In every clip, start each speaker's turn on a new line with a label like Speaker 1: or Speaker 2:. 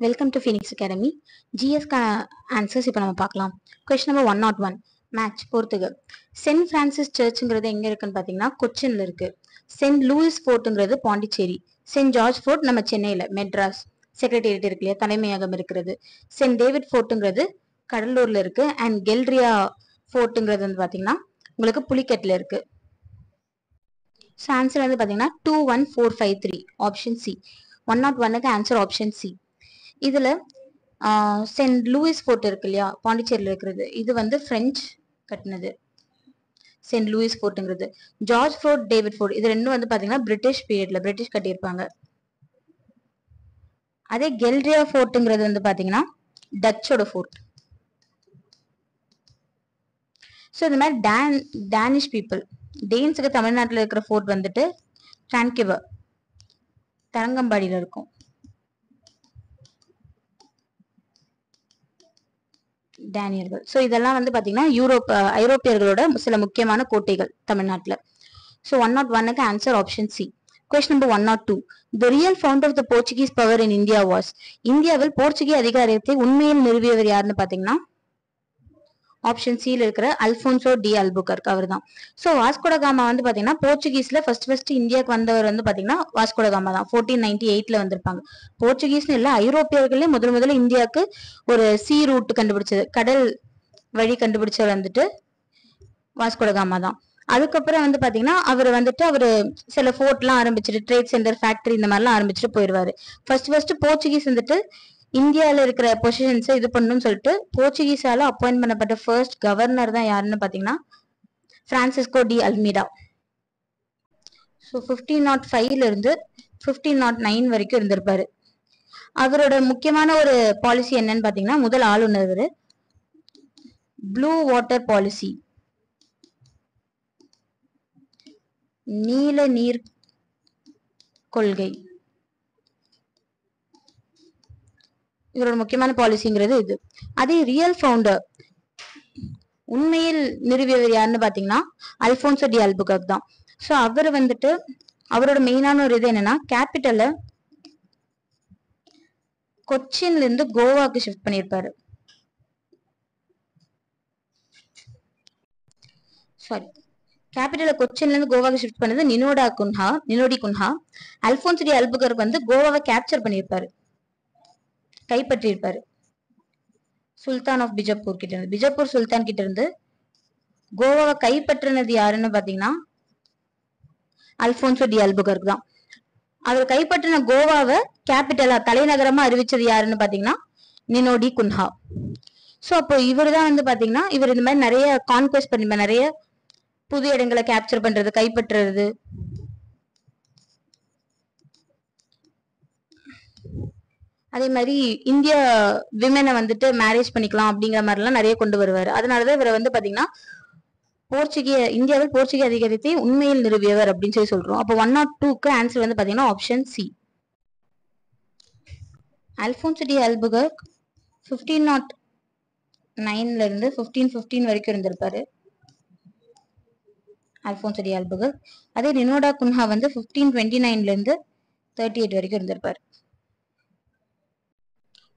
Speaker 1: Welcome to Phoenix academy. ஜிஎஸ்க்கான answers இப்போ நம்ம பார்க்கலாம். கொஸ்டின் நம்பர் 101 மேட்ச் பொறுத்துக. சென்ட் பிரான்சிஸ் சர்ச்சுங்கிறது எங்க இருக்குன்னு பார்த்தீங்கன்னா கொச்சின்ல இருக்கு. சென்ட் லூயிஸ் ஃபோர்ட்டுங்கிறது பாண்டிச்சேரி. சென்ட் ஜார்ஜ் ஃபோர்ட் நம்ம சென்னையில மெட்ராஸ் செக்ரட்டேரியட் இருக்கு இல்லையா, தலைமையகம் இருக்கிறது. சென்ட் டேவிட் ஃபோர்ட்டுங்கிறது கடலூர்ல இருக்கு. அண்ட் கெல்ரியா ஃபோர்ட்டுங்கிறது வந்து பார்த்தீங்கன்னா உங்களுக்கு புலிக்கட்ல இருக்கு. ஸோ ஆன்சர் வந்து பார்த்தீங்கன்னா 21453 ஆப்ஷன் சி. 101க்கு ஆன்சர் ஆப்ஷன் சி. இதுல சென்ட் லூயிஸ் ஃபோர்ட் இருக்கு இல்லையா, பாண்டிச்சேரியில் இருக்கிறது, இது வந்து பிரெஞ்சு கட்டினது. சென்ட் லூயிஸ் ஃபோர்ட்டுங்கிறது. ஜார்ஜ் ஃபோர்ட், டேவிட் ஃபோர்ட் இது ரெண்டும் வந்து பாத்தீங்கன்னா பிரிட்டிஷ் பீரியட்ல பிரிட்டிஷ் கட்டியிருப்பாங்க. அதே கெல்ரியா ஃபோர்ட்டுங்கிறது வந்து பாத்தீங்கன்னா டச்சோட ஃபோர்ட். ஸோ இந்த மாதிரி டேனிஷ் பீப்புள், டேன்ஸுக்கு தமிழ்நாட்டில் இருக்கிற ஃபோர்ட் வந்துட்டு டிரான்கிவர் தரங்கம்பாடியில் இருக்கும். டேனியர்கள். ஸோ இதெல்லாம் வந்து பாத்தீங்கன்னா ஐரோப்பியர்களோட சில முக்கியமான கோட்டைகள் தமிழ்நாட்டில். ஸோ 101க்கு answer option C. Question number 102 The real founder of the Portuguese power in India was. இந்தியாவில் போர்ச்சுகீய அதிகாரத்தை உண்மையில் நிறுவியவர் யாருன்னு பாத்தீங்கன்னா ஆப்ஷன் சியில் இருக்கிற அல்போன்சோ டி அல்புகர்க் அவர் தான். ஸோ வாஸ்கோட காமா வந்து பாத்தீங்கன்னா போர்ச்சுகீஸ்ல ஃபர்ஸ்ட் இந்தியாவுக்கு வந்தவர் வந்து பாத்தீங்கன்னா வாஸ்கோட காமா தான். 1498ல வந்திருப்பாங்க. போர்ச்சுகீஸ்னு இல்ல, ஐரோப்பியர்களே முதல்ல இந்தியாவுக்கு ஒரு சி ரூட் கண்டுபிடிச்சது, கடல் வழி கண்டுபிடிச்சவர் வந்துட்டு வாஸ்கோட காமா தான். அதுக்கப்புறம் வந்து பாத்தீங்கன்னா அவரு சில ஃபோர்ட் எல்லாம் ஆரம்பிச்சுட்டு ட்ரேட் சென்டர், ஃபேக்டரி இந்த மாதிரிலாம் ஆரம்பிச்சுட்டு போயிடுவாரு. ஃபர்ஸ்ட் போர்ச்சுகீஸ் வந்துட்டு இந்தியாவில இருக்கிற பொசிஷன்ஸை இது பண்ணணும்னு சொல்லிட்டு போர்ச்சுகீஸால அப்பாயிண்ட் பண்ணப்பட்ட ஃபர்ஸ்ட் கவர்னர் தான் யாருன்னு பாத்தீங்கன்னா பிரான்சிஸ்கோ டி அல்மீடா. ஸோ 1505ல இருந்து 1509 வரைக்கும் இருந்திருப்பாரு. அவரோட முக்கியமான ஒரு பாலிசி என்னன்னு பாத்தீங்கன்னா முதல் ஆளுநர் ப்ளூ வாட்டர் பாலிசி, நீல நீர் கொள்கை. இவரோட முக்கியமான பாலிசிங்கிறது இது. அதே ரியல் ஃபவுண்டர், உண்மையில் நிறுவியவர் யாருன்னு பாத்தீங்கன்னா அல்போன்சோ டி அல்புகர்க் தான். ஸோ அவர் வந்துட்டு அவரோட மெயினான ஒரு இது என்னன்னா கேபிட்டலை கொச்சின்ல இருந்து கோவாக்கு ஷிஃப்ட் பண்ணியிருப்பாரு. சாரி, கேபிட்டல கொச்சின்ல இருந்து கோவாக்கு ஷிஃப்ட் பண்ணது நினோடி குன்ஹா. அல்போன்சோ டி அல்புகர்க் வந்து கோவாவை கேப்சர் பண்ணியிருப்பாரு, கைப்பற்றி இருப்பாரு சுல்தான் ஆஃப் பிஜப்பூர் கிட்ட இருந்து. பிஜப்பூர் சுல்தான் கிட்ட இருந்து கோவாவை கைப்பற்றினது யாருன்னு பாத்தீங்கன்னா அல்போன்சோ டி அல்புகர்க் தான். அவர் கைப்பற்றின கோவாவை கேபிட்டலா தலைநகரமா அறிவிச்சது யாருன்னு பாத்தீங்கன்னா நினோடி குன்ஹா. சோ அப்போ இவர் தான் வந்து பாத்தீங்கன்னா இவர் இந்த மாதிரி நிறைய கான்குவெஸ்ட் பண்ணி நிறைய புது இடங்களை கேப்சர் பண்றது, கைப்பற்றுறது. அதே மாதிரி இந்திய விமனை வந்துட்டு மேரேஜ் பண்ணிக்கலாம் அப்படிங்கிற மாதிரி எல்லாம் நிறைய கொண்டு வருவாரு. அதனாலதான் இவரை வந்து பாத்தீங்கன்னா இந்தியாவில் போர்ச்சுகீய அதிகாரத்தை உண்மையில் நிறுவியவர் அப்படின்னு சொல்லி சொல்றோம். அப்போ 102க்கு ஆன்சர் வந்து பாத்தீங்கன்னா option C. Alfonso de Albuquerque 1509ல இருந்து 1515 வரைக்கும் இருந்திருப்பாரு அல்போன்சோ டி அல்புகர்க். அதே நினோடா குன்ஹா வந்து 1529ல இருந்து 38 வரைக்கும் இருந்திருப்பாரு.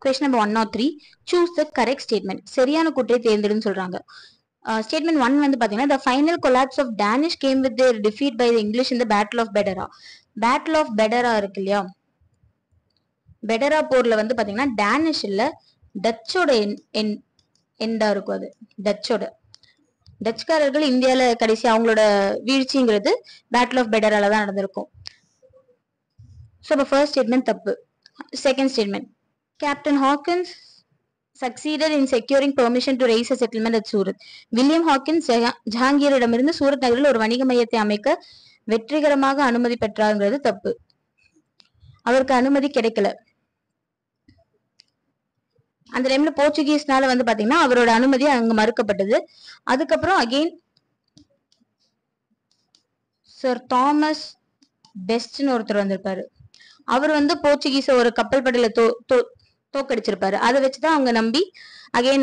Speaker 1: Question number 103 choose the correct statement. சரியான கூற்றை தேர்ந்தெடுன்னு சொல்றாங்க. ஸ்டேட்மெண்ட் 1 வந்து பாத்தீங்கன்னா the final collapse of Danish came with their defeat by the English in the Battle of Bedera. Battle of Bedera இருக்கு இல்லையா, பெடரா போர்ல வந்து பாத்தீங்கன்னா டேனிஷ் இல்ல டச்சோட எண்டா இருக்கும். அது டச்சுக்காரர்கள் இந்தியால கடைசி அவங்களோட வீழ்ச்சிங்கிறது பேட்டில் ஆஃப் பெடரால தான் நடந்திருக்கும். ஸோ இப்போ ஃபர்ஸ்ட் ஸ்டேட்மெண்ட் தப்பு. Second statement Captain Hawkins succeeded in securing permission to raise a settlement at Surat. William Hawkins ஜஹாங்கீரிடமிருந்து சூரத் நகரில் ஒரு வணிக மையத்தை அமைக்க வெற்றிகரமாக அனுமதி பெற்றாருங்கிறது தப்பு. அவருக்கு அனுமதி கிடைக்கல. அந்த டைம்ல போர்ச்சுகீஸ்னால வந்து பாத்தீங்கன்னா அவரோட அனுமதி அங்க மறுக்கப்பட்டது. அதுக்கப்புறம் அகெயின் சர் தாமஸ் பெஸ்ட்னு ஒருத்தர் வந்திருப்பாரு. அவர் வந்து போர்ச்சுகீஸ ஒரு கப்பல் படையில தோக்கடிச்சிருப்பாரு. அதை வச்சுதான் அவங்க நம்பி அகைன்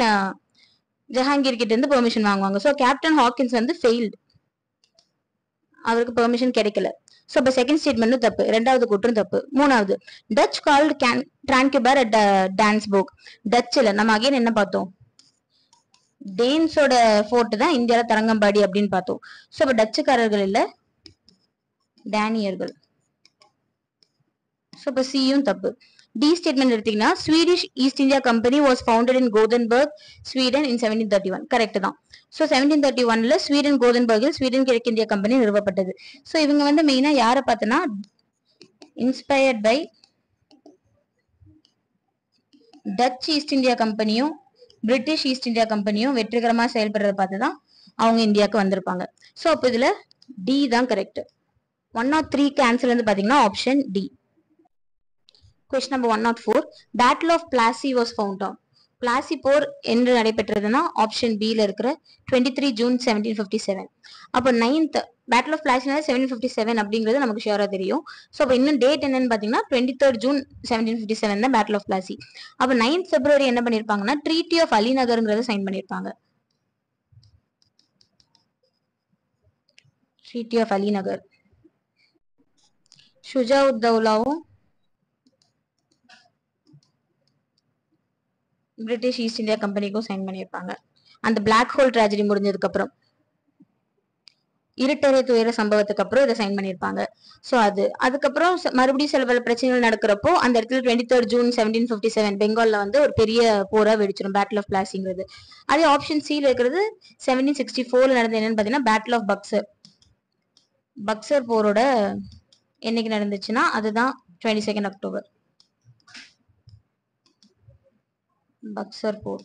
Speaker 1: ஜஹாங்கீர் கிட்ட இருந்து பெர்மிஷன் வாங்குவாங்க. ஸோ கேப்டன் ஹாக்கின்ஸ் வந்து ஃபெயில்டு, அவருக்கு பெர்மிஷன் கிடைக்கல. ஸோ இப்போ செகண்ட் ஸ்டேட்மெண்ட்டும் தப்பு, ரெண்டாவது கூற்றும் தப்பு. மூணாவது, டச் கால்டு டிரான்கியூபர் அட் டான்ஸ்போர்க். டச்சில் நம்ம அகைன் என்ன பார்த்தோம், டேன்ஸோட ஃபோர்ட் தான் இந்தியாவில் தரங்கம்பாடி அப்படின்னு பார்த்தோம். ஸோ இப்போ டச்சுக்காரர்கள் இல்ல, டேனியர்கள். ஸோ இப்போ சியும் தப்பு. டி ஸ்டேட்மெண்ட் எடுத்தீங்கன்னா Swedish East India company was founded in Gothenburg, Sweden in 1731. Correct தான். ஸோ 1731ல ஸ்வீடன் கோதன்பர்கில் ஸ்வீடன் கிழக்கிந்திய கம்பெனி நிறுவப்பட்டது. ஸோ இவங்க வந்து மெயினா யாரை பார்த்தனா, inspired by Dutch East India கம்பெனியும் பிரிட்டிஷ் ஈஸ்ட் இந்தியா கம்பெனியும் வெற்றிகரமா செயல்படுறத பார்த்து தான் அவங்க இந்தியாவுக்கு வந்திருப்பாங்க. ஸோ அப்போ இதுல டி தான் கரெக்ட். 103க்கு ஆன்சர் வந்து பாத்தீங்கன்னா option D. Question number 104. Battle of Plassey was found on. Plassey போர் என்று நடைபெற்றதுன்னா ஆப்ஷன் பி ல இருக்கிற 23 ஜூன் 1757. அப்போ 9th பேட்டில் ஆஃப் பிளாசினா 1757 அப்படிங்கிறது நமக்கு ஷியரா தெரியும். ஸோ அப்போ இன்னும் டேட் என்னன்னு பாத்தீங்கன்னா 23rd ஜூன் 1757 தான் பேட்டில் ஆஃப் பிளாசி. அப்போ 9th February என்ன பண்ணிருப்பாங்கன்னா ட்ரீட்டி ஆஃப் அலிநகர்ங்கிறத சைன் பண்ணிருப்பாங்க. ட்ரீட்டி ஆஃப் அலிநகர் ஷுஜாவுத்தௌலாவும் பிரிட்டிஷ் ஈஸ்ட் இந்தியா கம்பெனிக்கும் சைன் பண்ணியிருப்பாங்க. அந்த பிளாக் ஹோல் ட்ராஜடி முடிஞ்சதுக்கு அப்புறம், இருட்டறை துயர சம்பவத்துக்கு அப்புறம் இதை சைன் பண்ணியிருப்பாங்க. ஸோ அதுக்கப்புறம் மறுபடியும் சில பல பிரச்சனைகள் நடக்கிறப்போ அந்த இடத்துல 23rd ஜூன் 1757 பெங்கால்ல வந்து ஒரு பெரிய போரா வெடிச்சிடும், பேட்டில் ஆஃப் பிளாசிங்கிறது. அதே ஆப்ஷன் சில இருக்கிறது 1764 நடந்த என்னன்னு பாத்தீங்கன்னா பேட்டில் ஆஃப் பக்சர். பக்சர் போரோட என்னைக்கு நடந்துச்சுன்னா அதுதான் 22 அக்டோபர். பக்சர் போர்.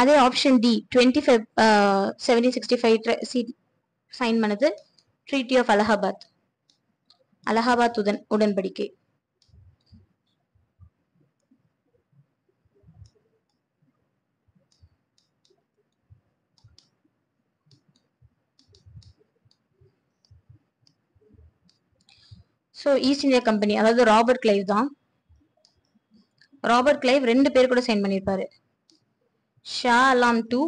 Speaker 1: அதே ஆப்ஷன் டி 25 1765 சைன் பண்ணது ட்ரீட்டி ஆஃப் அலகாபாத். அலகாபாத் உடன்படிக்கை. ஸோ ஈஸ்ட் இந்தியா கம்பெனி அதாவது ராபர்ட் கிளைவ் தான். ராபர்ட் கிளைவ் 2 பேர் கூட சைன் பண்ணிருப்பாரு, ஷா அலாம் டு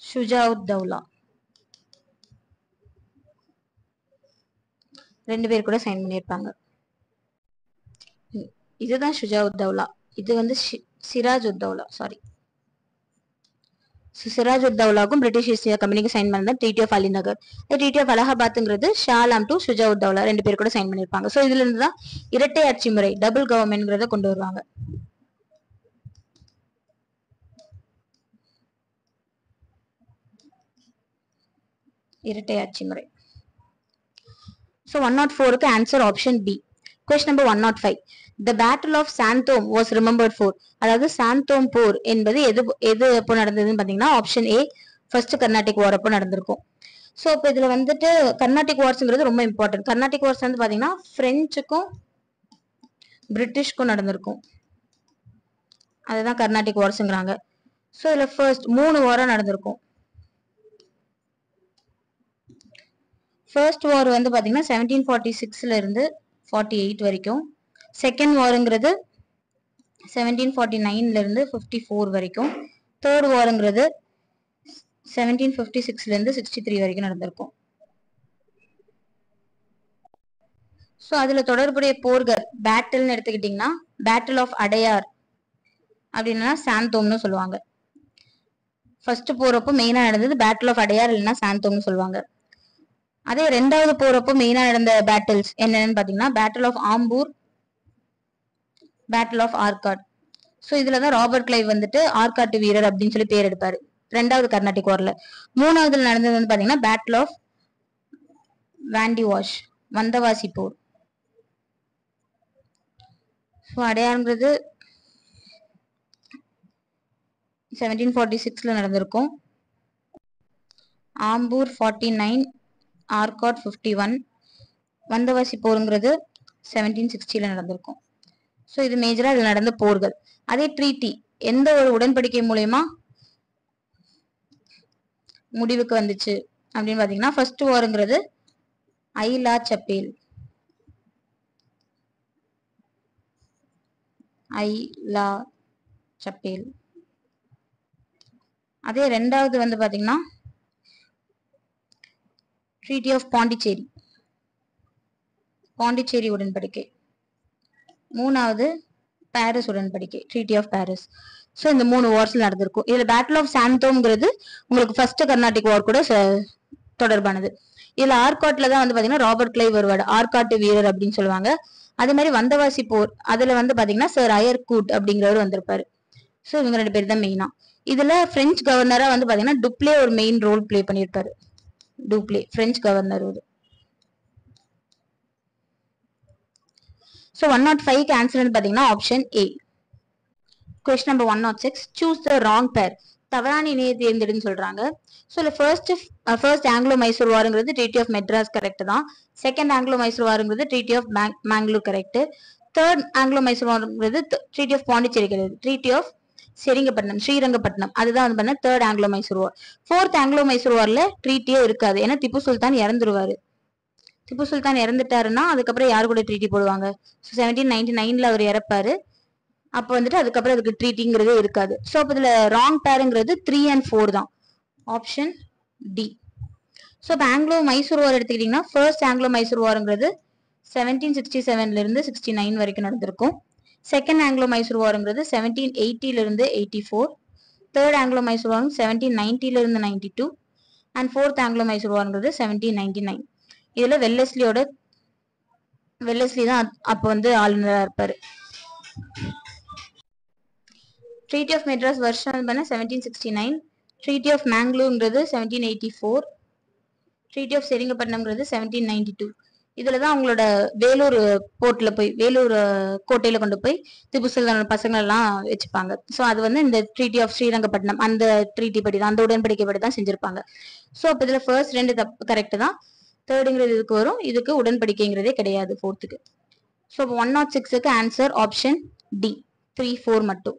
Speaker 1: ஷுஜாவுத்தௌலா. 2 பேர் கூட சைன் பண்ணிருப்பாங்க. இதுதான் ஷுஜாவுத்தௌலா, இது வந்து சிராஜுத்தௌலா. சாரி, சிராஜுத்தௌலாக்கும் பிரிட்டிஷ் ஈஸ்ட் இந்தியா கம்பெனிக்கு சைன் பண்ணது treaty of Alinagar. Treaty of அலகாபாத்ங்கிறது ஷா அலாம் டு ஷுஜாவுத்தௌலா 2 பேர் கூட சைன் பண்ணிருப்பாங்க. ஸோ இதுல இருந்து தான் இரட்டை ஆட்சி முறை, டபுள் கவர்மெண்ட்ங்கிறத கொண்டு வருவாங்க. இரட்டை ஆட்சி முறை. ஸோ 104க்கு answer option B. Question number 105. The Battle of Santhom was remembered for. அதாவது சாந்தோம் போர் என்பது எது எப்போ நடந்ததுன்னு பாத்தீங்கன்னா ஆப்ஷன் ஏ ஃபர்ஸ்ட் கர்நாடிக் வார் அப்போ நடந்திருக்கும். ஸோ இப்போ இதுல வந்துட்டு கர்நாடிக் வார்ஸ்ங்கிறது ரொம்ப இம்பார்ட்டன்ட். கர்நாடிக் வார்ஸ் வந்து பாத்தீங்கன்னா பிரெஞ்சுக்கும் பிரிட்டிஷ்க்கும் நடந்திருக்கும், அதுதான் கர்நாடிக் வார்ஸ்ங்கிறாங்க. ஸோ இதுல ஃபர்ஸ்ட் 3 வாரம் நடந்திருக்கும். ஃபர்ஸ்ட் வார் வந்து பாத்தீங்கன்னா 1746ல இருந்து 48 வரைக்கும். செகண்ட் வாருங்கிறது 1749ல இருந்து 54 வரைக்கும். தேர்ட் வாருங்கிறது 1756ல இருந்து 63 வரைக்கும் நடந்திருக்கும். ஸோ அதுல தொடர்புடைய போர்கள் பேட்டில்னு எடுத்துக்கிட்டீங்கன்னா பேட்டில் ஆஃப் அடையார் அப்படின்னா சாந்தோம்னு சொல்லுவாங்க. ஃபர்ஸ்ட் போறப்போ மெயினா நடந்தது பேட்டில் ஆஃப் அடையார் இல்லைன்னா சாந்தோம்னு சொல்லுவாங்க. அதே ரெண்டாவது போறப்போ மெயினா நடந்த பேட்டில்ஸ் என்னன்னு பாத்தீங்கன்னா battle of Ambur, battle of Arcot. So இதுலதான் ராபர்ட் கிளைவ் வந்துட்டு ஆர்காட்டு வீரர் அப்படின்னு சொல்லி பேர் எடுப்பாரு ரெண்டாவது கர்நாடிக் வார்ல. மூணாவதுல நடந்தது வந்து பாத்தீங்கன்னா பேட்டில் ஆஃப் வாண்டிவாஷ், வந்தவாசி போர். ஸோ அடையாறுங்கிறது 1746ல நடந்திருக்கும். ஆம்பூர் 49, ஆர்காட் 51, வந்தவாசி போருங்கிறது 1760ல நடந்திருக்கும். ஸோ இது மேஜரா இதுல நடந்த போர்கள். அதே ட்ரீட்டி எந்த ஒரு உடன்படிக்கை மூலயமா முடிவுக்கு வந்துச்சு அப்படின்னு பாத்தீங்கன்னா ஃபர்ஸ்ட் வாருங்கிறது ஐலா சப்பேல். ஐலா சப்பேல். அதே ரெண்டாவது வந்து பாத்தீங்கன்னா ட்ரீட்டி ஆஃப் பாண்டிச்சேரி, பாண்டிச்சேரி உடன்படிக்கை. மூணாவது பாரிஸ் உடன்படிக்கை, ட்ரீட்டி ஆஃப் பாரிஸ். ஸோ இந்த 3 வார்ஸ்ல நடந்திருக்கும். இதுல பேட்டில் ஆஃப் சாந்தோம்ங்கிறது உங்களுக்கு ஃபர்ஸ்ட் கர்நாடிக் வார் கூட தொடர்பானது. இதுல ஆர்காட்ல தான் வந்து பாத்தீங்கன்னா ராபர்ட் கிளைவ் வருவாடு, ஆர்காட்டு வீரர் அப்படின்னு சொல்லுவாங்க. அதே மாதிரி வந்தவாசி போர், அதுல வந்து பாத்தீங்கன்னா சர் அயர்கூட் அப்படிங்கிறவர் வந்திருப்பாரு. ஸோ இவங்க 2 பேர் தான் மெயினா. இதுல பிரெஞ்சு கவர்னரா வந்து பாத்தீங்கன்னா டுப்ளே ஒரு மெயின் ரோல் பிளே பண்ணியிருப்பாரு. Dupleix French governor. ஸோ 105க்கு ஆன்சர் பாத்தீங்கன்னா option A. Question number 106, choose the wrong pair. தவறான இணையை தேர்ந்தெடுன்னு சொல்றாங்க. ஸோ இல்ல ஃபர்ஸ்ட் ஆங்கிலோ மைசூர் வாருங்கிறது ட்ரீட்டி ஆஃப் மெட்ராஸ் கரெக்ட் தான். செகண்ட் ஆங்கிலோ மைசூர் வாருங்கிறது treaty of Mangalore correct. Third Anglo Mysore வாருங்கிறது ட்ரீட்டி ஆஃப் பாண்டிச்சேரி கிடையாது, ட்ரீட்டி ஆஃப் ஸ்ரீரங்கப்பட்டினம் அதுதான் வந்து பண்ண third Anglo Mysore war. Fourth Anglo Mysore வார்ல ட்ரீட்டியே இருக்காது, ஏன்னா திப்பு சுல்தான் இறந்துருவாரு. திப்பு சுல்தான் இறந்துட்டாருன்னா அதுக்கப்புறம் யாரு கூட ட்ரீட்டி போடுவாங்க? 1799ல அவர் இறப்பாரு. அப்ப வந்துட்டு அதுக்கப்புறம் அதுக்கு ட்ரீட்டிங்கிறதே இருக்காது. ஸோ அப்ப இதுல ராங் பேருங்கிறது 3 and 4 தான், ஆப்ஷன் டி. ஸோ இப்போ ஆங்கிலோ மைசூர் வார் எடுத்துக்கிட்டீங்கன்னா ஃபர்ஸ்ட் ஆங்கிலோ மைசூர் வாருங்கிறது 1767ல இருந்து 69 வரைக்கும் நடந்திருக்கும். செகண்ட் ஆங்கிலோ மைசூர் வாருங்கிறது 1780ல இருந்து 84. தேர்ட் ஆங்கிலோ மைசூர் வார் 1790ல இருந்து 92. அண்ட் ஃபோர்த் ஆங்கிலோ மைசூர் வாருங்கிறது 1799. இதுல வெல்லஸ்லி தான் அப்ப வந்து ஆளுநரா இருப்பாரு. ட்ரீட்டி ஆஃப் மெட்ராஸ் வருஷம் பண்ண 1769. ட்ரீட்டி ஆஃப் மேங்களூர்ங்கிறது 1784. ட்ரீட்டி ஆஃப் செரிங்கப்பட்டினம்ங்கிறது 1792. இதுலதான் அவங்களோட வேலூர் போர்ட்ல போய் வேலூர் கோட்டையில கொண்டு போய் திப்பு சுல்தான் பசங்க எல்லாம் வச்சுப்பாங்க. ஸோ அது வந்து இந்த ட்ரீட்டி ஆஃப் ஸ்ரீரங்கப்பட்டினம் அந்த ட்ரீட்டி படி தான், அந்த உடன்படிக்கை படி தான் செஞ்சிருப்பாங்க. ஸோ அப்ப இதுல ஃபர்ஸ்ட் 2 தப்பு கரெக்ட் தான். தேர்டுங்கிறது இதுக்கு வரும், இதுக்கு உடன்படிக்கைங்கிறதே கிடையாது ஃபோர்த்துக்கு. ஸோ 106க்கு ஆன்சர் ஆப்ஷன் டி, 3, 4 மட்டும்.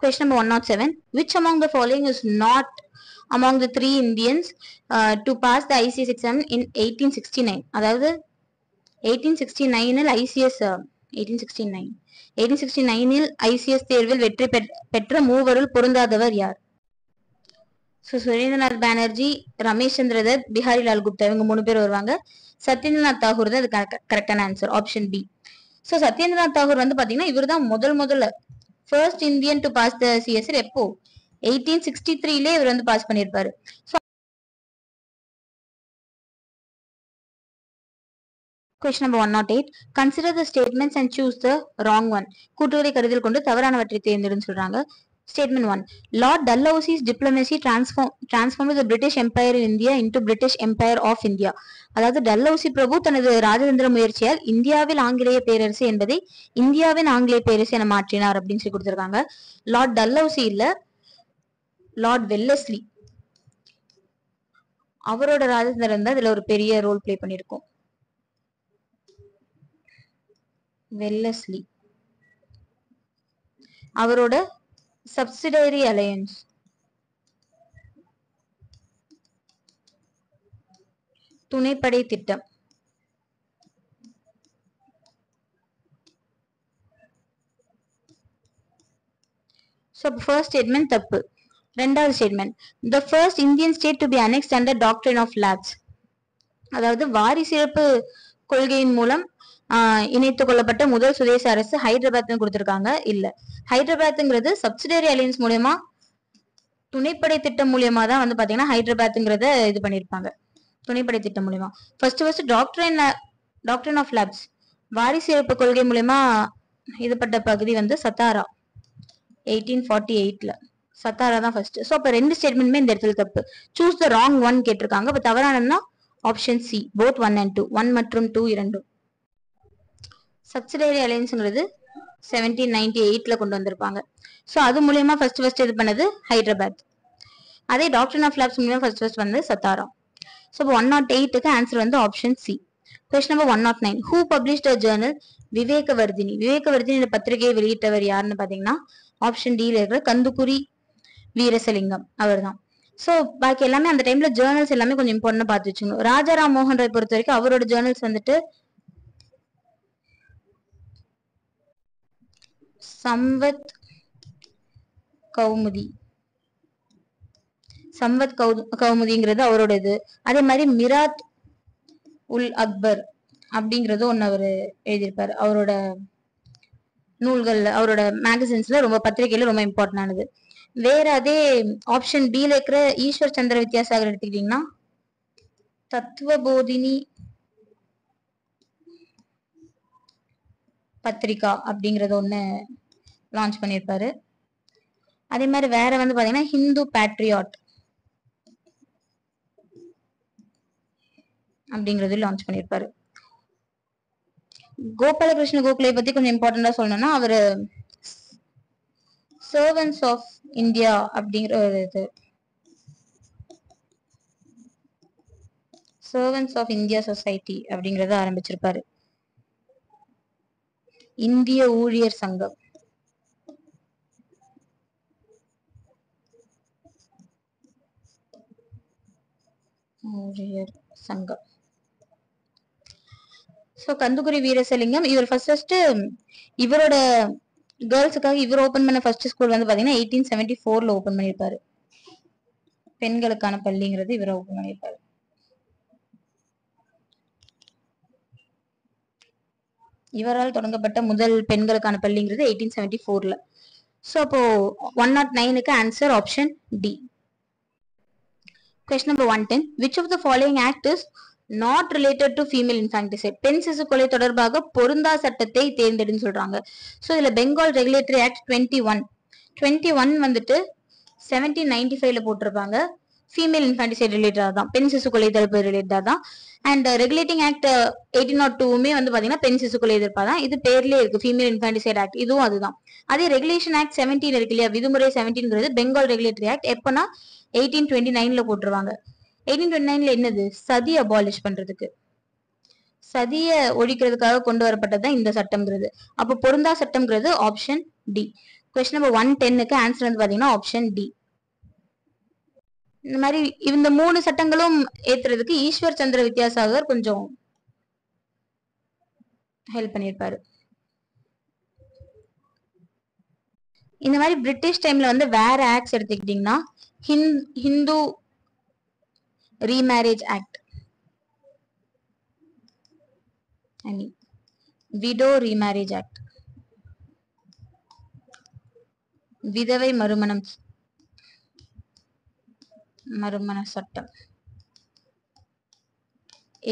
Speaker 1: Question number 107. Which among the following is not among the 3 Indians to pass the ICS exam in 1869? அதாவது 1869 ICS 1869 ICS தேர்வில் வெற்றி பெற்ற மூவருள் பொருந்தாதவர் யார்? ஸோ சுரேந்திரநாத் பானர்ஜி, ரமேஷ் சந்திர தத், பிஹாரி லால் குப்தா, இவங்க 3 பேர் வருவாங்க. சத்யேந்திரநாத் தாகூர் தான் இது கரெக்டான answer, option B. So Satyendranath Tagore வந்து பாத்தீங்கன்னா இவர் தான் முதல்ல first Indian to pass the CSL. எப்போ? 1863லே இவர் வந்து பாஸ் பண்ணிருப்பாரு. Question number 108. Consider the statements and choose the wrong one. கூற்றுகளை கருத்தில் கொண்டு தவறானவற்றை தேர்ந்தெடுன்னு சொல்றாங்க. Statement 1. Lord Dalhousie's diplomacy transformed the British Empire in India into British Empire of India. அதாவது டல்ஹவுசி பிரபு தனது ராஜதந்திர முயற்சியால் இந்தியாவில் ஆங்கிலேய பேரரசு என்பதை இந்தியாவின் ஆங்கிலேய பேரரசு என மாற்றினார் அப்படின்னு சொல்லி கொடுத்திருக்காங்க. லார்ட் டல்ஹவுசி இல்ல, லார்ட் வெல்லஸ்லி, அவரோட ராஜதந்திரம் தான் இதுல ஒரு பெரிய ரோல் பிளே பண்ணிருக்கோம். வெல்லஸ்லி அவரோட சப்சிடரி அலையன்ஸ், துணைப்படை திட்டம். So first statement தப்பு. ரெண்டாவது statement, the first Indian state to be annexed under doctrine of lapse. அதாவது வாரிசிறப்பு கொள்கையின் மூலம் இணைத்துக் கொள்ளப்பட்ட முதல் சுதேச அரசு ஹைதராபாத் கொடுத்திருக்காங்க. இல்ல, ஹைதராபாத்ங்கிறது சப்சிடரி அலையன்ஸ் மூலமா, துணைப்படை திட்டம் மூலியமா தான் வந்து பாத்தீங்கன்னா ஹைதராபாத்ங்கிறத இது பண்ணிருப்பாங்க. துணைப்படை திட்டம் மூலியமா ஃபர்ஸ்ட் டாக்டரின் ஆஃப் லேப்ஸ் வாரிசிறப்பு கொள்கை மூலமா இதுபட்ட பகுதி வந்து சத்தாரா 1848ல. சத்தாரா தான் ஃபர்ஸ்ட். ஸோ அப்ப 2 ஸ்டேட்மெண்ட்மே இந்த இடத்துல தப்பு. சூஸ் த ராங் ஒன் கேட்டிருக்காங்க. அப்ப தவறானதுன்னா ஆப்ஷன் சி, போத் 1 and 2, 1 மற்றும் 2 இரண்டும். சப்சிடரி அலையன்ஸ்ங்கிறது 1798ல கொண்டு வந்திருப்பாங்க. ஸோ அது மூலியமா ஃபர்ஸ்ட் இது பண்ணது ஹைதராபாத். அதே டாக்டரின் ஆஃப் லேப்ஸ் மூலியமா ஃபர்ஸ்ட் வந்து சத்தாரா. ஸோ 108க்கு ஆன்சர் வந்து option C. Question number 109. Who published a journal Vivekavardhini? Vivekavardhini பத்திரிகையை வெளியிட்டவர் யாருன்னு பாத்தீங்கன்னா ஆப்ஷன் டில இருக்கிற கந்துக்குரி வீரசலிங்கம் அவர் தான். ஸோ பாக்கி எல்லாமே அந்த டைம்ல ஜேர்னல்ஸ் எல்லாமே கொஞ்சம் இம்பார்ட்டன்ட் பார்த்து வச்சுக்கணும். ராஜாராம் மோகன் ராய் பொறுத்த வரைக்கும் அவரோட ஜேர்னல்ஸ் வந்துட்டு சம்வத் கௌமுதி. சம்பத் கௌமுதிங்கிறது அவரோட இது. அதே மாதிரி மிராத் உல் அக்பர் அப்படிங்கறது ஒன்னு அவரு எழுதியிருப்பாரு. அவரோட நூல்கள்ல, அவரோட மேகசின்ஸ்ல, ரொம்ப பத்திரிகையில ரொம்ப இம்பார்ட்டன் ஆனது. வேற அதே ஆப்ஷன் பில இருக்கிற ஈஸ்வர் சந்திர வித்யாசாகர் எடுத்துக்கிட்டீங்கன்னா தத்துவபோதினி பத்திரிகா அப்படிங்கறது ஒண்ணு லான்ச் பண்ணியிருப்பாரு. அதே மாதிரி வேற வந்து பாத்தீங்கன்னா ஹிந்து பேட்ரியாட் அப்படிங்கறது லான்ச் பண்ணியிருப்பாரு. கோபாலகிருஷ்ண கோகலே பத்தி கொஞ்சம் இம்பார்ட்டண்டா சொல்லணும்னா அவரு சர்வன்ஸ் ஆஃப் இந்தியா அப்படிங்கிற ஒரு இது, சர்வன்ஸ் ஆஃப் இந்தியா சொசைட்டி அப்படிங்கறத ஆரம்பிச்சிருப்பாரு. இந்திய ஊழியர் சங்கம், ஊழியர் சங்கம். சோ கந்துகுரி வீரேசலிங்கம் இவர் ஃபர்ஸ்ட் இவரோட கேர்ள்ஸுக்காக இவர் ஓபன் பண்ண ஃபர்ஸ்ட் ஸ்கூல் வந்து பாத்தீங்கன்னா 1874ல ஓபன் பண்ணிருப்பாரு. பெண்களுக்கான பள்ளிங்கிறது இவர் ஓபன் பண்ணிருப்பாரு. இவரால் தொடங்கப்பட்ட முதல் பெண்களுக்கான பள்ளிங்கிறது 1874ல. சோ அப்போ 109க்கு answer option D. Question number 110. Which of the following act is not related to female infanticide? பெண் சிசு கொலை தொடர்பாக பொருந்தா சட்டத்தை தேர்ந்தெடுன்னு சொல்றாங்க. சோ இதுல பெங்கால் ரெகுலேட்டரி ஆக்ட் 21 வந்துட்டு 1795ல போட்டிருப்பாங்க. ஃபீமேல் இன்ஃபான்டிசைட் ரிலேட்டடா தான், பெண் சிசு கொலை தடுப்பு ரிலேட்டடா தான். அண்ட் ரெகுலேட்டிங் ஆக்ட் 1802மே வந்து பாத்தீங்கன்னா பெண் சிசு கொலை எதிர்ப்பா தான். இது பேர்லயே இருக்கு, ஃபீமேல் இன்ஃபான்டிசைட் ஆக்ட், இதுவும் அதுதான். அதே ரெகுலேஷன் ஆக்ட் 17 இருக்கு இல்லையா, விதிமுறை 17ங்கிறது பெங்கால் ரெகுலேட்டரி ஆக்ட். எப்பனா 1829ல போட்டுருவாங்க. 1829ல என்னது, சதி அபாலிஷ் பண்றதுக்கு, சதிய ஒழிக்கிறதுக்காக கொண்டு வரப்பட்டதுதான் இந்த சட்டம்ங்கிறது. அப்ப பொருந்தா சட்டம்ங்கிறது ஆப்ஷன் டி. கொஸ்டின் நம்பர் 110க்கு ஆன்சர் வந்து பாத்தீங்கன்னா ஆப்ஷன் டி. இந்த மாதிரி இந்த 3 சட்டங்களும் ஏத்துறதுக்கு ஈஸ்வர் சந்திர வித்யாசாகர் கொஞ்சம் ஹெல்ப் பண்ணிருப்பாரு. இந்த மாதிரி பிரிட்டிஷ் டைம்ல வந்து வேற ஆக்ட்ஸ் எடுத்துக்கிட்டீங்கன்னா Hindu remarriage act, widow remarriage act, விதவை மறுமண சட்டம்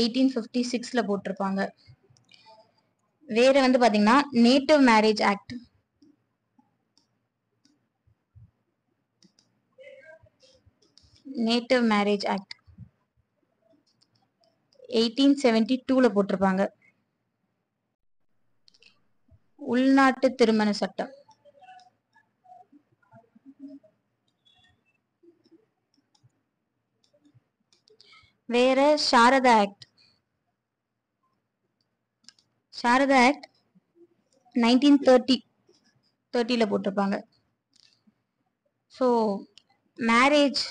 Speaker 1: 1856ல போட்டிருப்பாங்க. வேற வந்து பாத்தீங்கன்னா native marriage act, native marriage act 1872ல போட்டிருப்பாங்க. உள்நாட்டு திருமண சட்டம், வேற சாரதா ஆக்ட், சாரதா ஆக்ட் 1930ல போட்டிருப்பாங்க. ஸோ மேரேஜ்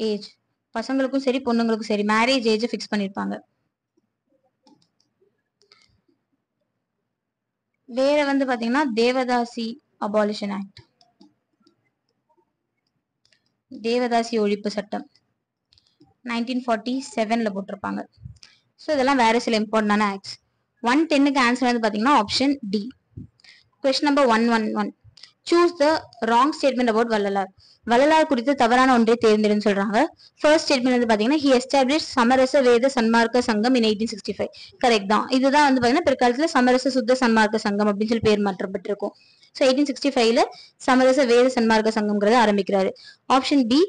Speaker 1: ஏஜ், பசங்களுக்கும் சரி பொண்ணுங்களுக்கும் சரி மேரேஜ் ஏஜ் ஃபிக்ஸ் பண்ணிருப்பாங்க. வேற வந்து பாத்தீங்கன்னா தேவதாசி அபாலிஷன் ஆக்ட், தேவதாசி ஒழிப்பு சட்டம் 1947ல போட்டிருப்பாங்க. ஸோ இதெல்லாம் வேற சில இம்பார்ட்டன்டான ஆக்ட்ஸ். 110க்கு ஆன்சர் வந்து பாத்தீங்கன்னா option D. Question number 111. Choose the wrong statement about Vallalar. Vallalar குறித்து தவறான ஒன்றை தேர்ந்தெடுன்னு சொல்றாங்க. ஃபர்ஸ்ட் ஸ்டேட்மெண்ட் வந்து பாத்தீங்கன்னா he established சமரச வேத சன்மார்க்க சங்கம் in 1865. கரெக்ட் தான். இதுதான் வந்து பாத்தீங்கன்னா பிற்காலத்துல சமரச சுத்த சன்மார்க்க சங்கம் அப்படின்னு சொல்லி பேர் மாற்றப்பட்டிருக்கும். ஸோ 1865ல சமரச வேத சன்மார்க்க சங்கம்ங்கிறத ஆரம்பிக்கிறாரு. Option B,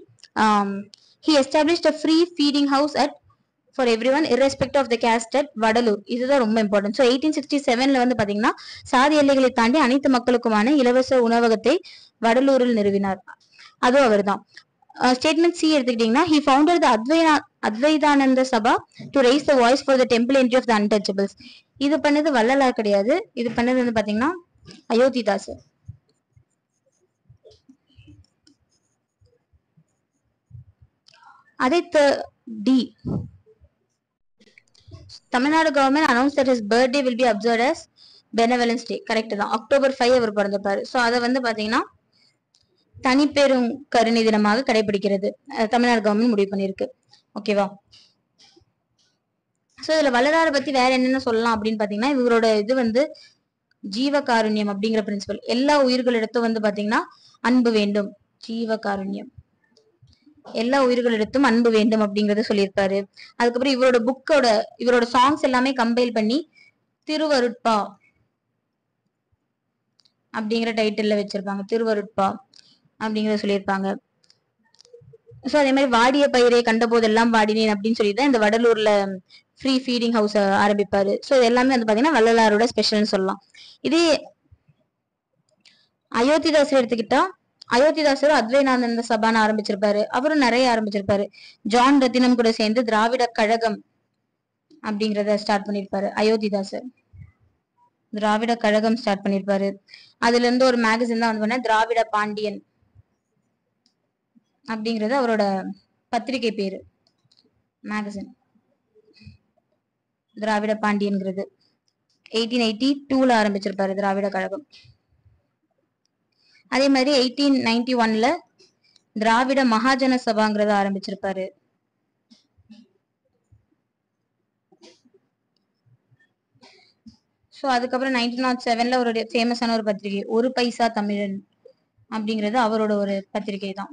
Speaker 1: he established a free feeding house at for everyone irrespective of the caste at Vadalur. இதுதான் ரொம்ப இம்பார்ட்டன்ட். ஸோ 1867ல வந்து பாத்தீங்கன்னா சாதி எல்லைகளை தாண்டி அனைத்து மக்களுக்குமான இலவச உணவகத்தை வடலூரில் நிறுவினார். அதுவும் அவர் தான். ஸ்டேட்மெண்ட் சி எடுத்துக்கிட்டீங்கன்னா he founded the Advaitananda Sabha to raise the voice for the temple entry of the untouchables. இது பண்ணது வள்ளலார் கிடையாது, இது பண்ணது வந்து பாத்தீங்கன்னா அயோத்திதாசர். அதே D, Tamil Nadu government announce that his birthday will be observed as benevolence day. Correct தான். October 5 அவர் பிறந்திருப்பாரு. ஸோ அதை வந்து பாத்தீங்கன்னா தனிப்பெரும் கருணை தினமாக கடைபிடிக்கிறது. தமிழ்நாடு கவர்மெண்ட் முடிவு பண்ணிருக்கு. ஓகேவா? சோ இதுல வள்ளலாரை பத்தி வேற என்னென்ன சொல்லலாம் அப்படின்னு பாத்தீங்கன்னா, இவரோட இது வந்து ஜீவகாருண்யம் அப்படிங்கிற பிரின்சிபல். எல்லா உயிர்களிடத்தும் வந்து பாத்தீங்கன்னா அன்பு வேண்டும். ஜீவகாருண்யம், எல்லா உயிர்களிடத்தும் அன்பு வேண்டும் அப்படிங்கறத சொல்லியிருப்பாரு. அதுக்கப்புறம் இவரோட சாங்ஸ் எல்லாமே கம்பைல் பண்ணி திருவருட்பா அப்படிங்கிற டைட்டில்ல வச்சிருப்பாங்க. திருவருட்பா அப்படிங்கறத சொல்லியிருப்பாங்க. சோ அதே மாதிரி வாடிய பயிரை கண்ட போதெல்லாம் வாடினேன் அப்படின்னு சொல்லிதான் இந்த வடலூர்ல ஃப்ரீ ஃபீடிங் ஹவுஸ் ஆரம்பிப்பாரு. சோ இது எல்லாமே வந்து பாத்தீங்கன்னா வள்ளலாரோட ஸ்பெஷல்னு சொல்லலாம். இதே அயோத்திதாசர் எடுத்துக்கிட்டா, அயோத்திதாசர் அத்வைதானந்த சபான்னு ஆரம்பிச்சிருப்பாரு. அவரும் நிறைய ஆரம்பிச்சிருப்பாரு. ஜான் ரத்தினம் கூட சேர்ந்து திராவிட கழகம் அப்படிங்கறத ஸ்டார்ட் பண்ணிருப்பாரு. அயோத்திதாசர் திராவிட கழகம் ஸ்டார்ட் பண்ணிருப்பாரு. அதுல இருந்து ஒரு மேகசின் தான் வந்து திராவிட பாண்டியன் அப்படிங்கறது அவரோட பத்திரிகை பேரு. மேகசின் திராவிட பாண்டியன்கிறது 1882ல ஆரம்பிச்சிருப்பாரு திராவிட கழகம். அதே மாதிரி 1891ல திராவிட மகாஜன சபாங்கிறத ஆரம்பிச்சிருப்பாரு. சோ அதுக்கப்புறம் 1907ல ஒரு ஃபேமஸான ஒரு பத்திரிகை ஒரு பைசா தமிழன் அப்படிங்கிறது அவரோட ஒரு பத்திரிகை தான்.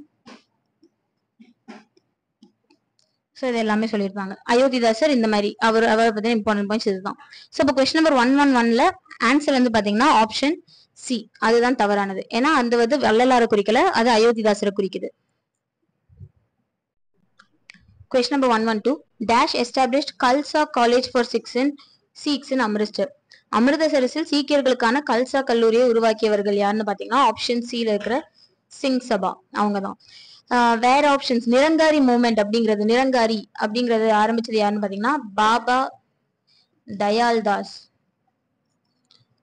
Speaker 1: சோ இது எல்லாமே சொல்லியிருப்பாங்க. அயோத்திதாசர் இந்த மாதிரி அவரை பத்தி இம்பார்ட்டன்ட் பாயிண்ட்ஸ் இதுதான். சோ இப்போ கொஸ்டின் நம்பர் 111ல ஆன்சர் வந்து பாத்தீங்கன்னா ஆப்ஷன் சி, அதுதான் தவறானது. ஏன்னா அந்த வந்து வள்ளலாரை குறிக்கல, அது அயோத்திதாசரை குறிக்குது. Question number 112. Dash established Khalsa College for Sikhs in Amritsar. அமிர்தசரஸில் சீக்கியர்களுக்கான Khalsa கல்லூரியை உருவாக்கியவர்கள் யாருன்னு பாத்தீங்கன்னா ஆப்ஷன் சில இருக்கிற சிங் சபா அவங்கதான். வேற ஆப்ஷன்ஸ் நிரங்காரி மூவ்மெண்ட் அப்படிங்கறது ஆரம்பிச்சது யாருன்னு பாத்தீங்கன்னா பாபா தயால்தாஸ்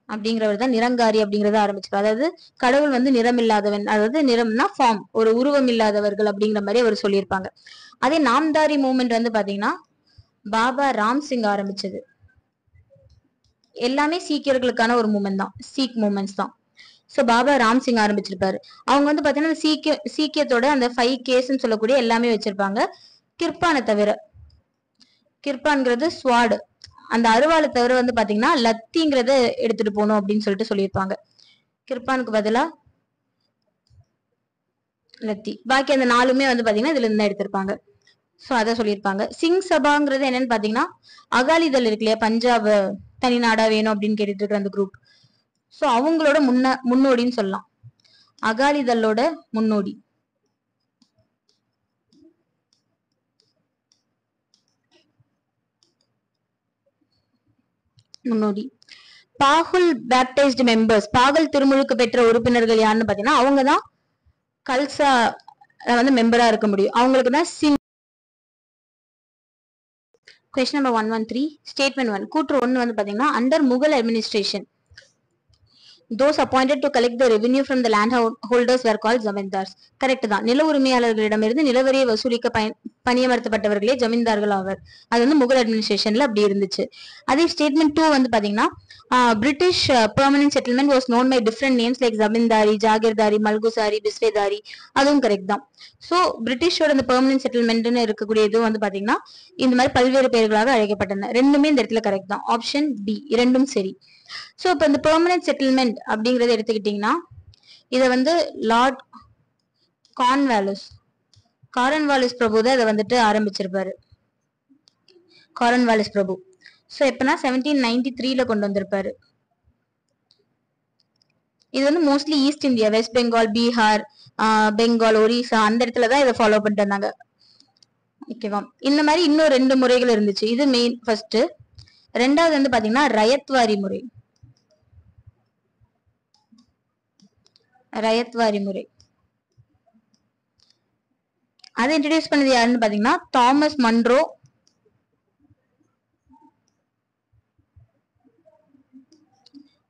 Speaker 1: அப்படிங்கிறவர் தான் நிரங்காரி அப்படிங்கறத ஆரம்பிச்சிருக்காரு. அதாவது கடவுள் வந்து நிறம் இல்லாதவன், அதாவது நிறம்னா ஃபார்ம், ஒரு உருவம் இல்லாதவர்கள் அப்படிங்கிற மாதிரி அவர் சொல்லியிருப்பாங்க. அதே நாம்தாரி மூவ்மெண்ட் வந்து பாத்தீங்கன்னா பாபா ராம் சிங் ஆரம்பிச்சது. எல்லாமே சீக்கியர்களுக்கான ஒரு மூமெண்ட் தான், சீக் மூமெண்ட்ஸ் தான். சோ பாபா ராம் சிங் ஆரம்பிச்சிருப்பாரு. அவங்க வந்து பாத்தீங்கன்னா சீக்கியத்தோட அந்த 5 கேஸ்ன்னு சொல்லக்கூடிய எல்லாமே வச்சிருப்பாங்க. கிர்பானை தவிர, கிர்பான்ங்கிறது ஸ்வாடு, அந்த அருவாளை தவிர வந்து பாத்தீங்கன்னா லத்திங்கிறத எடுத்துட்டு போகணும் அப்படின்னு சொல்லிட்டு சொல்லியிருப்பாங்க. கிருப்பானுக்கு பதிலா லத்தி, பாக்கி அந்த 4மே வந்து பாத்தீங்கன்னா இதுல இருந்து எடுத்திருப்பாங்க. சோ அத சொல்லியிருப்பாங்க. சிங் சபாங்கிறது என்னன்னு பாத்தீங்கன்னா அகாலிதள் இருக்கு இல்லையா, பஞ்சாப் தனி நாடா வேணும் அப்படின்னு கேட்டுட்டு இருக்கிற அந்த குரூப். சோ அவங்களோட முன்னோடின்னு சொல்லலாம். அகாலிதளோட முன்னோடி. பாகுல் பேப்டைஸ்டு மெம்பர்ஸ், பாகல் திருமுழுக்கு பெற்ற உறுப்பினர்கள் யாருன்னு பாத்தீங்கன்னா அவங்கதான் கல்சா வந்து மெம்பரா இருக்க முடியும். அவங்களுக்கு தான் சிங். Question number 113. Statement 1. கூற்று 1 வந்து பாத்தீங்கன்னா under Mughal administration those appointed to collect the revenue from the land holders were called zamindars. Correct தான். நில உரிமையாளர்களிடமிருந்து நிலவரியை வசூலிக்க பணியமர்த்தப்பட்டவர்களே ஜமீன்தார்கள் ஆவர். அது வந்து முகல் அட்மினிஸ்ட்ரேஷன்ல அப்படி இருந்துச்சு. அதே ஸ்டேட்மெண்ட் 2 வந்து பாத்தீங்கன்னா British permanent settlement was known by different names like zamindari, jagirdari, malguzari, biswedari. அதுவும் கரெக்ட் தான். சோ பிரிட்டிஷோட இந்த பெர்மனன்ட் செட்டில்மெண்ட்னு இருக்கக்கூடிய இது வந்து பாத்தீங்கன்னா இந்த மாதிரி பல்வேறு பெயர்களாக அழைக்கப்பட்டன. ரெண்டுமே இந்த இடத்துல கரெக்ட் தான். ஆப்ஷன் பி இரண்டும் சரி. சோ இப்ப இந்த பெர்மனன்ட் செட்டில்மெண்ட் அப்படிங்கறத எடுத்துக்கிட்டீங்கன்னா இத வந்து லார்ட் கார்ன்வாலிஸ் பிரபு தான் இதை வந்துட்டு ஆரம்பிச்சிருப்பாரு. கார்ன்வாலிஸ் பிரபு. சோ எப்பனா 1793ல கொண்டு வந்திருப்பாரு. இது வந்து mostly East India, West Bengal, Bihar, Bengal, Orissa அந்த இடத்துலதான் இதை ஃபாலோ பண்ணிட்டு வந்தாங்க. ஓகேவா? இந்த மாதிரி இன்னும் 2 முறைகள் இருந்துச்சு. இது மெயின் ஃபர்ஸ்ட். ரெண்டாவது வந்து பாத்தீங்கன்னா ரயத்வாரி முறை. ரயத்வாரி முறை அதை இன்ட்ரடியூஸ் பண்ணது யாருன்னு பாத்தீங்கன்னா Thomas Munro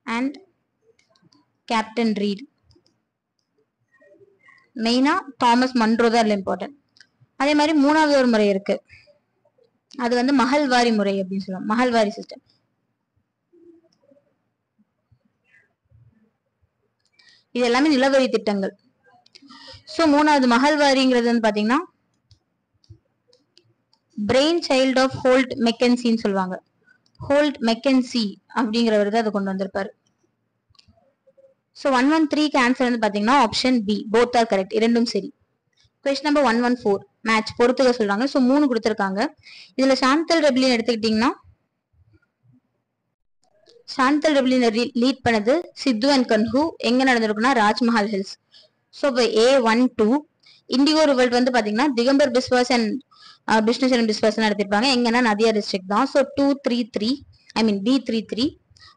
Speaker 1: and captain read. மெயினா தாமஸ் மன்ரோ தான் இம்பார்ட்டன்ட். அதே மாதிரி 3வது ஒரு முறை இருக்கு, அது வந்து மஹல்வாரி முறை அப்படின்னு சொல்லுவாங்க. மஹல்வாரி சிஸ்டம். இது எல்லாமே நிலவரி திட்டங்கள். சோ மூணாவது மஹல்வாரிங்கிறது வந்து பாத்தீங்கன்னா பிரெயின் சைல்ட் ஆஃப் ஹோல்ட் மெக்கன்சின்னு சொல்லுவாங்க. ஹோல்ட் மெக்கன்சி அப்படிங்கிறவர் தான் அதை கொண்டு வந்திருப்பாரு. ஸோ 113க்கு ஆன்சர் வந்து பாத்தீங்கன்னா option B, both are correct, இரண்டும் சரி. கொஸ்டின் நம்பர் 114 மேட்ச் பொறுத்துக்க சொல்றாங்க. ஸோ 3 கொடுத்துருக்காங்க. இதுல சாந்தல் ரெப்ளின் எடுத்துக்கிட்டீங்கன்னா சாந்தல் ரெப்ளின் லீட் பண்ணது சித்து அண்ட் கன்ஹூ. எங்க நடந்திருக்குன்னா ராஜ்மஹால் ஹில்ஸ். ஸோ இப்போ A12 இண்டிகோ ரிவல்ட் வந்து பாத்தீங்கன்னா திகம்பர் பிஸ்வாஸ் அண்ட் பிஸ்னஸ் அண்ட் பிஸ்வாஸ் நடத்திருப்பாங்க. எங்கன்னா நதியா டிஸ்ட்ரிக்ட் தான். So 233 B33.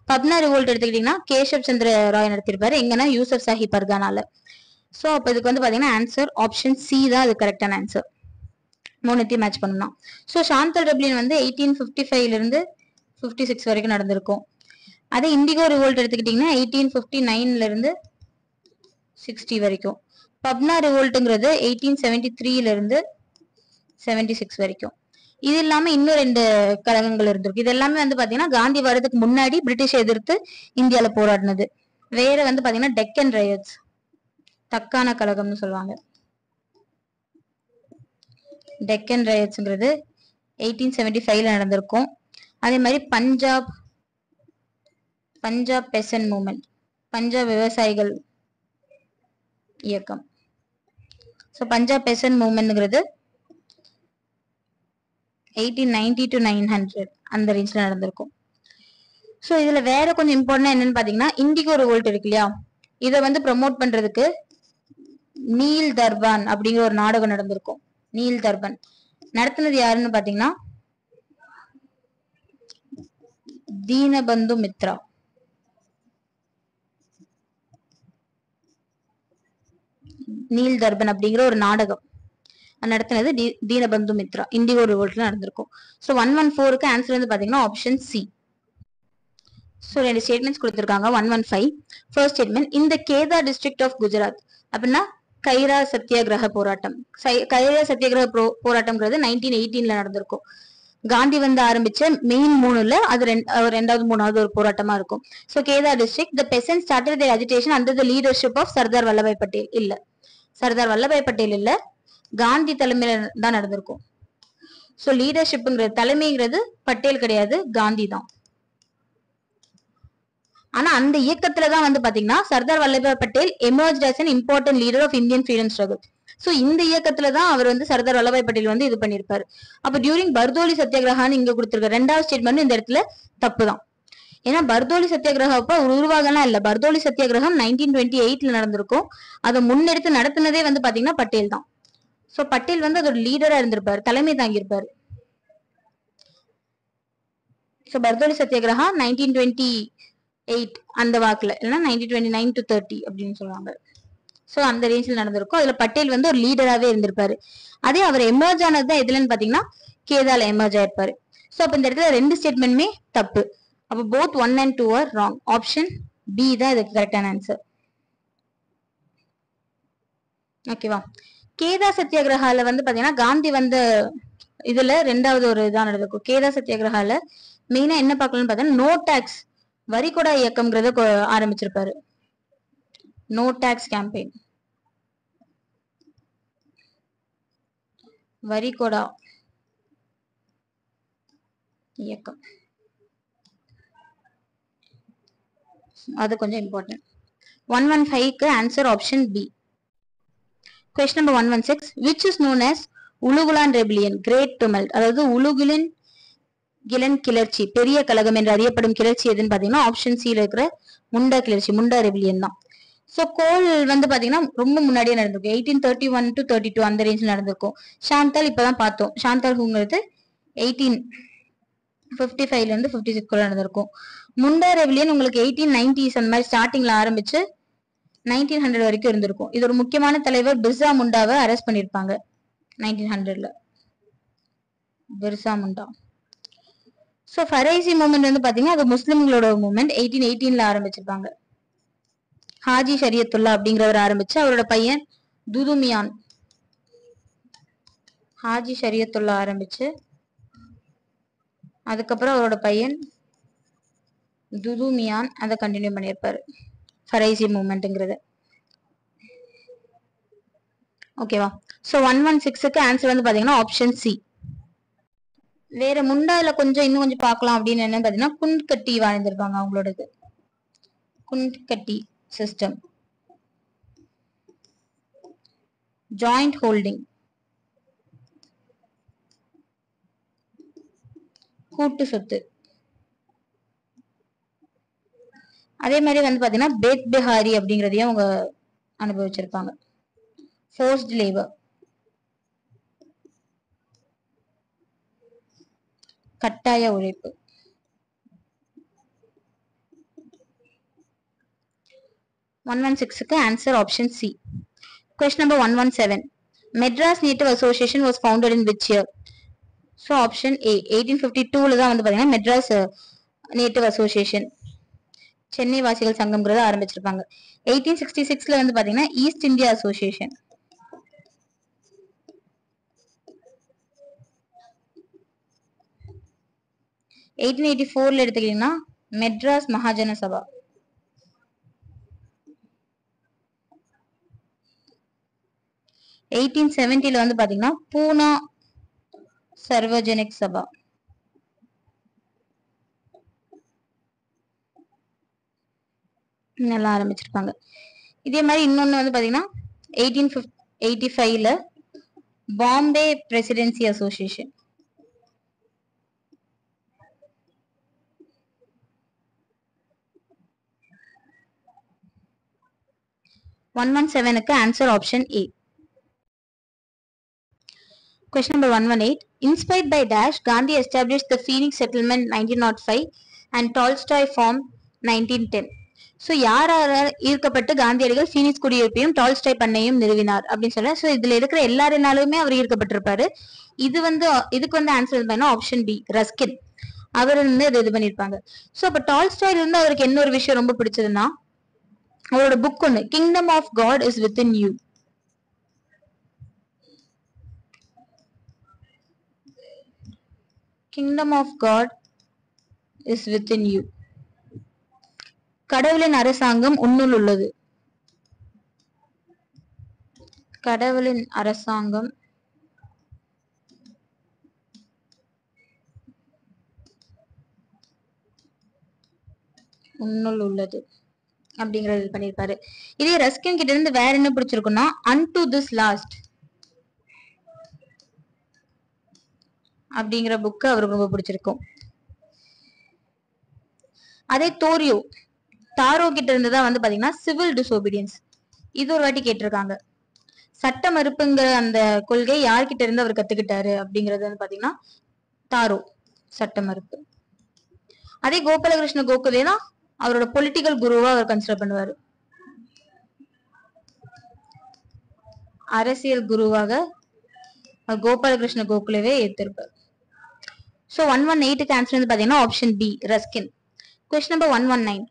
Speaker 1: பப்னா ரிவோல்ட் எடுத்துக்கிட்டீங்கன்னா கேஷப் சந்திர ராய் நடத்திருப்பாரு. எங்கன்னா யூசப் சாஹி பர்கானால. ஸோ அப்போ இதுக்கு வந்து பாத்தீங்கன்னா ஆன்சர் ஆப்ஷன் சி தான் அது கரெக்டான ஆன்சர். மூணுத்தையும் மேட்ச் பண்ணலாம். ஸோ சாந்தல் ரெப்ளின் வந்து 1855 இருந்து 56 வரைக்கும் நடந்திருக்கும். அதே இண்டிகோ ரிவோல்ட் எடுத்துக்கிட்டீங்கன்னா 1859 இருந்து 60 வரைக்கும். பப்னா ரிவோல்ட்டுங்கிறது 1873 இருந்து 76 வரைக்கும். இது இல்லாம இன்னும் 2 கழகங்கள் இருந்திருக்கு. இது எல்லாமே வந்து பாத்தீங்கன்னா காந்தி வரதுக்கு முன்னாடி பிரிட்டிஷ் எதிர்த்து இந்தியால போராடினது. வேற வந்து பாத்தீங்கன்னா டெக்கன் ரயட்ஸ், தக்கான கழகம்னு சொல்லுவாங்க. டெக்கன் ரயட்ஸ்ங்கிறது 1875ல நடந்திருக்கும். அதே மாதிரி பஞ்சாப் பெசன்ட் மூவ்மெண்ட், பஞ்சாப் விவசாயிகள் இயக்கம். ஸோ பஞ்சாப் பெசன்ட் மூவ்மெண்ட்ங்கிறது 1890 to 900 அந்த ரேஞ்ச்ல நடந்திருக்கும். ஸோ இதுல வேற கொஞ்சம் இம்பார்ட்டன்ட் என்னன்னு பாத்தீங்கன்னா இண்டிகோ ரிவோல்ட் இருக்கு இல்லையா, இதை வந்து ப்ரமோட் பண்றதுக்கு நீல் தர்பான் அப்படிங்கிற ஒரு நாடகம் நடந்திருக்கும். நீல் தர்பன் நடத்தினது யாருன்னு பாத்தீங்கன்னா தீனபந்து மித்ரா. நீல் தர்பன் அப்படிங்கிற ஒரு நாடகம் நடத்தினது தீனபந்து மித்ரா. இண்டிகோ ரிவோல்ட்ல நடந்திருக்கும். ஸோ 114க்கு ஆன்சர் வந்து பாத்தீங்கன்னா ஆப்ஷன் சி. ஸோ 2 ஸ்டேட்மெண்ட்ஸ் கொடுத்திருக்காங்க. 115 ஃபர்ஸ்ட் ஸ்டேட்மெண்ட், இந்த கேதார் டிஸ்ட்ரிக்ட் ஆஃப் குஜராத் அப்படின்னா கைரா சத்தியாகிரக போராட்டம். கைரா சத்தியாகிரக போராட்டம்ங்கிறது 1918ல நடந்திருக்கும். காந்தி வந்து ஆரம்பிச்ச மெயின் 3ல அது ரெண்டாவது மூணாவது ஒரு போராட்டமா இருக்கும். So Kheda district the peasant started the agitation under the leadership of Sardar Vallabhbhai Patel. இல்ல, சர்தார் வல்லபாய் பட்டேல் இல்ல, காந்தி தலைமையில தான் நடந்திருக்கும். ஸோ லீடர்ஷிப்ங்கிறது தலைமைங்கிறது பட்டேல் கிடையாது, காந்தி தான். ஆனா அந்த இயக்கத்துலதான் வந்து பாத்தீங்கன்னா Sardar Vallabhbhai Patel emerged as an important leader of Indian freedom struggle. So இந்த இயக்கத்துலதான் அவர் வந்து சர்தார் வல்லபாய் பட்டேல் வந்து இது பண்ணிருப்பாரு. அப்ப டியூரிங் பர்தோலி சத்தியாகிரகான்னு இங்க கொடுத்திருக்க ரெண்டாவது ஸ்டேட்மெண்ட் இந்த இடத்துல தப்புதான். ஏன்னா பர்தோலி சத்தியாகிரகம் அப்ப ஒரு உருவாகலாம் இல்ல. பர்தோலி சத்தியாகிரகம் 1928ல நடந்திருக்கும். அதை முன்னெடுத்து நடத்தினதே வந்து பாத்தீங்கன்னா பட்டேல் தான். சோ பட்டேல் வந்து அதோட லீடரா இருந்திருப்பாரு, தலைமை தாங்கியிருப்பாரு. சோ பர்தோலி சத்தியாகிரகா 1928 அந்த வாக்குல, இல்லைன்னா 1929 to 30 அப்படின்னு சொல்லுவாங்க. சோ அந்த ரேஞ்சில் நடந்திருக்கும். அதுல பட்டேல் வந்து ஒரு லீடராகவே இருந்திருப்பாரு. அதே அவர் எமர்ஜ் ஆனதுதான் எதுலன்னு பாத்தீங்கன்னா கேதால எமர்ஜ் ஆயிருப்பாரு. சோ அப்ப இந்த இடத்துல 2 ஸ்டேட்மெண்ட்மே தப்பு. அப்ப both 1 and 2 are wrong. Option B தான் இதுக்கு கரெக்டான ஆன்சர். ஓகேவா? கேதா சத்தியாகிரகால வந்து பாத்தீங்கன்னா காந்தி வந்த இதுல ரெண்டாவது ஒரு இதான் நடந்திருக்கும். கேதா சத்தியாகிரகால மெயினா என்ன பார்க்கணும்னு பார்த்தீங்கன்னா நோ டாக்ஸ், வரிகொடா இயக்கம்ங்கிறத ஆரம்பிச்சிருப்பாரு. நோ டாக்ஸ் கேம்பெயின், வரிகொடா இயக்கம், அது கொஞ்சம் இம்பார்ட்டன்ட். 115க்கு answer option B. Question number 116 which is known as Ulgulan rebellion great tumult, அதாவது உலுகுலின் கிலன் கிளர்ச்சி, பெரிய கழகம் என்று அறியப்படும் கிளர்ச்சி எதுன்னு பாத்தீங்கன்னா ஆப்ஷன் சில இருக்கிற முண்டா கிளர்ச்சி, முண்டா ரெபிலியன் தான். சோ கோல் வந்து பாத்தீங்கன்னா ரொம்ப முன்னாடியே நடந்திருக்கும். 1831 to 32 அந்த ரேஞ்சில் நடந்திருக்கும். ஷாந்தால் இப்பதான் பார்த்தோம். ஷாந்தால்ங்கிறது 1855ல இருந்து 56 நடந்திருக்கும். முண்டா ரெபிலியன் உங்களுக்கு 1890s அந்த மாதிரி ஸ்டார்டிங்ல ஆரம்பிச்சு 1900 வரைக்கும் இருந்திருக்கும். இது ஒரு முக்கியமான தலைவர் பிர்சா முண்டாவை அரெஸ்ட் பண்ணிருப்பாங்க 1900ல. பிர்சா முண்டா. சோ ஃபரைசி மூவ்மெண்ட் வந்து பாத்தீங்கன்னா அது முஸ்லிம்களோட மூவ்மெண்ட். 1818ல ஆரம்பிச்சிருப்பாங்க. ஹாஜி ஷரியத்துல்லா அப்படிங்கிறவர் ஆரம்பிச்சு அவரோட பையன் துதுமியான், ஹாஜி ஷரியத்துல்லா ஆரம்பிச்சு அதுக்கப்புறம் அவரோட பையன் துதுமியான் அதை கண்டினியூ பண்ணியிருப்பாரு ஃபரைசி மூவ்மெண்ட்ங்கிறத. ஓகேவா? சோ 116க்கு ஆன்சர் வந்து பாத்தீங்கன்னா ஆப்ஷன் சி. வேற முண்டால கொஞ்சம் இன்னும் கொஞ்சம் பார்க்கலாம் அப்படின்னு என்ன பாத்தீங்கன்னா குண்கட்டி வாழ்ந்திருப்பாங்க அவங்களோடது. குண்கட்டி சிஸ்டம், ஜாயிண்ட் ஹோல்டிங், கூட்டு சொத்து. அதே மாதிரி வந்து பாத்தீங்கன்னா பேத் பிஹாரி அப்படிங்கறதையும் அவங்க அனுபவிச்சிருப்பாங்க. ஃபோர்ஸ்ட் லேபர், கட்டாய உழைப்பு. 116க்கு answer option C. Question number 117. Madras Native Association was founded in which year? So option A. 1852ல தான் வந்து பாத்தீங்கன்னா மெட்ராஸ் நேட்டிவ் அசோசியேஷன், சென்னை வாசிகள் சங்கம்ங்கிறத ஆரம்பிச்சிருப்பாங்க. 1866ல வந்து பாத்தீங்கன்னா ஈஸ்ட் இந்தியா அசோசியேஷன். 1884ல எடுத்துக்கிட்டீங்கன்னா மெட்ராஸ் மகாஜன சபா. 1870ல வந்து பாத்தீங்கன்னா பூனா சர்வஜனிக் சபா. நல்லா ஆரம்பிச்சிருப்பாங்க. இதே மாதிரி இன்னொன்னு வந்து பாத்தீங்கன்னா 1885ல பாம்பே பிரசிடென்சி அசோசியேஷன். 117க்கு answer option A. Question number 118. Inspired by Dash, Gandhi established the Phoenix Settlement 1905 and Tolstoy formed 1910. So யாரால் ஈர்க்கப்பட்டு காந்தியடிகள் பீனிக்ஸ் குடியிருப்பையும் டால்ஸ்டாய் பண்ணையும் நிறுவினார் அப்படின்னு சொல்ல. சோ இதுல இருக்கிற எல்லாருனாலுமே அவர் ஈர்க்கப்பட்டிருப்பாரு. இதுக்கு வந்து ஆன்சர் பண்ணா ஆப்ஷன் பி, ரஸ்கின். அவர் வந்து இது பண்ணிருப்பாங்க. சோ அப்ப டால்ஸ்டாய்ல இருந்து அவருக்கு என்ன ஒரு விஷயம் ரொம்ப பிடிச்சதுன்னா அவரோட புக் ஒண்ணு, kingdom of God is within you. Kingdom of God is within you. கடவுளின் அரசாங்கம் உன்னுள் உள்ளது. கடவுளின் அரசாங்கம் உன்னுள் உள்ளது அப்படிங்கறது பண்ணிருப்பாரு. இதே ரஸ்கின் கிட்ட இருந்து வேற என்ன பிடிச்சிருக்குன்னா unto this last அப்படிங்கிற புக்கு அவருக்கு ரொம்ப பிடிச்சிருக்கும். அதே தாரோ கிட்ட இருந்துதான் வந்து பாத்தீங்கன்னா சிவில் டிசோபீடியன்ஸ். இது ஒரு வாட்டி கேட்டிருக்காங்க. சட்ட மறுப்புங்கிற அந்த கொள்கை யார்கிட்ட இருந்து அவர் கத்துக்கிட்டாரு அப்படிங்கறது வந்து பாத்தீங்கன்னா தாரோ, சட்ட மறுப்பு. அதே கோபாலகிருஷ்ண கோகலே தான் அவரோட பொலிட்டிக்கல் குருவா அவர் கன்சிடர் பண்ணுவாரு. அரசியல் குருவாக கோபாலகிருஷ்ண கோகலேவே ஏத்திருப்பார். சோ 118க்கு ஆன்சர் வந்து பாத்தீங்கன்னா option B, Ruskin. Question number 119.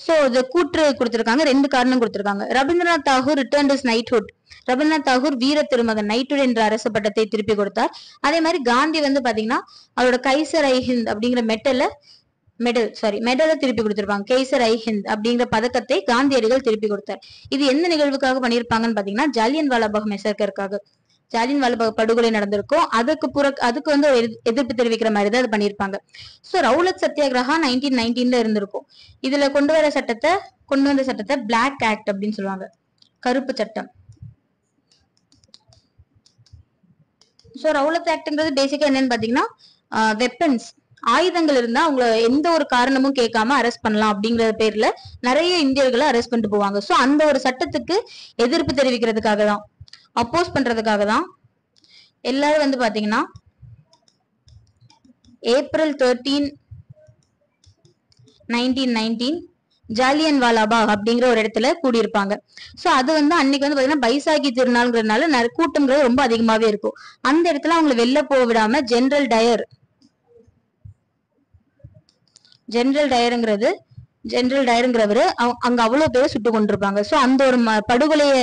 Speaker 1: சோ இது கூற்று கொடுத்திருக்காங்க, ரெண்டு காரணம் கொடுத்திருக்காங்க. Rabindranath Tagore returned his knighthood. Rabindranath Tagore வீர திருமகன் நைட்ஹுட் என்ற அரசு பட்டத்தை திருப்பி கொடுத்தார். அதே மாதிரி காந்தி வந்து பாத்தீங்கன்னா அவரோட கைசர் ஐ ஹிந்த் அப்படிங்கிற மெடலை திருப்பி கொடுத்திருப்பாங்க. கைசர் ஐ ஹிந்த் அப்படிங்கிற பதக்கத்தை காந்தியடிகள் திருப்பி கொடுத்தார். இது எந்த நிகழ்வுக்காக பண்ணிருப்பாங்கன்னு பாத்தீங்கன்னா ஜாலியன் வாலாபாக் மெசக்கருக்காக. ஜாலியன் வாலாபாக் படுகொலை நடந்திருக்கும், அதுக்கு வந்து எதிர்ப்பு தெரிவிக்கிற மாதிரி தான் அது பண்ணிருப்பாங்க. சோ ரவுலட் சத்தியாகிரகா 1919ல இருந்திருக்கும். இதுல கொண்டு வந்த சட்டத்தை பிளாக் ஆக்ட் அப்படின்னு சொல்லுவாங்க, கருப்பு சட்டம். சோ ரவுலட் ஆக்ட்ங்கிறது பேசிக்கா என்னன்னு பாத்தீங்கன்னா வெப்பன்ஸ், ஆயுதங்கள் இருந்தா அவங்கள எந்த ஒரு காரணமும் கேட்காம அரெஸ்ட் பண்ணலாம் அப்படிங்கிற பேர்ல நிறைய இந்தியர்களை அரெஸ்ட் பண்ணிட்டு போவாங்க. சோ அந்த ஒரு சட்டத்துக்கு எதிர்ப்பு தெரிவிக்கிறதுக்காக தான், அப்போஸ் பண்றதுக்காக தான் எல்லாரும் வந்து பாத்தீங்கன்னா ஏப்ரல் 13, 1919 ஜாலியன் வாலாபாக் அப்படிங்கிற ஒரு இடத்துல கூடியிருப்பாங்க. சோ அது வந்து அன்னைக்கு வந்து பாத்தீங்கன்னா பைசாகி திருநாள்ங்கிறதுனால கூட்டம்ங்கிறது ரொம்ப அதிகமாவே இருக்கும். அந்த இடத்துல அவங்களை வெளில போக விடாம ஜெனரல் டயருங்கிறவரு அங்க அவ்வளவு பேரை சுட்டு கொண்டிருப்பாங்க. சோ அந்த ஒரு படுகொலைய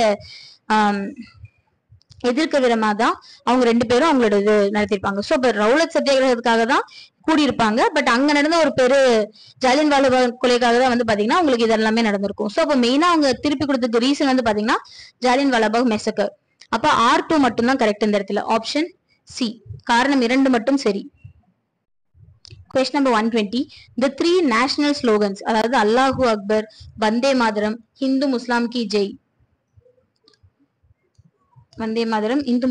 Speaker 1: எதிர்க்க விதமா தான் அவங்க ரெண்டு பேரும் அவங்களோட இது நடத்திருப்பாங்க. சோ இப்ப ரவுலட் சத்தியாகிரகத்துக்காக தான் கூடியிருப்பாங்க. பட் அங்க நடந்த ஒரு ஜாலியன் வாலாபாக் கொலைக்காக தான் வந்து பாத்தீங்கன்னா உங்களுக்கு இது எல்லாமே நடந்திருக்கும். சோ அப்ப மெயினா அவங்க திருப்பி கொடுத்ததுக்கு ரீசன் வந்து பாத்தீங்கன்னா ஜாலியன் வாலாபாக் மெசக்கர். அப்ப R2 மட்டும் தான் கரெக்ட் இந்த இடத்துல. Option C. காரணம் 2 மட்டும் சரி. Question number 120. The three national slogans, அதாவது அல்லாஹு அக்பர், வந்தே மாதரம், ஹிந்து முஸ்லாம் கி ஜெய். வந்தே மாதரம், இந்து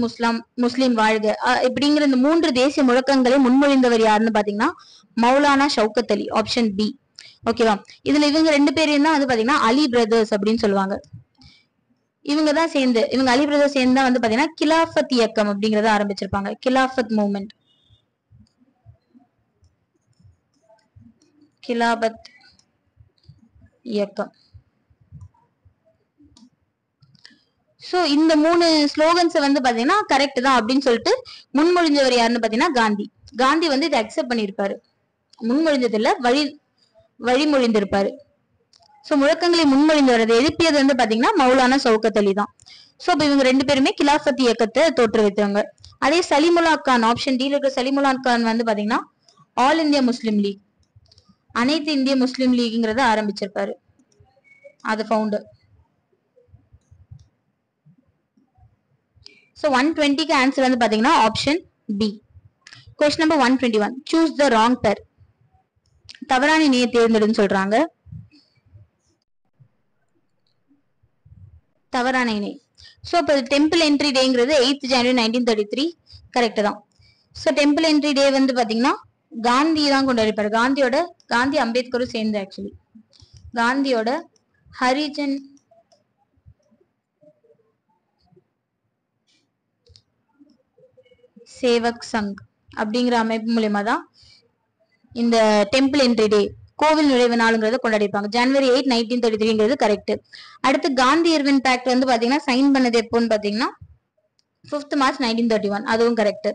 Speaker 1: முஸ்லிம் வாழ்க இப்படிங்கிற இந்த 3 தேசிய முழக்கங்களை முன்மொழிந்தவர் யாருன்னு பாத்தீங்கன்னா மௌலானா ஷவுக்கத் அலி. Option B. ஓகேவா? இதுல இவங்க 2 பேரையும் தான் வந்து பாத்தீங்கன்னா அலி பிரதர்ஸ் அப்படின்னு சொல்லுவாங்க. இவங்க அலி பிரதர்ஸ் சேர்ந்து தான் வந்து பாத்தீங்கன்னா கிலாஃபத் இயக்கம் அப்படிங்கறத ஆரம்பிச்சிருப்பாங்க. கிலாஃபத் மூவ்மெண்ட், கிலாபத் இயக்கம். சோ இந்த 3 ஸ்லோகன்ஸ் வந்து பாத்தீங்கன்னா கரெக்ட் தான் அப்படின்னு சொல்லிட்டு முன்மொழிஞ்சவர் யாருன்னு பாத்தீங்கன்னா காந்தி. காந்தி வந்து இதை அக்செப்ட் பண்ணிருப்பாரு. முன்மொழிஞ்சது இல்ல, வழிமொழிந்திருப்பாரு. சோ முழக்கங்களை முன்மொழிந்தவர், எழுப்பியது வந்து பாத்தீங்கன்னா மௌலானா ஷவுக்கத் அலி தான். சோ இப்ப இவங்க 2 பேருமே கிலாஃபத் இயக்கத்தை தோற்றுவித்தவங்க. அதே சலிமுல்லா கான், ஆப்ஷன் டி இருக்க சலிமுல்லா கான் வந்து பாத்தீங்கன்னா ஆல் இந்தியா முஸ்லிம் லீக், அனைத்து இந்திய முஸ்லிம் லீக்ங்கிறத ஆரம்பிச்சிருப்பாரு. அது ஃபவுண்டர். So 120க்கு ஆன்சர் வந்து பாத்தீங்கன்னா option B. Question number 121. Choose the wrong pair. தவறான இணையை தேர்ந்தெடுன்னு சொல்றாங்க. தவறான இணை. சோ இப்ப டெம்பிள் என்ட்ரி டேங்கிறது 8th January 1933 கரெக்ட் தான். சோ டெம்பிள் என்ட்ரி டே வந்து பாத்தீங்கன்னா காந்தி தான் கொண்டாடிப்பாரு. காந்தி அம்பேத்கரும் சேர்ந்து ஆக்சுவலி காந்தியோட ஹரிஜன் சேவக் சங் அப்படிங்கிற அமைப்பு மூலமா தான் இந்த டெம்பிள் என்ட்ரி டே, கோவில் நுழைவு நாளுங்கிறத கொண்டாடிப்பாங்க. January 8, 1933ங்கிறது correct. அடுத்து காந்தி இர்வின் பேக்ட் வந்து பாத்தீங்கன்னா சைன் பண்ணது எப்போன்னு பாத்தீங்கன்னா 5th March 1931, அதுவும் கரெக்ட்.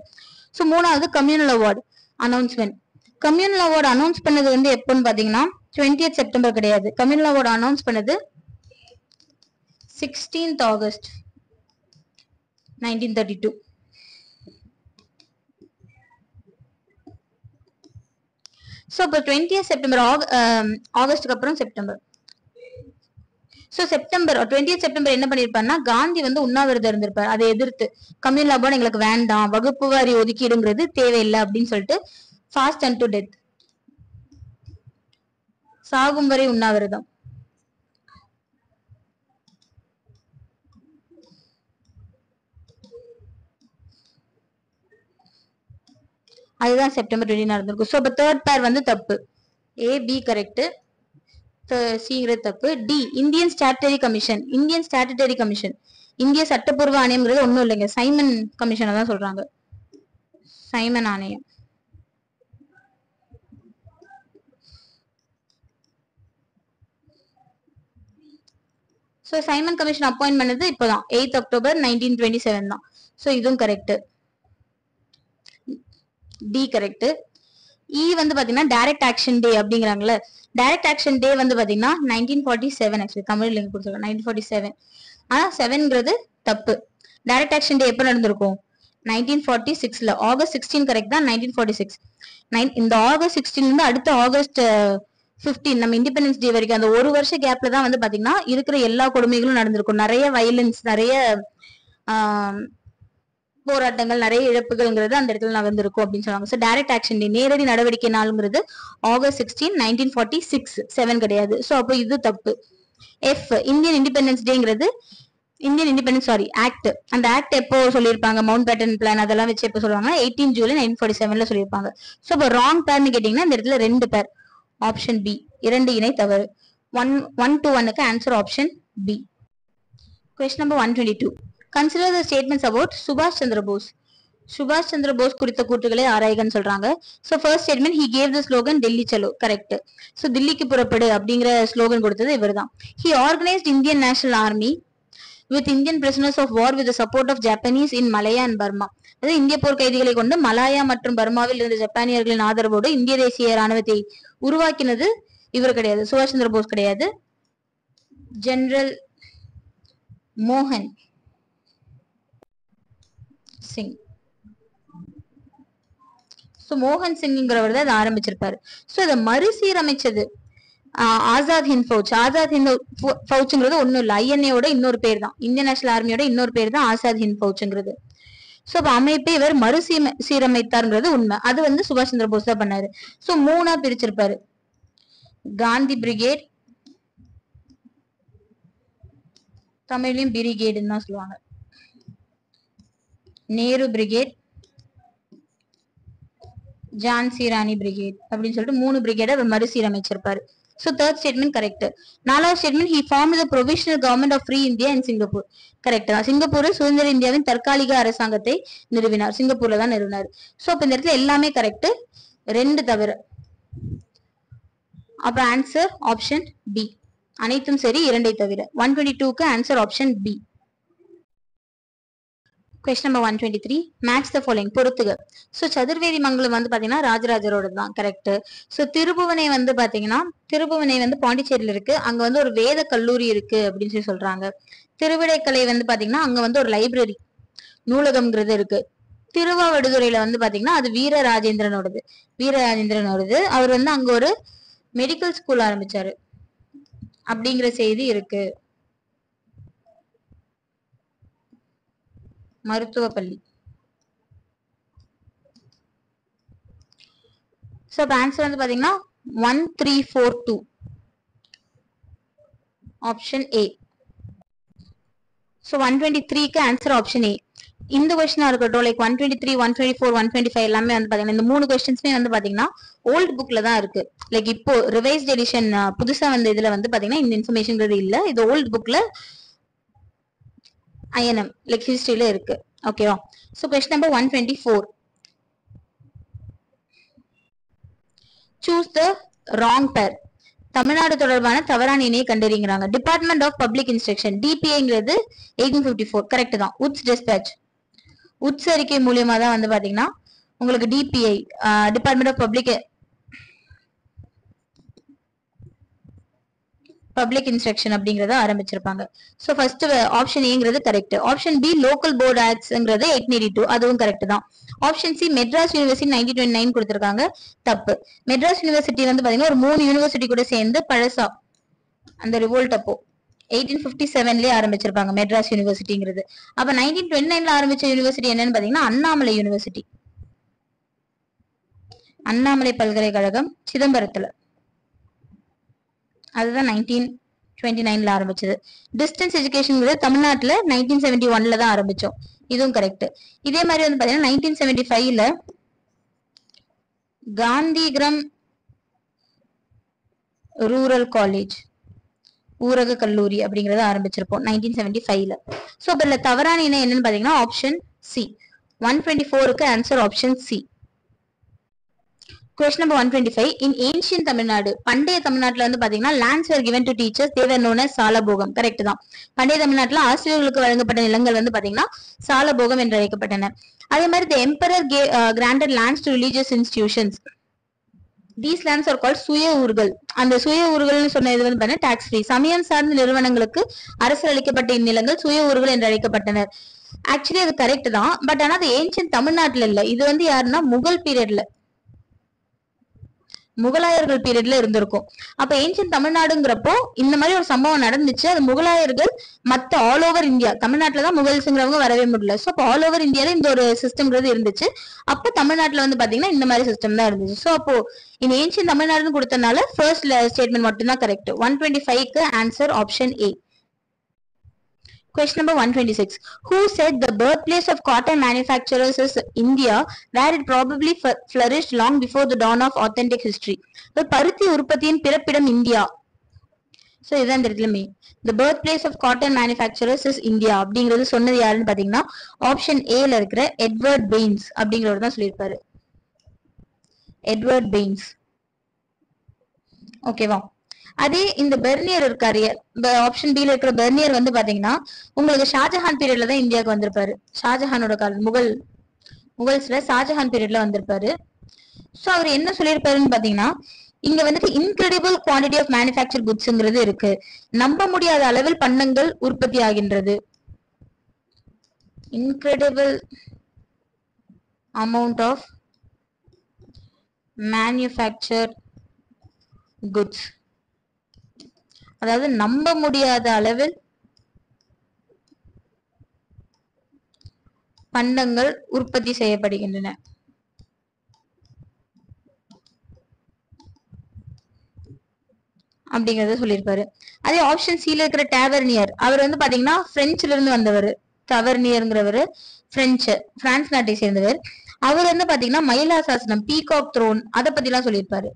Speaker 1: சோ மூணாவது communal award announcement. Communal award announce பண்ணது வந்து எப்போன்னு பாத்தீங்கன்னா 20th September கிடையாது. கம்யூனல் அவார்டு அனௌன்ஸ் பண்ணது 16th August 1932. சோ இப்போ 20th September ஆகஸ்டுக்கு அப்புறம் September. So September 20th September என்ன பண்ணிருப்பாருன்னா காந்தி வந்து உண்ணாவிரதம் இருந்திருப்பாரு. அதை எதிர்த்து கம்யூனல் அவார்டு எங்களுக்கு வேண்டாம், வகுப்பு வாரி ஒதுக்கீடுங்கிறது தேவையில்லை அப்படின்னு சொல்லிட்டு ஃபாஸ்ட் அண்ட் டு டெத், சாகும் வரை உண்ணாவிரதம். அதுதான் செப்டம்பர் 20 நடந்திருக்கும். சோ இப்ப தேர்ட் பேர் வந்து தப்பு. ஏ பி கரெக்ட், சிங்கிறது தப்பு. D Indian statutory commission. Indian statutory commission, இந்திய சட்டப்பூர்வ ஆணையம்ங்கிறது ஒண்ணும் இல்லைங்க, சைமன் கமிஷனை தான் சொல்றாங்க. சைமன் ஆணையம். சோ சைமன் கமிஷன் அப்பாயிண்ட் பண்ணது இப்பதான் 8th October 1927 தான். சோ இதுவும் கரெக்ட். D correct. இ வந்து பாத்தீங்கன்னா டைரக்ட் ஆக்ஷன் டே அப்படிங்கிறாங்கல்ல. டைரக்ட் ஆக்ஷன் டே வந்து பாத்தீங்கன்னா 1947 ஆக்சுவலி தமிழ்ல இங்க கொடுத்துருக்கோம் 1947. ஆனா 7ங்கிறது தப்பு. டைரக்ட் ஆக்ஷன் டே எப்ப நடந்திருக்கும்? 1946ல ஆகஸ்ட் 16 கரெக்ட் தான். 1946 இந்த ஆகஸ்ட் 16 இருந்து அடுத்த ஆகஸ்ட் 15 நம்ம இண்டிபெண்டன்ஸ் டே வரைக்கும் அந்த ஒரு வருஷ கேப்ல தான் வந்து பாத்தீங்கன்னா இருக்கிற எல்லா கொடுமைகளும் நடந்திருக்கும். நிறைய வயலன்ஸ், நிறைய போராட்டங்கள், நிறைய இழப்புகள்ங்கிறது அந்த இடத்துல நடந்திருக்கும் அப்படின்னு சொல்லுவாங்க. சோ டைரக்ட் ஆக்ஷன் டே, நேரடி நடவடிக்கை நாளுங்கிறது ஆகஸ்ட் 16, 1946, 7 கிடையாது. சோ அப்போ இது தப்பு. எஃப் இந்தியன் இண்டிபெண்டன்ஸ் டேங்கிறது இந்தியன் இண்டிபெண்டன்ஸ் ஆக்ட். அந்த ஆக்ட் எப்போ சொல்லியிருப்பாங்க? மவுண்ட் பேட்டன் பிளான் அதெல்லாம் வச்சு எப்போ சொல்லுவாங்க? 18 July 1947ல சொல்லியிருப்பாங்க. சோ இப்போ ராங் பேர்னு கேட்டீங்கன்னா இந்த இடத்துல 2 பேர். ஆப்ஷன் பி 2 இணை தவறு. 1 to 1க்கு answer option B. Question number 122. Consider the statements about சுபாஷ் சந்திர போஸ். சுபாஷ் சந்திர போஸ் குறித்த கூற்றுகளை ஆராய்கன்னு சொல்றாங்க. So first statement, he gave the slogan Delhi chalo, correct. So தில்லிக்கு புறப்படு அப்படிங்கிற ஸ்லோகன் கொடுத்தது இவர்தான். He organized Indian National Army with Indian prisoners of war with the support of Japanese in Malaya and Burma. அதாவது இந்திய போர் கைதிகளை கொண்டு மலாயா மற்றும் பர்மாவில் இருந்த ஜப்பானியர்களின் ஆதரவோடு இந்திய தேசிய ராணுவத்தை உருவாக்கினது இவர் கிடையாது, சுபாஷ் சந்திர போஸ் கிடையாது, ஜெனரல் மோகன் சிங். சோ மோகன் சிங்ங்கிறவர் தான் இதை ஆரம்பிச்சிருப்பாரு. சோ இதை மறுசீரமைச்சது ஆசாத் ஹிந்த் ஃபௌஜ். ஆசாத் ஹிந்த் ஃபௌஜ்ங்கிறது ஒண்ணும் இல்ல, ஐஎன்ஏயோட இன்னொரு பேர் தான், இந்தியன் நேஷனல் ஆர்மியோட இன்னொரு பேர் தான் ஆசாத் ஹிந்த் ஃபௌஜ்ங்கிறது. சோ அப்ப அமைப்பை இவர் சீரமைத்தாருங்கிறது உண்மை. அது வந்து சுபாஷ் சந்திர போஸ் தான் பண்ணாரு. சோ 3ஆ பிரிச்சிருப்பாரு. காந்தி பிரிகேட், தமிழ்லயும் பிரிகேடுன்னு தான் சொல்லுவாங்க, நேரு பிரிகேட், ஜான்சி ராணி பிரிகேட் அப்படின்னு சொல்லிட்டு 3 பிரிகேட மறுசீரமைச்சிருப்பாரு. So third statement correct. 4வது statement, he formed the provisional government of free India in Singapore. Correct தான். சிங்கப்பூர் சுதந்திர இந்தியாவின் தற்காலிக அரசாங்கத்தை நிறுவினார். சிங்கப்பூர்ல தான் நிறுவினார். சோ அப்ப இந்த இடத்துல எல்லாமே கரெக்ட், 2 தவிர. அப்ப ஆன்சர் ஆப்ஷன் பி. அனைத்தும் சரி 2ஐ தவிர. 122க்கு answer option B. Question number 123, match the following, பொறுத்துக. சோ சதுர்வேதி மங்கலம் வந்து பாத்தீங்கன்னா ராஜராஜரோட தான், கரெக்ட். சோ திருபுவனை வந்து பாத்தீங்கன்னா, திருபுவனை வந்து பாண்டிச்சேரியில இருக்கு, அங்க வந்து ஒரு வேத கல்லூரி இருக்கு அப்படின்னு சொல்லி சொல்றாங்க. திருவிடைக்கலை வந்து பாத்தீங்கன்னா அங்க வந்து ஒரு லைப்ரரி, நூலகம்ங்கிறது இருக்கு. திருவாவடுதுறையில வந்து பாத்தீங்கன்னா அது வீரராஜேந்திரனோடது, வீரராஜேந்திரனோடது. அவர் வந்து அங்க ஒரு மெடிக்கல் ஸ்கூல் ஆரம்பிச்சாரு அப்படிங்கிற செய்தி இருக்கு, மருத்துவ பள்ளி. சோ அப்ப ஆன்சர் வந்து பாத்தீங்கன்னா 1342 ஆப்ஷன் ஏ. சோ 123க்கு ஆன்சர் ஆப்ஷன் ஏ. இந்த கொஸ்டினா இருக்கட்டும், லைக் 123, 124, 125 எல்லாமே வந்து பாத்தீங்கன்னா இந்த 3 கொஸ்டின்ஸ்மே வந்து பாத்தீங்கன்னா ஓல்ட் புக்ல தான் இருக்கு. லைக் இப்போ ரிவைஸ்ட் எடிஷன் புதுசா வந்த இதுல வந்து பாத்தீங்கன்னா இந்த இன்ஃபர்மேஷன்ங்கிறது இல்ல, இது ஓல்ட் புக்ல ஐஎன்எம் லைக் ஹிஸ்டரியில இருக்கு. ஓகேவா? So question number 124, choose the wrong pair. Tamil Nadu தொடர்பான தவறான இணையை கண்டறிங்கிறாங்க. டிபார்ட்மெண்ட் ஆஃப் பப்ளிக் இன்ஸ்ட்ரக்ஷன், டிபிஐங்கிறது 1854, கரெக்ட் தான். உட்ஸ் டிஸ்பேச், உட்ஸ் அறிக்கை மூலியமா தான் வந்து பாத்தீங்கன்னா உங்களுக்கு DPI, department of public instruction அப்படிங்கறத ஆரம்பிச்சிருப்பாங்க. சோ ஃபர்ஸ்ட் ஆப்ஷன் ஏங்கிறது correct. Option B local board ஆக்ட்ஸ்ங்கிறது 1882, அதுவும் கரெக்ட் தான். ஆப்ஷன் சி மெட்ராஸ் யூனிவர்சிட்டி 1929 கொடுத்திருக்காங்க, தப்பு. மெட்ராஸ் யூனிவர்சிட்டி வந்து பாத்தீங்கன்னா ஒரு 3 யூனிவர்சிட்டி கூட சேர்ந்து பழசா அந்த ரிவோல்ட் அப்போ 1857லயே ஆரம்பிச்சிருப்பாங்க மெட்ராஸ் யூனிவர்சிட்டிங்கிறது. அப்ப 1929ல ஆரம்பிச்ச யூனிவர்சிட்டி என்னன்னு பாத்தீங்கன்னா அண்ணாமலை யூனிவர்சிட்டி, அண்ணாமலை பல்கலைக்கழகம் சிதம்பரத்துல, அதுதான் 1929ல ஆரம்பிச்சது. டிஸ்டன்ஸ் எஜுகேஷன் தமிழ்நாட்டுல 1971ல தான் ஆரம்பிச்சோம், இதுவும் கரெக்ட். இதே மாதிரி வந்து பாத்தீங்கன்னா 1975ல காந்திகிராம் ரூரல் காலேஜ், ஊரக கல்லூரி அப்படிங்கறத ஆரம்பிச்சிருப்போம் 1975ல. சோ அப்ப தவறான இணை என்னன்னு பாத்தீங்கன்னா ஆப்ஷன் சி. 124க்கு answer option C. Question number 125, in ancient Tamil Nadu, பண்டைய தமிழ்நாட்டுல வந்து பாத்தீங்கன்னா lands were given to teachers, they were known as Salabogam, correct தான். பண்டைய தமிழ்நாட்டுல ஆசிரியர்களுக்கு வழங்கப்பட்ட நிலங்கள் வந்து பாத்தீங்கன்னா சாலபோகம் என்று அழைக்கப்பட்டன. அதே மாதிரி the emperor granted lands to religious institutions, these lands are called சுய ஊர்கள். அந்த சுய ஊர்கள்னு சொன்ன இது வந்து பாத்தீங்கன்னா டாக்ஸ் ஃப்ரீ. சமயம் சார்ந்த நிறுவனங்களுக்கு அரசு அளிக்கப்பட்ட இந்நிலங்கள் சுய ஊர்கள் என்று அழைக்கப்பட்டனர். ஆக்சுவலி அது கரெக்ட் தான், பட் ஆனா அது ஏன்ஷியன்ட் தமிழ்நாட்டுல இல்ல, இது வந்து யாருன்னா முகல் பீரியட்ல, முகலாயர்கள் பீரியட்ல இருந்திருக்கும். அப்ப ஏன்ஷியன்ட் தமிழ்நாடுங்கிறப்போ இந்த மாதிரி ஒரு சம்பவம் நடந்துச்சு. அது முகலாயர்கள் மத்த ஆல் ஓவர் இந்தியா, தமிழ்நாட்டுல தான் முகல்ஸ்ங்கிறவங்க வரவே முடியல. சோ அப்போ ஆல் ஓவர் இந்தியால இந்த ஒரு சிஸ்டம்ங்கிறது இருந்துச்சு. அப்ப தமிழ்நாட்டுல வந்து பாத்தீங்கன்னா இந்த மாதிரி சிஸ்டம் தான் இருந்துச்சு. சோ அப்போ இந்த ஏன்ஷியன்ட் தமிழ்நாடுன்னு கொடுத்தனால ஃபர்ஸ்ட் ஸ்டேட்மெண்ட் மட்டும் தான் கரெக்ட். 125க்கு answer option A. Question number 126, who said the birthplace of cotton manufacturers is India, where it probably flourished long before the dawn of authentic history? பருத்தி உற்பத்தியின் பிறப்பிடம் இந்தியா. சோ இதான் தெரியுமே, the birthplace of cotton manufacturers is India அப்படிங்கிறது சொன்னது யாருன்னு பாத்தீங்கன்னா option ஏல இருக்கிற எட்வர்ட் பெயின்ஸ் அப்படிங்கிறவர் தான் சொல்லியிருப்பாரு, எட்வர்ட் பெயின்ஸ். ஓகேவா? அதே இந்த பெர்னியர் இருக்காரு, ஆப்ஷன் பில இருக்கிற பெர்னியர் வந்து பாத்தீங்கன்னா உங்களுக்கு ஷாஜஹான் பீரியட்ல தான் இந்தியாவுக்கு வந்திருப்பாரு. ஷாஜஹானோட காலம், முகல்ஸ்ல ஷாஜஹான் பீரியட்ல வந்திருப்பாரு. சோ அவர் என்ன சொல்லியிருப்பாருன்னு பாத்தீங்கன்னா இங்க வந்துட்டு இன்கிரெடிபிள் குவான்டிட்டி ஆஃப் மேனுஃபேக்சர் குட்ஸ்ங்கிறது இருக்கு, நம்ப முடியாத அளவில் பண்டங்கள் உற்பத்தி ஆகின்றது, incredible amount of manufacture goods அதாவது நம்ப முடியாத அளவில் பண்டங்கள் உற்பத்தி செய்யப்படுகின்றன. அப்படிங்கறத சொல்லியிருப்பாரு. அதே ஆப்ஷன் சில இருக்கிற டேவர்னியர், அவர் வந்து பாத்தீங்கன்னா பிரெஞ்சுல இருந்து வந்தவர். டவர்னியர்ங்கிறவர் பிரான்ஸ் நாட்டை சேர்ந்தவர். அவர் வந்து பாத்தீங்கன்னா மயிலாசாசனம், பீகாக் த்ரோன், அதை பத்தி எல்லாம் சொல்லியிருப்பாரு.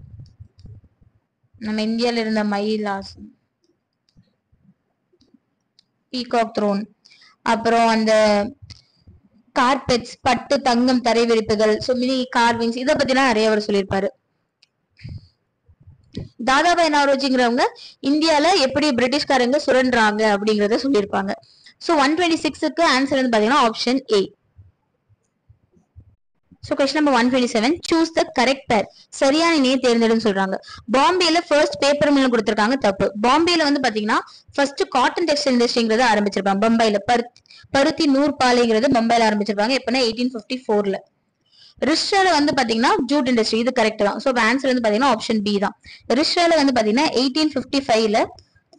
Speaker 1: நம்ம இந்தியால இருந்த மயிலாசனம், பீகாக் த்ரோன், அப்புறம் அந்த கார்பெட்ஸ், பட்டு, தங்கம், தரை விரிப்புகள், மினி கார்விங்ஸ், இதை பத்தி எல்லாம் நிறைய அவர் சொல்லியிருப்பாரு. தாதாபாய் நவரோஜிங்கிறவங்க இந்தியால எப்படி பிரிட்டிஷ்காரங்க சுரண்டுறாங்க அப்படிங்கறத சொல்லியிருப்பாங்க. சோ 126க்கு ஆன்சர் வந்து பாத்தீங்கன்னா option A. So question number 127, choose the correct pair. சரியான இணையை தேர்ந்தெடுன்னு சொல்றாங்க. பாம்பேல ஃபர்ஸ்ட் பேப்பர் மில் கொடுத்திருக்காங்க, தப்பு. பாம்பேல வந்து பாத்தீங்கன்னா ஃபர்ஸ்ட் காட்டன் டெக்ஸ்டைல் இண்டஸ்ட்ரிங்கிறத ஆரம்பிச்சிருப்பாங்க. பம்பாயில பருத்தி நூறு பாலைங்கிறது பம்பாயில ஆரம்பிச்சிருப்பாங்க. எப்பன்னா 1854ல. ரிஷ்ரால வந்து பாத்தீங்கன்னா ஜூட் இண்டஸ்ட்ரி, இது கரெக்ட் தான். சோ ஆன்சர் வந்து பாத்தீங்கன்னா ஆப்ஷன் பி தான். ரிஷ்ரால வந்து பாத்தீங்கன்னா 1855ல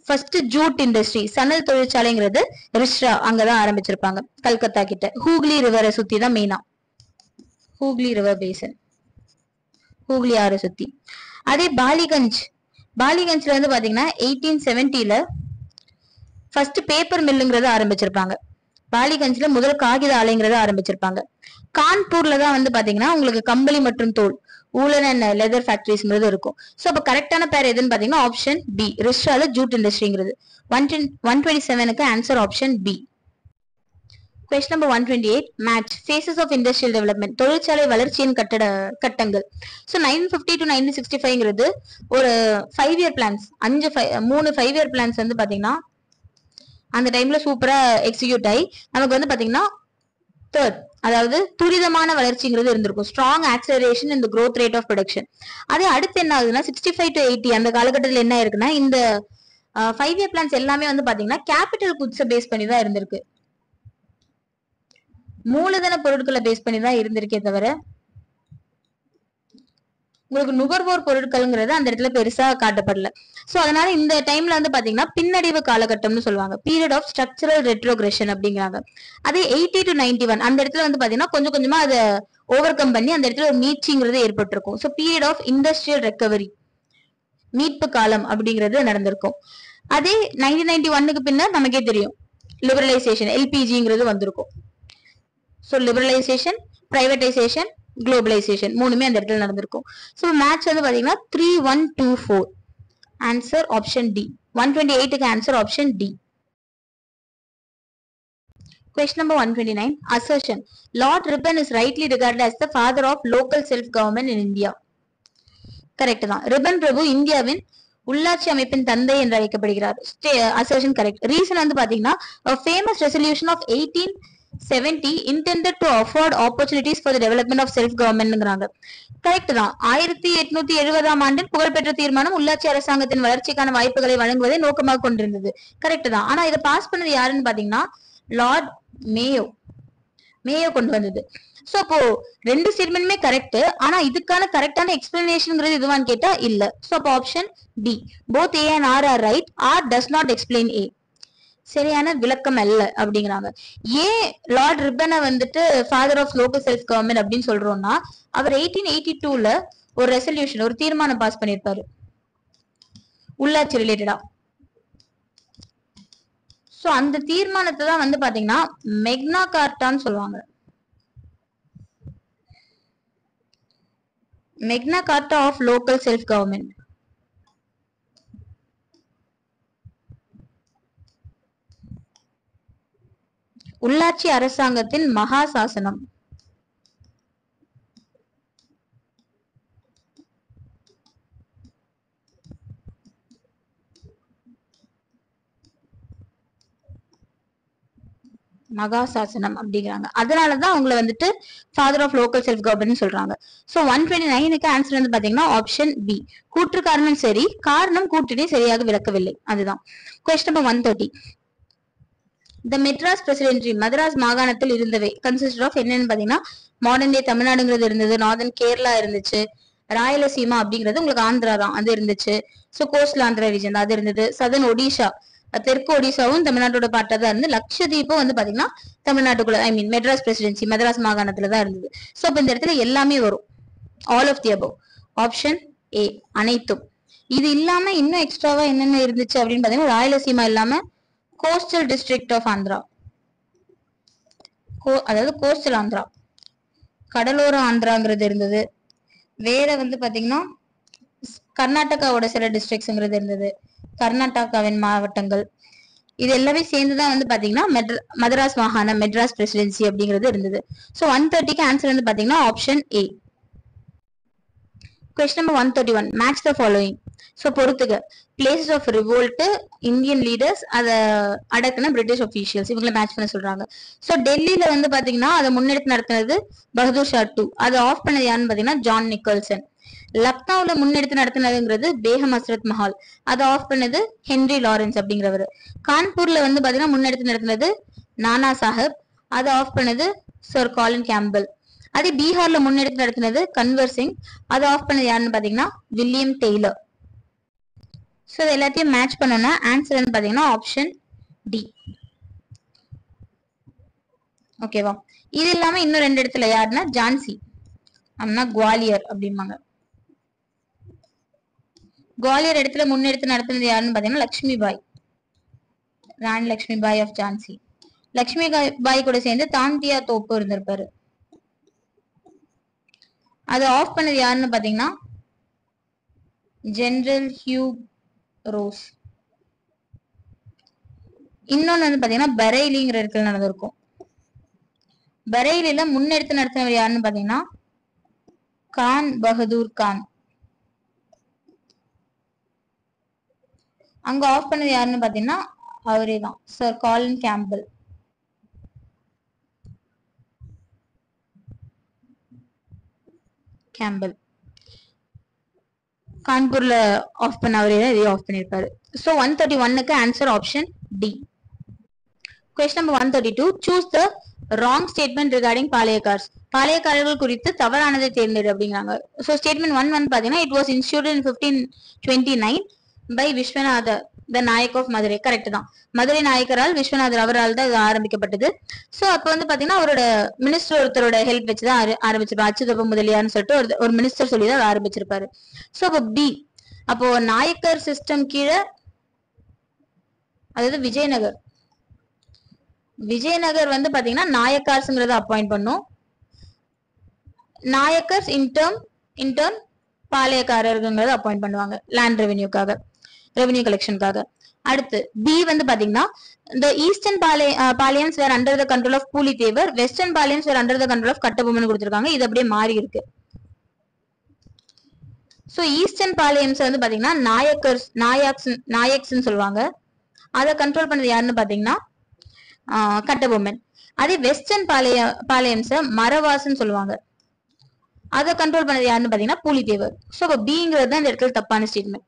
Speaker 1: ஃபர்ஸ்ட் ஜூட் இண்டஸ்ட்ரி, சணல் தொழிற்சாலைங்கிறது ரிஷ்ரா அங்கதான் ஆரம்பிச்சிருப்பாங்க, கல்கத்தா கிட்ட. ஹூக்லி ரிவரை சுத்தி தான் மெயினா, ஹூக்லி ரிவர் பேசன், ஹூக்லி ஆறு சுத்தி. அதே பாலிகஞ்ச்ல வந்து பாத்தீங்கன்னா 1870ல ஃபர்ஸ்ட் பேப்பர் மில்லுங்கிறத ஆரம்பிச்சிருப்பாங்க. பாலிகஞ்ச்ல முதல் காகித ஆலைங்கிறத ஆரம்பிச்சிருப்பாங்க. கான்பூர்ல தான் வந்து பாத்தீங்கன்னா உங்களுக்கு கம்பளி மற்றும் தோல், ஊலன் அண்ட் லெதர் ஃபேக்டரிஸ்ங்கிறது இருக்கும். சோ அப்ப கரெக்டான பேர் எதுன்னு பாத்தீங்கன்னா ஆப்ஷன் பி, ரிஷ்ரால ஜூட் இண்டஸ்ட்ரிங்கிறது. 127க்கு answer option B. Question number 128, match phases of industrial development. தொழிற்சாலை வளர்ச்சியின் கட்டங்கள். So 1950 to 1965ங்கிறது ஒரு 5 year plans, 3 5 year plans வந்து பாத்தீங்கன்னா அந்த டைம்ல சூப்பரா எக்ஸிக்யூட் ஆகி நமக்கு வந்து பாத்தீங்கன்னா தேர்ட், அதாவது துரிதமான வளர்ச்சிங்கிறது இருந்திருக்கும். Strong acceleration in the growth rate of production. அதே அடுத்து என்ன ஆகுதுன்னா 65 to 80 அந்த காலகட்டத்தில் என்ன இருக்குன்னா இந்த 5 year plans எல்லாமே வந்து பாத்தீங்கன்னா கேபிட்டல் குட்ஸை பேஸ் பண்ணி தான் இருந்திருக்கு, மூலதன பொருட்களை பேஸ் பண்ணி தான் இருந்திருக்கே தவிர உங்களுக்கு நுகர்வோர் பொருட்கள்ங்கிறது அந்த இடத்துல பெருசா காட்டப்படல. சோ அதனால இந்த டைம்ல வந்து பாத்தீங்கன்னா பின்னடைவு காலகட்டம்னு சொல்லுவாங்க, பீரியட் ஆஃப் ஸ்ட்ரக்சரல் ரெட்ரோகிரஷன் அப்படிங்கிறாங்க. அதே 80 to 91 அந்த இடத்துல வந்து பாத்தீங்கன்னா கொஞ்சம் கொஞ்சமா அதை ஓவர் கம் பண்ணி அந்த இடத்துல ஒரு மீட்சிங்கிறது ஏற்பட்டிருக்கும். So period of industrial recovery, மீட்பு காலம் அப்படிங்கிறது நடந்திருக்கும். அதே 1991க்கு பின்னர் நமக்கே தெரியும் லிபரலைசேஷன், எல்பிஜிங்கிறது வந்திருக்கும். சோ லிபரலைசேஷன், பிரைவேடைசேஷன், குளோபலைசேஷன் மூணுமே அந்த இடத்துல நடந்திருக்கும். சோ மேட்ச் வந்து பாத்தீங்கன்னா 3124, ஆன்சர் ஆப்ஷன் டி. 128க்கு answer option D. Question number 129, assertion, Lord Ripon is rightly regarded as the father of local self-government in India. Correct தான். ரிப்பன் பிரபு இந்தியாவின் உள்ளாட்சி அமைப்பின் தந்தை என்று அழைக்கப்படுகிறார். Assertion correct. ரீசன் வந்து பாத்தீங்கன்னா famous resolution of 1870 intended to afford opportunities for the development of self governmentங்கிறாங்க. கரெக்ட் தான். 1870ஆம் ஆண்டில் புகழ்பெற்ற தீர்மானம் உள்ளாட்சி அரசாங்கத்தின் வளர்ச்சிக்கான வாய்ப்புகளை வழங்குவதை நோக்கமாக கொண்டிருந்தது. கரெக்ட் தான். ஆனா இதை பாஸ் பண்ணது யாருன்னு பாத்தீங்கன்னா லார்ட் மேயோ கொண்டு வந்தது. சோ அப்போ ரெண்டு ஸ்டேட்மெண்ட்டுமே கரெக்ட். ஆனா இதுக்கான கரெக்டான எக்ஸ்பிளனேஷன்ங்கிறது இதுவான்னு கேட்டா இல்ல. சோ அப்போ option D, both A and R are right, R does not explain A, சரியான விளக்கம் அல்ல அப்படிங்கிறாங்க. ஏன் லார்ட் ரிப்பனை வந்துட்டு father of local self government அப்படின்னு சொல்றோம்னா அவர் 1882ல ஒரு ரெசல்யூஷன், ஒரு தீர்மானம் பாஸ் பண்ணிருப்பாரு உள்ளாட்சி ரிலேட்டடா. சோ அந்த தீர்மானத்தை தான் வந்து பாத்தீங்கன்னா மெக்னா கார்ட்டான்னு சொல்லுவாங்க. மெக்னா கார்ட்டா ஆஃப் லோக்கல் செல்ஃப் கவர்மெண்ட். உள்ளாட்சி அரசாங்கத்தின் மகா சாசனம். மகா சாசனம் அப்படிங்கிறாங்க. அதனாலதான் அவங்களை வந்துட்டு father of local self government சொல்றாங்க. சோ 129க்கு ஆன்சர் வந்து பாத்தீங்கன்னா ஆப்ஷன் பி, கூற்று காரணம் சரி, காரணம் கூற்றினை சரியாக விளக்கவில்லை. அதுதான். கொஸ்டின் நம்பர் 130, த மெட்ராஸ் பிரசிடென்ட்ரி, மதராஸ் மாகாணத்தில் இருந்தவை கன்சிஸ்டட் ஆஃப் என்னன்னு பாத்தீங்கன்னா மாடர்ன் டே தமிழ்நாடுங்கிறது இருந்தது, நார்தன் கேரளா இருந்துச்சு, ராயலசீமா அப்படிங்கிறது உங்களுக்கு ஆந்திரா தான் அது இருந்துச்சு, சோ கோஸ்டல் ஆந்திரா ரீஜன் அது இருந்தது. சதன் ஒடிஷா, தெற்கு ஒடிசாவும் தமிழ்நாட்டோட பார்ட்டா தான் இருந்து. லட்சதீபம் வந்து பாத்தீங்கன்னா தமிழ்நாட்டுக்குள்ள, I mean Madras presidency, Madras மாகாணத்துல தான் இருந்தது. சோ அப்ப இந்த இடத்துல எல்லாமே வரும், all of the above. Option A அனைத்தும். இது இல்லாம இன்னும் எக்ஸ்ட்ராவா என்னென்ன இருந்துச்சு அப்படின்னு பாத்தீங்கன்னா, ராயலசீமா இல்லாம கோஸ்டல் டிஸ்ட்ரிக்ட் ஆஃப் ஆந்திரா, அதாவது கோஸ்டல் ஆந்திரா, கடலோர ஆந்திராங்கிறது இருந்தது. வேற வந்து பாத்தீங்கன்னா கர்நாடகாவோட சில டிஸ்ட்ரிக்ட்ஸ்ங்கிறது இருந்தது, கர்நாடகாவின் மாவட்டங்கள். இது எல்லாமே சேர்ந்துதான் வந்து பாத்தீங்கன்னா மதராஸ் மாகாணம், மெட்ராஸ் பிரசிடென்சி அப்படிங்கிறது இருந்தது. சோ 130க்கு ஆன்சர் வந்து பாத்தீங்கன்னா option A. Question number 131. Match the following. So பொறுத்துக. Places of revolt, Indian leaders, அத அடக்குன British officials, இவங்களை மேட்ச் பண்ண சொல்றாங்க. So டெல்லியில வந்து பாத்தீங்கன்னா அதை முன்னெடுத்து நடத்தினது பகதூர் ஷா 2. அதை ஆஃப் பண்ணது யாருன்னு பாத்தீங்கன்னா ஜான் நிக்கல்சன். லக்னோல முன்னெடுத்து நடத்தினதுங்கிறது பேகம் ஹஸ்ரத் மஹால், அதை ஆஃப் பண்ணது ஹென்ரி லாரன்ஸ் அப்படிங்கிறவர். கான்பூர்ல வந்து பாத்தீங்கன்னா முன்னெடுத்து நடத்தினது நானா சாஹிப், அதை ஆஃப் பண்ணது சர் காலின் கேம்பல். அதே பீகார்ல முன்னெடுத்து நடத்தினது கன்வர் சிங், அதை ஆஃப் பண்ணது யாருன்னு பாத்தீங்கன்னா வில்லியம் டெய்லர். சோ எல்லாத்தையும் மேட்ச் பண்ணோம்னா ஆன்சர் வந்து பாத்தீங்கன்னா ஆப்ஷன் டி. ஓகேவா? இது இல்லாம இன்னும் 2 இடத்துல யாருன்னா ஜான்சி, அப்படின்னா குவாலியர் அப்படிம்பாங்க. குவாலியர் இடத்துல முன்னெடுத்து நடத்தினது யாருன்னு பாத்தீங்கன்னா லட்சுமி பாய், ராணி லட்சுமி பாய் ஆஃப் ஜான்சி. லட்சுமி பாய் கூட சேர்ந்து தாந்தியா தோப்பு இருந்திருப்பாரு. அதை ஆஃப் பண்ணது யாருன்னு பாத்தீங்கன்னா ஜெனரல் ஹியூ ரோஸ். இன்னொன்னு வந்து பாத்தீங்கன்னா பரேலிங்கிற இடத்துல நடந்திருக்கும். பரேலில முன்னெடுத்து நடத்தினவர் யாருன்னு பாத்தீங்கன்னா கான் பகதூர் கான். அங்க ஆஃப் பண்ணது யாருன்னு பாத்தீங்கன்னா அவரே தான், சர் காலின் கேம்பல். கான்பூர்ல ஆஃப் பண்ண அவரே தான் இதையும் ஆஃப் பண்ணிருப்பாரு. சோ 131க்கு answer option D. Question number 132. Choose the wrong statement regarding பாளையக்கார்ஸ். பாளையக்காரர்கள் குறித்து தவறானதை தேர்ந்தெடு அப்படிங்கிறாங்க. So statement 1 வந்து பாத்தீங்கன்னா it was instituted in 1529 by Vishwanatha the Nayak of Madurai. Correct தான், மதுரை நாயக்கரால் விஸ்வநாதர் அவரால் தான் இது ஆரம்பிக்கப்பட்டது. சோ அப்ப வந்து பாத்தீங்கன்னா அவரோட மினிஸ்டர் ஒருத்தரோட ஹெல்ப் வச்சுதான் ஆரம்பிச்சிருப்பாரு. அச்சுதப்ப முதலியார்னு சொல்லிட்டு ஒரு மினிஸ்டர் சொல்லிதான் ஆரம்பிச்சிருப்பாரு. சோ அப்ப பி, அப்போ நாயக்கர் சிஸ்டம் கீழே, அதாவது விஜயநகர் வந்து பாத்தீங்கன்னா நாயக்கார்ஸ்ங்கிறத அப்பாயிண்ட் பண்ணும். நாயக்கர்ஸ் இன்டர்ன் பாளையக்காரர்கள்ங்கிறத அப்பாயிண்ட் பண்ணுவாங்க லேண்ட் ரெவென்யூ கலெக்ஷனுக்காக. அடுத்து பி வந்து பாத்தீங்கன்னா the eastern Palayams were under the control of Pulithevar, western Palayams were under the control of Kattabomman கொடுத்திருக்காங்க. இது அப்படியே மாறி இருக்கு. சோ ஈஸ்டர்ன் பாளையம்ஸ் வந்து பாத்தீங்கன்னா நாயக்ஸ்ன்னு சொல்லுவாங்க. அதை கண்ட்ரோல் பண்ணது யாருன்னு பாத்தீங்கன்னா கட்டபொம்மன். அதே வெஸ்டர்ன் பாளையம்ஸ மரவாசன்னு சொல்லுவாங்க. அதை கண்ட்ரோல் பண்ணது யாருன்னு பாத்தீங்கன்னா பூலித்தேவர். சோ அப்ப பிங்கிறது தான் இந்த இடத்துல தப்பான statement.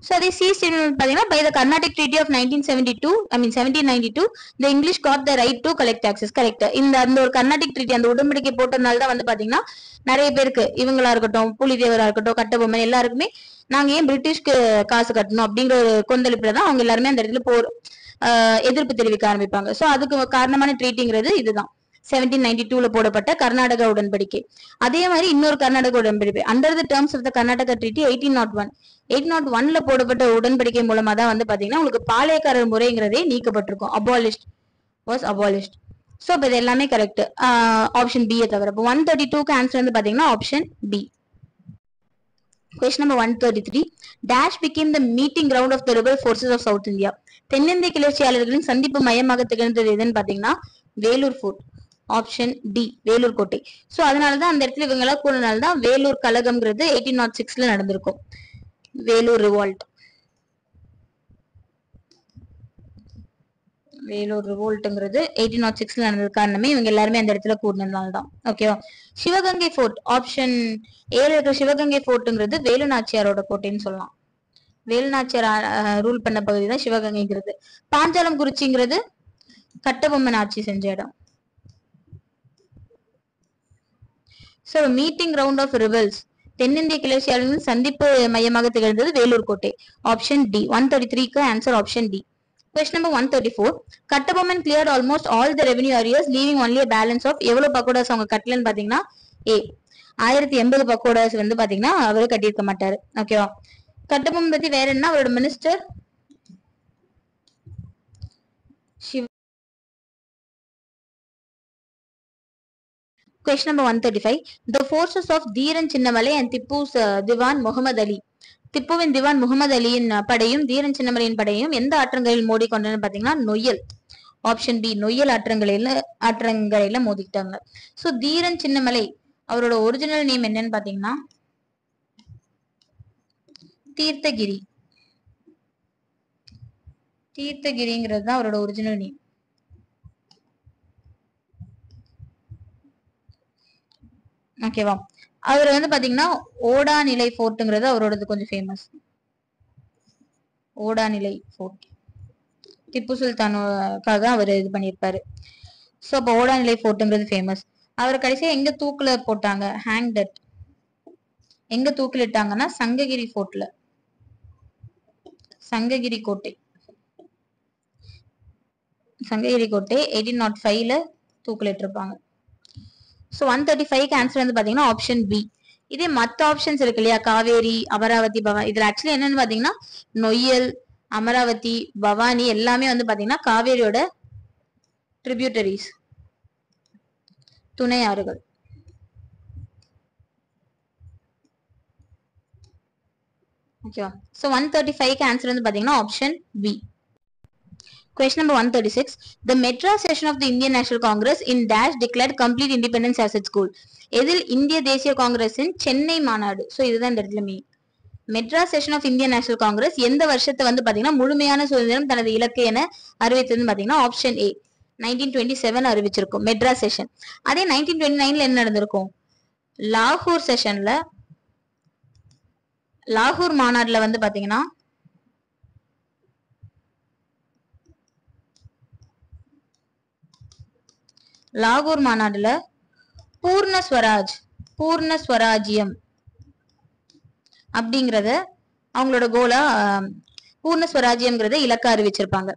Speaker 1: So the C statement பாத்தீங்கன்னா by the Carnatic Treaty of 1792 the English got the right to collect taxes. Correct. அந்த ஒரு கர்நாடிக் ட்ரீட்டி, அந்த உடன்படிக்கை போட்டதுனால தான் வந்து பாத்தீங்கன்னா நிறைய பேருக்கு, இவங்களா இருக்கட்டும், பூலித்தேவரா இருக்கட்டும், கட்டபொம்மன், எல்லாருக்குமே நாங்க ஏன் பிரிட்டிஷ்க்கு காசு கட்டணும் அப்படிங்கிற ஒரு கொந்தளிப்புல தான் அவங்க எல்லாருமே அந்த இடத்துல எதிர்ப்பு தெரிவிக்க ஆரம்பிப்பாங்க. சோ அதுக்கு காரணமான ட்ரீட்டிங்கிறது இதுதான், 1792ல போடப்பட்ட கர்நாடக உடன்படிக்கை. அதே மாதிரி இன்னொரு கர்நாடக உடன்படிக்கை under the terms of the Carnatic treaty 1801ல போடப்பட்ட உடன்படிக்கை மூலமா தான் வந்து பாத்தீங்கன்னா உங்களுக்கு பாளையக்காரர் முறைங்கிறதே நீக்கப்பட்டிருக்கும். அபாலிஷ்ட். சோ இது எல்லாமே கரெக்ட், ஆப்ஷன் பி தவிர. 132க்கு ஆன்சர் வந்து பாத்தீங்கன்னா option B. Question number 133. Dash became the meeting ground of the rebel forces of South India. தென்னிந்திய கிளர்ச்சியாளர்களின் சந்திப்பு மையமாக திகழ்ந்தது எதுன்னு பாத்தீங்கன்னா Vellore fort. Option D, Vellore கோட்டை. சோ அதனாலதான் அந்த இடத்துல இவங்களா கூடனால்தான் வேலூர் கழகம்ங்கிறது 1806ல நடந்திருக்கும். வேலூர் ரிவோல்ட்ங்கிறது 1806ல நடந்தது காரணமே இவங்க எல்லாருமே அந்த இடத்துல கூடினதுனாலதான். ஓகேவா? சிவகங்கை ஃபோர்ட், ஆப்ஷன் ஏல இருக்கிற சிவகங்கை ஃபோர்ட்ங்கிறது வேலு நாச்சியாரோட கோட்டைன்னு சொல்லலாம். வேலு நாச்சியார் ரூல் பண்ண பகுதி தான் சிவகங்கைங்கிறது. பாஞ்சாலம் குறிச்சிங்கிறது கட்டபொம்மன் ஆட்சி செஞ்ச இடம். So meeting ground of rebels தென்னிந்திய கிளர்ச்சியாளர்களின் சந்திப்பு மையமாக திகழ்ந்தது வேலூர் கோட்டை. Option D. 133க்கு answer option D. Question number 134. Kattabomman cleared almost all the revenue areas leaving only a balance of எவ்வளவு பக்கோடாஸ் அவங்க கட்டலன்னு பாத்தீங்கன்னா A 1080 பக்கோடாஸ் வந்து பாத்தீங்கன்னா அவரு கட்டியிருக்க மாட்டாரு. ஓகேவா? கட்டபொம்மன் பத்தி வேற என்ன, அவரோட minister Question number 135. The forces of Dheeran Chinnamalai and Tippu's Diwan Muhammad Ali. திப்புவின் திவான் முகமது அலியின் படையும் தீரன் சின்னமலையின் படையும் எந்த ஆற்றங்கரையில் மோதிக்கொண்டன்னு பாத்தீங்கன்னா நொய்யல். Option B. நொய்யல் ஆற்றங்கரையில மோதிக்கிட்டாங்க. சோ தீரன் சின்னமலை அவரோட ஒரிஜினல் நேம் என்னன்னு பாத்தீங்கன்னா தீர்த்தகிரி. தீர்த்தகிரிங்கிறது தான் அவரோட ஒரிஜினல் நேம். ஓகேவா? அவர் வந்து பாத்தீங்கன்னா ஓடாநிலை ஃபோர்ட்ங்கிறது அவரோடது கொஞ்சம் ஃபேமஸ். ஓடாநிலை ஃபோர்ட் திப்பு சுல்தானுக்காக அவர் இது பண்ணியிருப்பாரு. ஸோ அப்போ ஓடாநிலை ஃபோர்ட்ங்கிறது ஃபேமஸ். அவர் கடைசியா எங்க தூக்குல போட்டாங்க? Hanged. எங்க தூக்கில் இட்டாங்கன்னா சங்ககிரி ஃபோர்ட்ல, சங்ககிரி கோட்டை. சங்ககிரி கோட்டை 1805ல தூக்கில் இட்டிருப்பாங்க. ஸோ 135க்கு ஆன்சர் வந்து பாத்தீங்கன்னா ஆப்ஷன் பி. இதே மற்ற ஆப்ஷன்ஸ் இருக்கு இல்லையா, காவேரி, அமராவதி, பவானி, இதுல ஆக்சுவலி என்னன்னு பாத்தீங்கன்னா நொய்யல், அமராவதி, பவானி எல்லாமே வந்து பாத்தீங்கன்னா காவேரியோட ட்ரிபியூட்டரிஸ், துணை ஆறுகள். ஓகேவா? ஸோ 135க்கு ஆன்சர் வந்து பாத்தீங்கன்னா option B. Question number 136. The Madras session of the Indian National Congress in Dash declared complete independence as its goal. எதில் இந்திய தேசிய காங்கிரஸின் சென்னை மாநாடு. சோ இதுதான் இந்த இடத்துல main. Madras session of Indian National Congress எந்த வருஷத்தை வந்து பாத்தீங்கன்னா முழுமையான சுதந்திரம் தனது இலக்கு என அறிவித்ததுன்னு பாத்தீங்கன்னா ஆப்ஷன் ஏ 1927 அறிவிச்சிருக்கும் மெட்ராஸ் செஷன். அதே 1929ல என்ன நடந்திருக்கும்? லாகூர் செஷன்ல, லாகூர் மாநாடுல வந்து பாத்தீங்கன்னா லாகூர் மாநாடுல பூர்ண ஸ்வராஜ்யம் அப்படிங்கறத அவங்களோட கோலா, பூர்ண ஸ்வராஜ்யம்ங்கிறத இலக்கா அறிவிச்சிருப்பாங்க.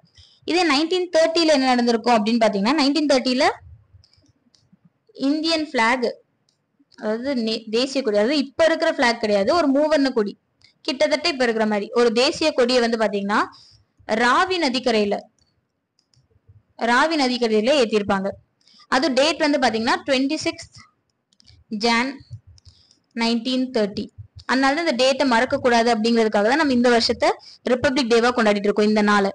Speaker 1: இதே 1930ல என்ன நடந்திருக்கும் அப்படின்னு பாத்தீங்கன்னா 1930ல இந்தியன் பிளாக், அதாவது தேசிய கொடி, அதாவது இப்ப இருக்கிற பிளாக் கிடையாது, ஒரு மூவர்ண கொடி கிட்டத்தட்ட இப்ப இருக்கிற மாதிரி ஒரு தேசிய கொடியை வந்து பாத்தீங்கன்னா ராவி நதிக்கரையில ஏத்திருப்பாங்க. அது டேட் வந்து பாத்தீங்கன்னா 26 Jan 1930. அதனால இந்த டேட்டை மறக்க கூடாது அப்படிங்கிறதுக்காக தான் நம்ம இந்த வருஷத்தை ரிப்பப்ளிக் டேவா கொண்டாடிட்டு இருக்கோம் இந்த நாள்.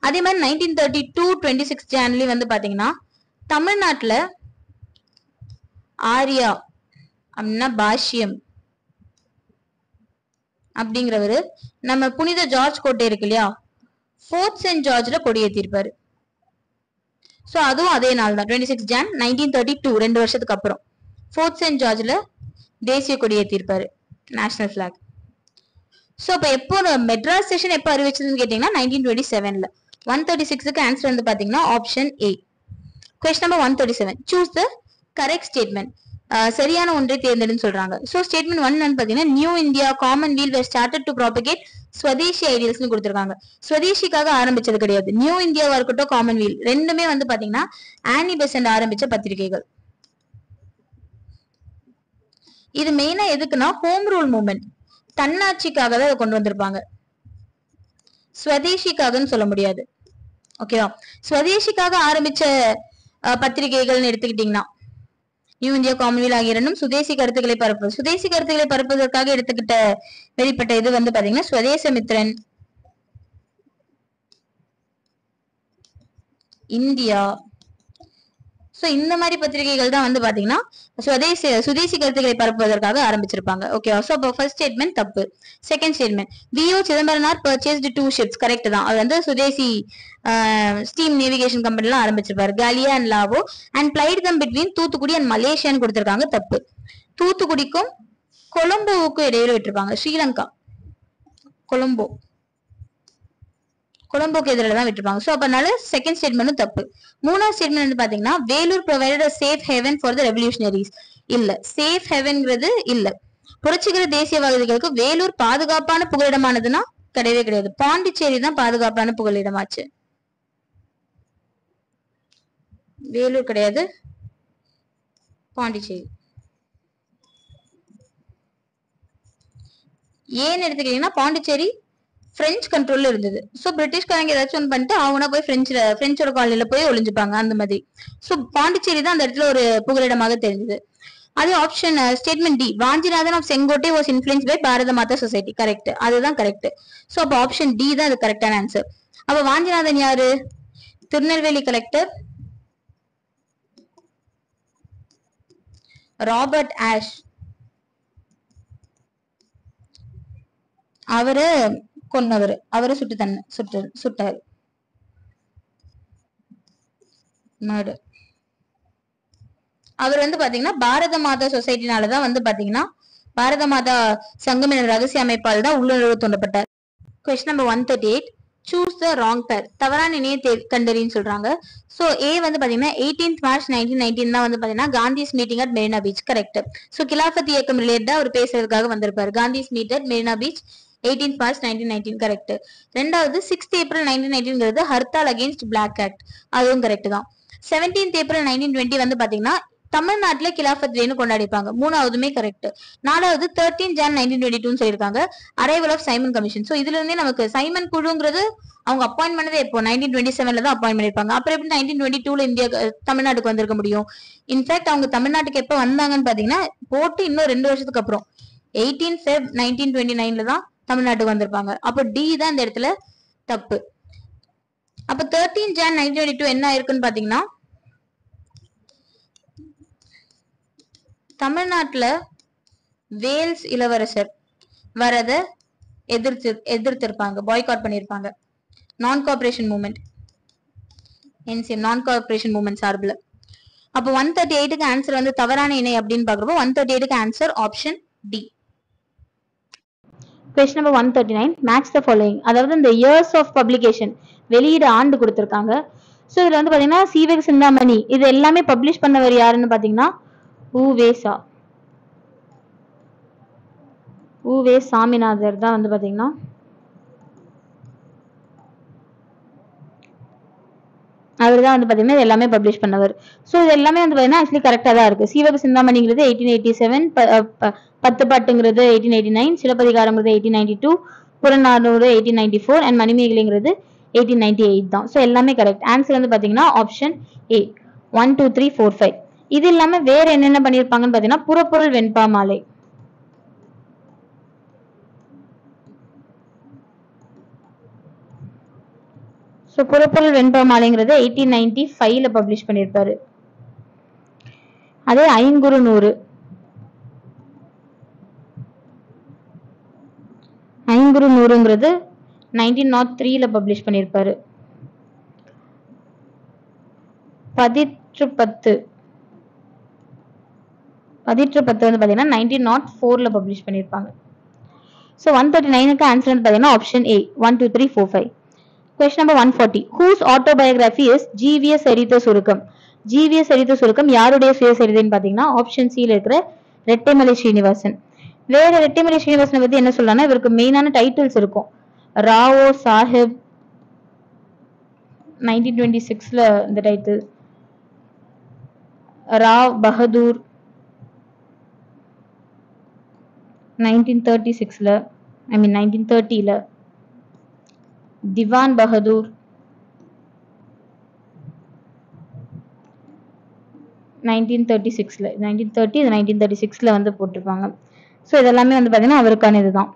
Speaker 1: அதே மாதிரி 1932 26 January வந்து பாத்தீங்கன்னா தமிழ்நாட்டுல ஆர்யா அப்படின்னா பாஷ்யம் அப்படிங்கிறவரு நம்ம புனித ஜார்ஜ் கோட்டை இருக்கு இல்லையா, ஃபோர்ட் சென்ட் ஜார்ஜ்ல கொடியேற்றிருப்பாரு. சோ அதுவும் அதே நாள் தான் 26 Jan 1932, 2 வருஷத்துக்கு அப்புறம் ஃபோர்ட் சென்ட் ஜார்ஜ்ல தேசிய கொடியேற்றிருப்பாரு, நேஷனல் பிளாக். சோ அப்ப எப்போ மெட்ராஸ் செஷன் எப்போ அறிவிச்சதுன்னு கேட்டீங்கன்னா 1927ல. 136க்கு ஆன்சர் வந்து பாத்தீங்கன்னா option A. Question number 137. Choose the correct statement. சரியான ஒன்றை தேர்ந்தெடுன்னு சொல்றாங்க. சோ ஸ்டேட்மெண்ட் 1 என்னன்னு பாத்தீங்கன்னா New India Commonwealth were started to propagate swadeshi ஐடியல்ஸ்னு கொடுத்திருக்காங்க. ஸ்வதேசிக்காக ஆரம்பிச்சது கிடையாது. நியூ இந்தியாவா இருக்கட்டும் காமன்வெல்த் ரெண்டுமே வந்து பாத்தீங்கன்னா ஆனி பெசன்ட் ஆரம்பிச்ச பத்திரிகைகள். இது மெயினா எதுக்குன்னா ஹோம் ரூல் மூவ்மெண்ட், தன்னாட்சிக்காக தான் அதை கொண்டு வந்திருப்பாங்க, ஸ்வதேசிக்காகன்னு சொல்ல முடியாது. ஓகேவா? ஸ்வதேசிக்காக ஆரம்பிச்ச பத்திரிகைகள்னு எடுத்துக்கிட்டீங்கன்னா நியூ இந்தியா காமன்வெல்த் ஆகிய இரண்டும் சுதேசி கருத்துக்களை பரப்புவதற்காக எடுத்துக்கிட்ட வெளிப்பட்ட இது வந்து பாத்தீங்கன்னா ஸ்வதேசமித்ரன், இந்தியா. சோ இந்த மாதிரி பத்திரிகைகள் தான் வந்து பாத்தீங்கன்னா சுதேசி கருத்துக்களை பரப்புவதற்காக ஆரம்பிச்சிருப்பாங்க. ஓகேவா? சோ அப்போ ஃபர்ஸ்ட் ஸ்டேட்மெண்ட் தப்பு. Second statement V.O. Chidambaranar purchased 2 ships, correct தான். அது வந்து சுதேசி ஸ்டீம் நேவிகேஷன் கம்பெனிலாம் ஆரம்பிச்சிருப்பாரு, Gallia and Lawoe, and plied them between Thoothukudi and மலேசியான்னு கொடுத்திருக்காங்க, தப்பு. தூத்துக்குடிக்கும் கொலம்போவுக்கும் இடையில விட்டுருப்பாங்க, ஸ்ரீலங்கா கொலம்போக்கு எதிரில தான் விட்டுருப்பாங்க. சோ அப்பனால செகண்ட் ஸ்டேட்மெண்ட்டும் தப்பு. மூணாவது ஸ்டேட்மெண்ட் வந்து பாத்தீங்கன்னா Vellore provided a safe haven for the revolutionaries. இல்ல, சேஃப் ஹெவன்ங்கிறது இல்ல. புரட்சிகர தேசியவாதிகளுக்கு வேலூர் பாதுகாப்பான புகலிடமானதுன்னா கிடையவே கிடையாது. பாண்டிச்சேரி தான் பாதுகாப்பான புகலிடமாச்சு. வேலூர் கிடையாது, பாண்டிச்சேரி. ஏன்னு எடுத்துக்கிட்டீங்கன்னா பாண்டிச்சேரி பிரெஞ்சு கண்ட்ரோல்ல இருந்தது. சோ பிரிட்டிஷ்காரங்க ஏதாச்சும் ஒன்று பண்ணிட்டு அவங்க போய் பிரெஞ்சோட காலனில போய் ஒளிஞ்சுப்பாங்க அந்த மாதிரி. சோ பாண்டிச்சேரி தான் அந்த இடத்துல ஒரு புகலிடமாக தெரிஞ்சது. அதே option statement D, Vanchinathan of Sengottai was influenced by Bharata Mata society. Correct, அதுதான் கரெக்ட். சோ அப்ப ஆப்ஷன் டி தான் அது கரெக்டான ஆன்சர். அப்ப வாஞ்சிநாதன் யாரு? Tirunelveli collector Robert Ashe. அவரு கொன்னவர், அவரு சுட்டாரு. மர்டர். அவர் வந்து பாத்தீங்கன்னா பாரத மாதா சொசைட்டினாலதான் வந்து பாத்தீங்கன்னா பாரத மாதா சங்கம் என்ற ரகசிய அமைப்பால் தான் உள்ளுணர்வு தூண்டப்பட்டார். Question number 138, choose the wrong pair. தவறான இணையை கண்டறின்னு சொல்றாங்க. சோ ஏ வந்து பாத்தீங்கன்னா 18th March 1919 தான் வந்து பாத்தீங்கன்னா Gandhi's meeting at Marina beach. Correct. So Khilafat இயக்கம் ரிலேட்டடா அவர் பேசுறதுக்காக வந்திருப்பாரு. Gandhi's meet at Marina beach 18th March 1919. Correct. ரெண்டாவது 6th April 1919 hartal against black act. அதுவும் கரெக்ட் தான். 17th April 1920 வந்து பாத்தீங்கன்னா தமிழ்நாட்டுல கிலாஃபத் டேன்னு கொண்டாடிப்பாங்க. மூணாவதுமே கரெக்ட். நாலாவது 13 Jan 1922 சொல்லியிருக்காங்க, arrival of Simon commission. So இதுல இருந்தே நமக்கு சைமன் குழுங்கிறது அவங்க அப்பாயின்ட் பண்ணதே எப்போ 1927 தான் அப்பாயின்ட் பண்ணிருப்பாங்க. அப்புறம் எப்படி 1922 இந்தியா தமிழ்நாட்டுக்கு வந்திருக்க முடியும்? இன்ஃபேக்ட் அவங்க தமிழ்நாட்டுக்கு எப்ப வந்தாங்கன்னு பாத்தீங்கன்னா போட்டு இன்னும் 2 வருஷத்துக்கு அப்புறம் 18 Feb 1929 தான் தமிழ்நாட்டுக்கு வந்திருப்பாங்க. அப்போ டி தான் இந்த இடத்துல தப்பு. அப்ப 13 Jan 1922 என்ன ஆயிருக்குன்னு பாத்தீங்கன்னா தமிழ்நாட்டுல வேல்ஸ் இளவரசர் வரத எதிர்த்திருப்பாங்க, பாய்காட் பண்ணிருப்பாங்க. Non cooperation movement, NCM non cooperation movement சார்பில். அப்போ 138க்கு ஆன்சர் வந்து தவறான இணை அப்படின்னு பாக்குறப்போ 138க்கு answer option D. Question number 139, match the following. அதாவது இந்த இயர்ஸ் ஆஃப் பப்ளிகேஷன், வெளியீடு ஆண்டு கொடுத்திருக்காங்க. ஸோ இதுல வந்து பாத்தீங்கன்னா சீவக சிந்தாமணி இது எல்லாமே பப்ளிஷ் பண்ணவர் யாருன்னு பாத்தீங்கன்னா உவேசா, உவே சாமிநாதர் தான் வந்து பாத்தீங்கன்னா அவர் தான் வந்து பாத்தீங்கன்னா எல்லாமே பப்ளிஷ் பண்ணவர். ஸோ இது எல்லாமே வந்து பாத்தீங்கன்னா ஆக்சுவலி கரெக்டா தான் இருக்கு. சீவக சிந்தாமணிங்கிறது 1887, 10 பாட்டுங்கிறது 1889, சிலப்பதிகாரங்கிறது 1892, புறநானூறு 1894 அண்ட் மணிமேகலைங்கிறது 1898 தான். ஸோ எல்லாமே கரெக்ட். ஆன்சர் வந்து பாத்தீங்கன்னா ஆப்ஷன் ஏ 1 2 3 4 5. இது இல்லாம வேற என்னென்ன பண்ணிருப்பாங்கன்னு பாத்தீங்கன்னா புறப்பொருள் வெண்பா மாலை, ஸோ புறப்பொருள் வெண்பா மாலைங்கிறது 1895ல பப்ளிஷ் பண்ணியிருப்பாரு. அதே ஐங்குறு நூறு, ஐங்குறு நூறுங்கிறது 1903ல பப்ளிஷ் பண்ணியிருப்பாரு. பதிற்று பத்து வந்து பாத்தீங்கன்னா 1904ல பப்ளிஷ் பண்ணியிருப்பாங்க. ஸோ 139க்கு ஆன்சர் வந்து பாத்தீங்கன்னா option A 1 2 3 4 5. Question number 140. Whose autobiography is GVS சரித்த சுருக்கம்? ஜிவிஎஸ் சரித்த சுருக்கம் யாருடைய சுயசரிதைன்னு பாத்தீங்கன்னா ஆப்ஷன் சில இருக்கிற ரெட்டைமலை ஸ்ரீனிவாசன். வேற ரெட்டைமலை ஸ்ரீனிவாசனை பத்தி என்ன சொல்லலாம்னா இவருக்கு மெயினான டைட்டில்ஸ் இருக்கும். ராவோ சாஹிப் 1926ல இந்த டைட்டில், ராவ் பகதூர் 1936ல, 1930ல, திவான் பகதூர் 1936ல, 1930 1936ல வந்து போட்டிருப்பாங்க. ஸோ இதெல்லாமே வந்து பாத்தீங்கன்னா அவருக்கான இதுதான்.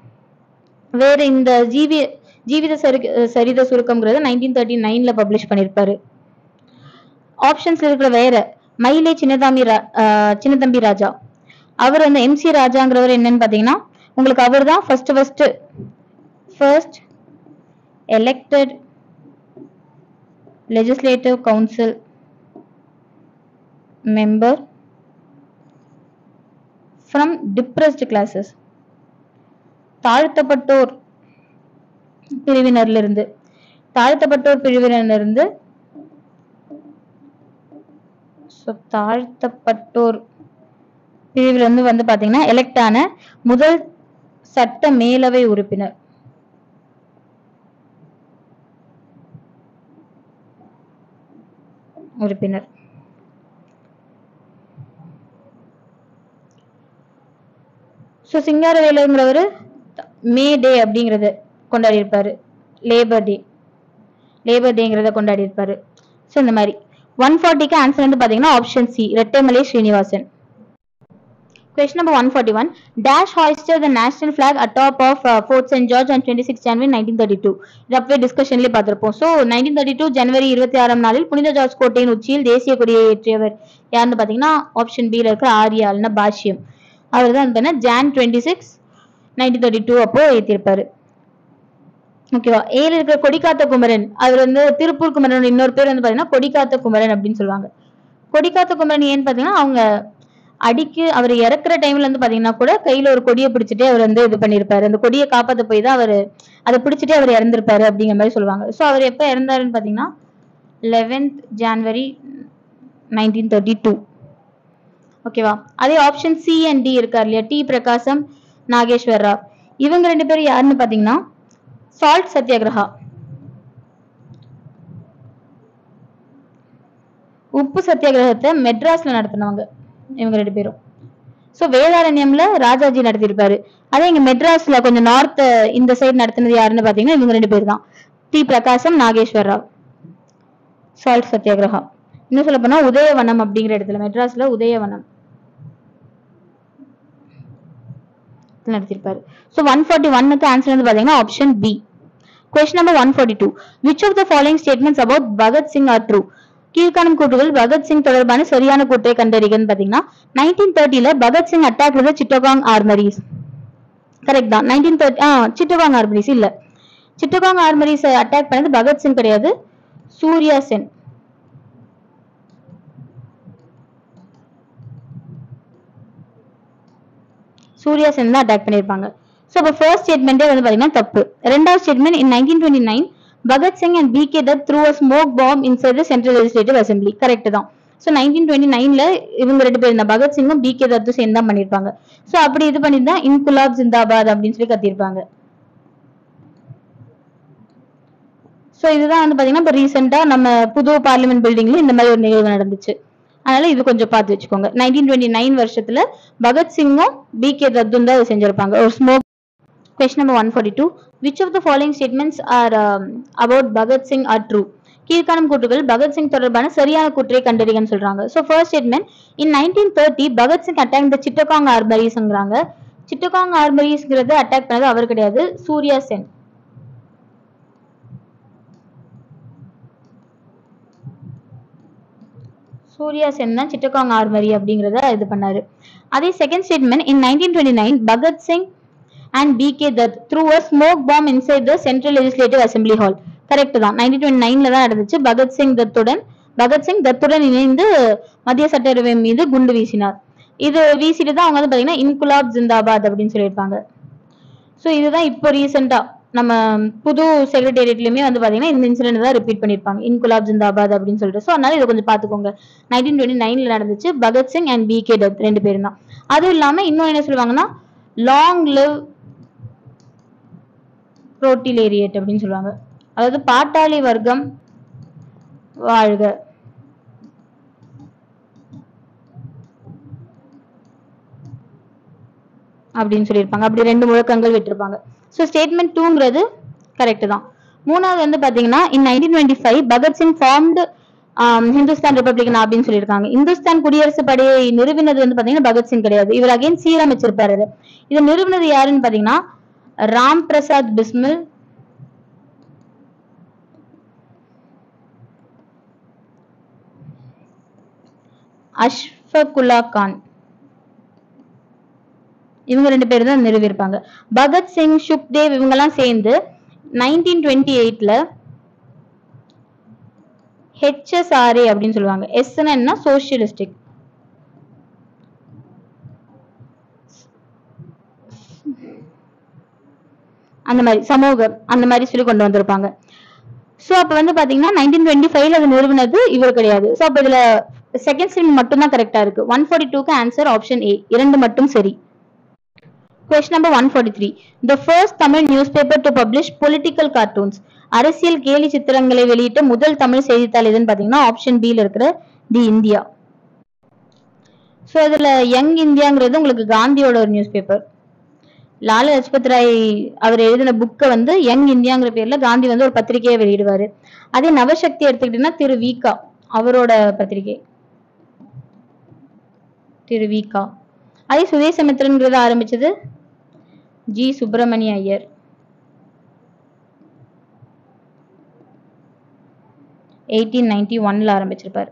Speaker 1: வேற இந்த ஜீவித சரித சுருக்கம்ங்கிறது 1939ல பப்ளிஷ் பண்ணிருப்பாரு. ஆப்ஷன்ஸ்ல இருக்கிற வேற மயிலை சின்னதம்பி ராஜா, அவர் வந்து எம்சி ராஜாங்கிறவர் என்னன்னு பாத்தீங்கன்னா உங்களுக்கு அவர் தான் first elected legislative council member from depressed classes, தாழ்த்தப்பட்டோர் பிரிவினரிலிருந்து தாழ்த்தப்பட்டோர் பிரிவில் வந்து பாத்தீங்கன்னா எலெக்ட் ஆன முதல் சட்ட மேலவை உறுப்பினர். சோ சிங்காரவேலுங்கிறவரு மே டே அப்படிங்கறத கொண்டாடி இருப்பாரு. லேபர் டேங்கிறத கொண்டாடி இருப்பாரு. சோ இந்த மாதிரி 140க்கு ஆன்சர் வந்து பாத்தீங்கன்னா option C, Rettamalai Srinivasan. Question number 141. Dash hoisted the national flag atop of Fort St. George on 26 January 1932. இது அப்பவே டிஸ்கஷன்லயே பார்த்திருப்போம். ஸோ 1932 ஜனவரி 26ஆம் நாளில் புனித ஜார்ஜ் கோட்டையின் உச்சியில் தேசிய கொடியை ஏற்றியவர் யாருன்னு பாத்தீங்கன்னா ஆப்ஷன் பில இருக்க ஆரியா இல்லைன்னா பாஷ்யம். அவர் தான் வந்து Jan 26, 1932 அப்போ ஏற்றிருப்பாரு. ஓகேவா. ஏழு இருக்கிற கொடிக்காத்த குமரன், அவர் வந்து திருப்பூர் குமரன் இன்னொரு பேர் வந்து பாத்தீங்கன்னா கொடிக்காத்த குமரன் அப்படின்னு சொல்லுவாங்க. கொடிக்காத்த குமரன் ஏன்னு பாத்தீங்கன்னா அவங்க அவர் இறக்குற டைம்ல வந்து பாத்தீங்கன்னா கூட கையில ஒரு கொடியை பிடிச்சிட்டே அவர் வந்து இது பண்ணிருப்பாரு. அந்த கொடியை காப்பாத்த போய் தான் அவர் அதை பிடிச்சிட்டே அவர் இறந்திருப்பாரு அப்படிங்கிற மாதிரி சொல்லுவாங்க. ஸோ அவர் எப்ப இறந்தாருன்னு பாத்தீங்கன்னா 11th January 1932. ஓகேவா. அதே ஆப்ஷன் சி அண்ட் டி இருக்காரு இல்லையா, டி பிரகாசம், நாகேஸ்வர் ராவ், இவங்க ரெண்டு பேரும் யாருன்னு பாத்தீங்கன்னா சால்ட் சத்தியாகிரகா, உப்பு சத்தியாகிரகத்தை மெட்ராஸ்ல நடத்தினவங்க இவங்க ரெண்டு பேரும். சோ வேதாரண்யம்ல ராஜாஜி நடத்திருப்பாரு. அதே இங்க மெட்ராஸ்ல கொஞ்சம் நார்த் இந்த சைடு நடத்தினது யாருன்னு பாத்தீங்கன்னா இவங்க ரெண்டு பேர் தான், டி பிரகாசம், நாகேஸ்வர் ராவ். சால்ட் சத்தியாகிரகா. இன்னும் சொல்ல போனா உதயவனம் அப்படிங்கிற இடத்துல, மெட்ராஸ்ல உதயவனம் நடத்திருப்பாரு. சோ 141க்கு ஆன்சர் வந்து பாத்தீங்கன்னா option B. Question number 142. Which of the following statements about Bhagat Singh are true? கீழ்காணும் கூற்றுகள் பகத்சிங் தொடர்பான சரியான கூற்றை கண்டறிகன்னு பாத்தீங்கன்னா 1930ல Bhagat Singh attack with Chittagong armouries. Correct தான். 1930 சிட்டகாங் ஆர்மரிஸ் இல்ல, சிட்டகாங் ஆர்மரிஸ் அட்டாக் பண்ணது பகத்சிங் கிடையாது, சூர்யா சென். தான் அட்டாக் பண்ணிருப்பாங்க. சோ அப்ப ஃபர்ஸ்ட் ஸ்டேட்மெண்டே வந்து பாத்தீங்கன்னா தப்பு. ரெண்டாவது statement in 1929 Bhagat Singh and B.K. Dutt threw a smoke bomb inside the Central Legislative Assembly. Correct தான். சோ 1929ல இவங்க ரெண்டு பேரும் பகத் சிங்கும் B.K. Dutt சேர்ந்து தான் பண்ணிருப்பாங்க. சோ அப்படி இது பண்ணிதான் இன்குலாப் ஜிந்தாபாத் அப்படின்னு சொல்லி கத்திருப்பாங்க. சோ இதுதான் வந்து பாத்தீங்கன்னா இப்ப ரீசெண்டா நம்ம புது பார்லிமெண்ட் பில்டிங்ல இந்த மாதிரி ஒரு நிகழ்வு நடந்துச்சு. அதனால இது கொஞ்சம் பார்த்து வச்சுக்கோங்க. 1929 வருஷத்துல பகத் சிங்கும் B.K. Dutt தான் செஞ்சிருப்பாங்க ஒரு smoke. Question number 142. Which of the following statements are about Bhagat Singh are true? கீழ்காணும் கூற்றுகள் பகத் சிங் தொடர்பான சரியான கூற்றை கண்டறிகன்னு சொல்றாங்க. So first statement, in 1930 Bhagat Singh attacked the Chittagong armories-ங்கறாங்க. Chittagong armories-ங்கறத அட்டாக் பண்ணது அவர் கிடையாது, சூர்யா சென். தான் சிட்டகாங் ஆர்மரி அப்படிங்கறத இது பண்ணாரு. அதே second statement, in 1929 Bhagat Singh and B.K. Dutt threw a smoke bomb inside the Central Legislative Assembly Hall. Correct தான். 1929ல தான் நடந்துச்சு. பகத் சிங் தத்துடன் இணைந்து மத்திய சட்டப்பேரவை மீது குண்டு வீசினார். இது வீசிட்டு தான் அவங்க வந்து பாத்தீங்கன்னா இன்குலாப் ஜிந்தாபாத் அப்படின்னு சொல்லியிருப்பாங்க. சோ இதுதான் இப்போ ரீசெண்டா நம்ம புது செக்ரட்டேரியட்லயுமே வந்து பாத்தீங்கன்னா இந்த இன்சிடென்ட் தான் ரிப்பீட் பண்ணிருப்பாங்க, இன்குலாப் ஜிந்தாபாத் அப்படின்னு சொல்லிட்டு. சோ அதனால இதை கொஞ்சம் பாத்துக்கோங்க. 1929ல நடந்துச்சு. Bhagat Singh and B.K. Dutt ரெண்டு பேரும் தான். அதுவும் இல்லாம இன்னும் என்ன சொல்லுவாங்கன்னா லாங் லிவ் புரோட்டிலேரியட் அப்படின்னு சொல்லுவாங்க. அதாவது பாட்டாளி வர்க்கம் வாழ்க. அப்படின்னு சொல்லியிருப்பாங்க. அப்படி ரெண்டு முழக்கங்கள் விட்டுருப்பாங்க. ஸோ ஸ்டேட்மெண்ட் 2ங்கிறது கரெக்ட் தான். மூணாவது வந்து பாத்தீங்கன்னா in 1925 Bhagat Singh formed Hindustan Republican அப்படின்னு சொல்லியிருக்காங்க. இந்துஸ்தான் குடியரசு படையை நிறுவினது வந்து பாத்தீங்கன்னா பகத் சிங் கிடையாது, இவர் அகைன் சீரமைச்சிருப்பாரு. இதை நிறுவினது யாருன்னு பாத்தீங்கன்னா ராம் பிரசாத் பிஸ்மில், அஷ்ஃபகுல்லா கான். இவங்க ரெண்டு பேரும் தான் நிறுவிருப்பாங்க. பகத் சிங், சுக்தேவ் இவங்க எல்லாம் சேர்ந்து 1928ல HSRA அப்படின்னு சொல்லுவாங்க. எஸ்னா சோசியலிஸ்டிக், அந்த மாதிரி சமூகம் அந்த மாதிரி சொல்லி கொண்டு வந்திருப்பாங்க. சோ அப்ப வந்து பாத்தீங்கன்னா 1925ல அது நிறுவனது இவர் கிடையாது. சோ அப்ப இதுல செகண்ட் ஸ்டேட்மெண்ட் மட்டும் தான் கரெக்டா இருக்கு. 142க்கு ஆன்சர் ஆப்ஷன் ஏ, இரண்டு மட்டும் சரி. Question number 143. The first Tamil newspaper to publish political cartoons. அரசியல் கேலி சித்திரங்களை வெளியிட்ட முதல் தமிழ் செய்தித்தாள் எதுன்னு பாத்தீங்கன்னா ஆப்ஷன் பி ல இருக்கிற தி இந்தியா. சோ இதுல யங் இந்தியாங்கிறது உங்களுக்கு காந்தியோட ஒரு நியூஸ் பேப்பர். லாலா லஜ்பத் ராய் அவர் எழுதின புக்கை வந்து யங் இந்தியாங்கிற பேர்ல காந்தி வந்து ஒரு பத்திரிகையை வெளியிடுவாரு. அதே நவசக்தி எடுத்துக்கிட்டீங்கன்னா திரு விகா அவரோட பத்திரிகை, திரு விகா. அதே சுதேசமித்திரன்கிறத ஆரம்பிச்சது ஜி சுப்பிரமணிய ஐயர். ஆரம்பிச்சிருப்பாரு.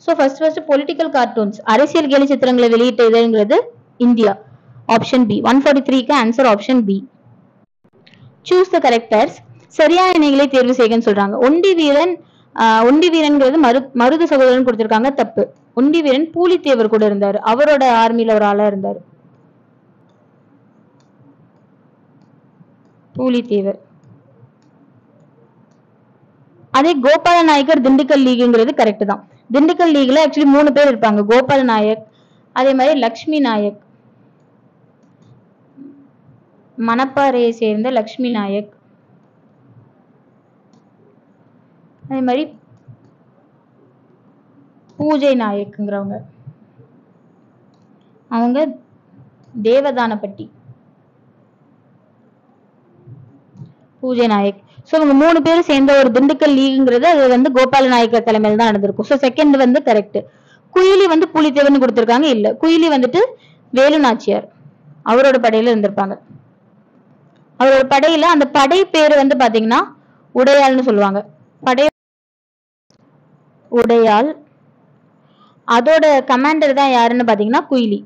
Speaker 1: சோ ஃபர்ஸ்ட் பொலிட்டிக்கல் கார்ட்டூன்ஸ் அரசியல் கேலி சித்திரங்களை வெளியிட்ட இதுங்கிறது இந்தியா. Option B. 143க்கு answer option B. Choose the characters. சரியான இணைகளை தேர்வு செய்யன்னு சொல்றாங்க. ஒண்டி வீரன்ங்கிறது மருது சகோதரன் கொடுத்திருக்காங்க, தப்பு. ஒண்டி வீரன் பூலித்தேவர் கூட இருந்தாரு, அவரோட ஆர்மியில ஒரு ஆளா இருந்தாரு பூலித்தேவர். அதே கோபால நாயக்கர் திண்டுக்கல் லீக்ங்கிறது கரெக்ட் தான். திண்டுக்கல் லீக்ல ஆக்சுவலி 3 பேர் இருப்பாங்க, கோபால நாயக், அதே மாதிரி லக்ஷ்மி நாயக், மணப்பாறையை சேர்ந்த லக்ஷ்மி நாயக், அதே மாதிரி பூஜை நாயக்ங்கிறவங்க, அவங்க தேவதானப்பட்டி பூஜை நாயக். சோ இவங்க 3 பேரும் சேர்ந்த ஒரு திண்டுக்கல் லீக்ங்கிறது அது வந்து கோபால நாயக்கர் தலைமையில் தான் நடந்திருக்கும். சோ செகண்ட் வந்து கரெக்ட். குயிலி வந்து புலித்தேவன் கொடுத்திருக்காங்க, இல்ல. குயிலி வந்துட்டு வேலு நாச்சியார் அவரோட படையில இருந்திருப்பாங்க. அவரோட படையில அந்த படை பேரு வந்து பாத்தீங்கன்னா உடையாள்னு சொல்லுவாங்க. படை உடையாள். அதோட கமாண்டர் தான் யாருன்னு பாத்தீங்கன்னா குயிலி.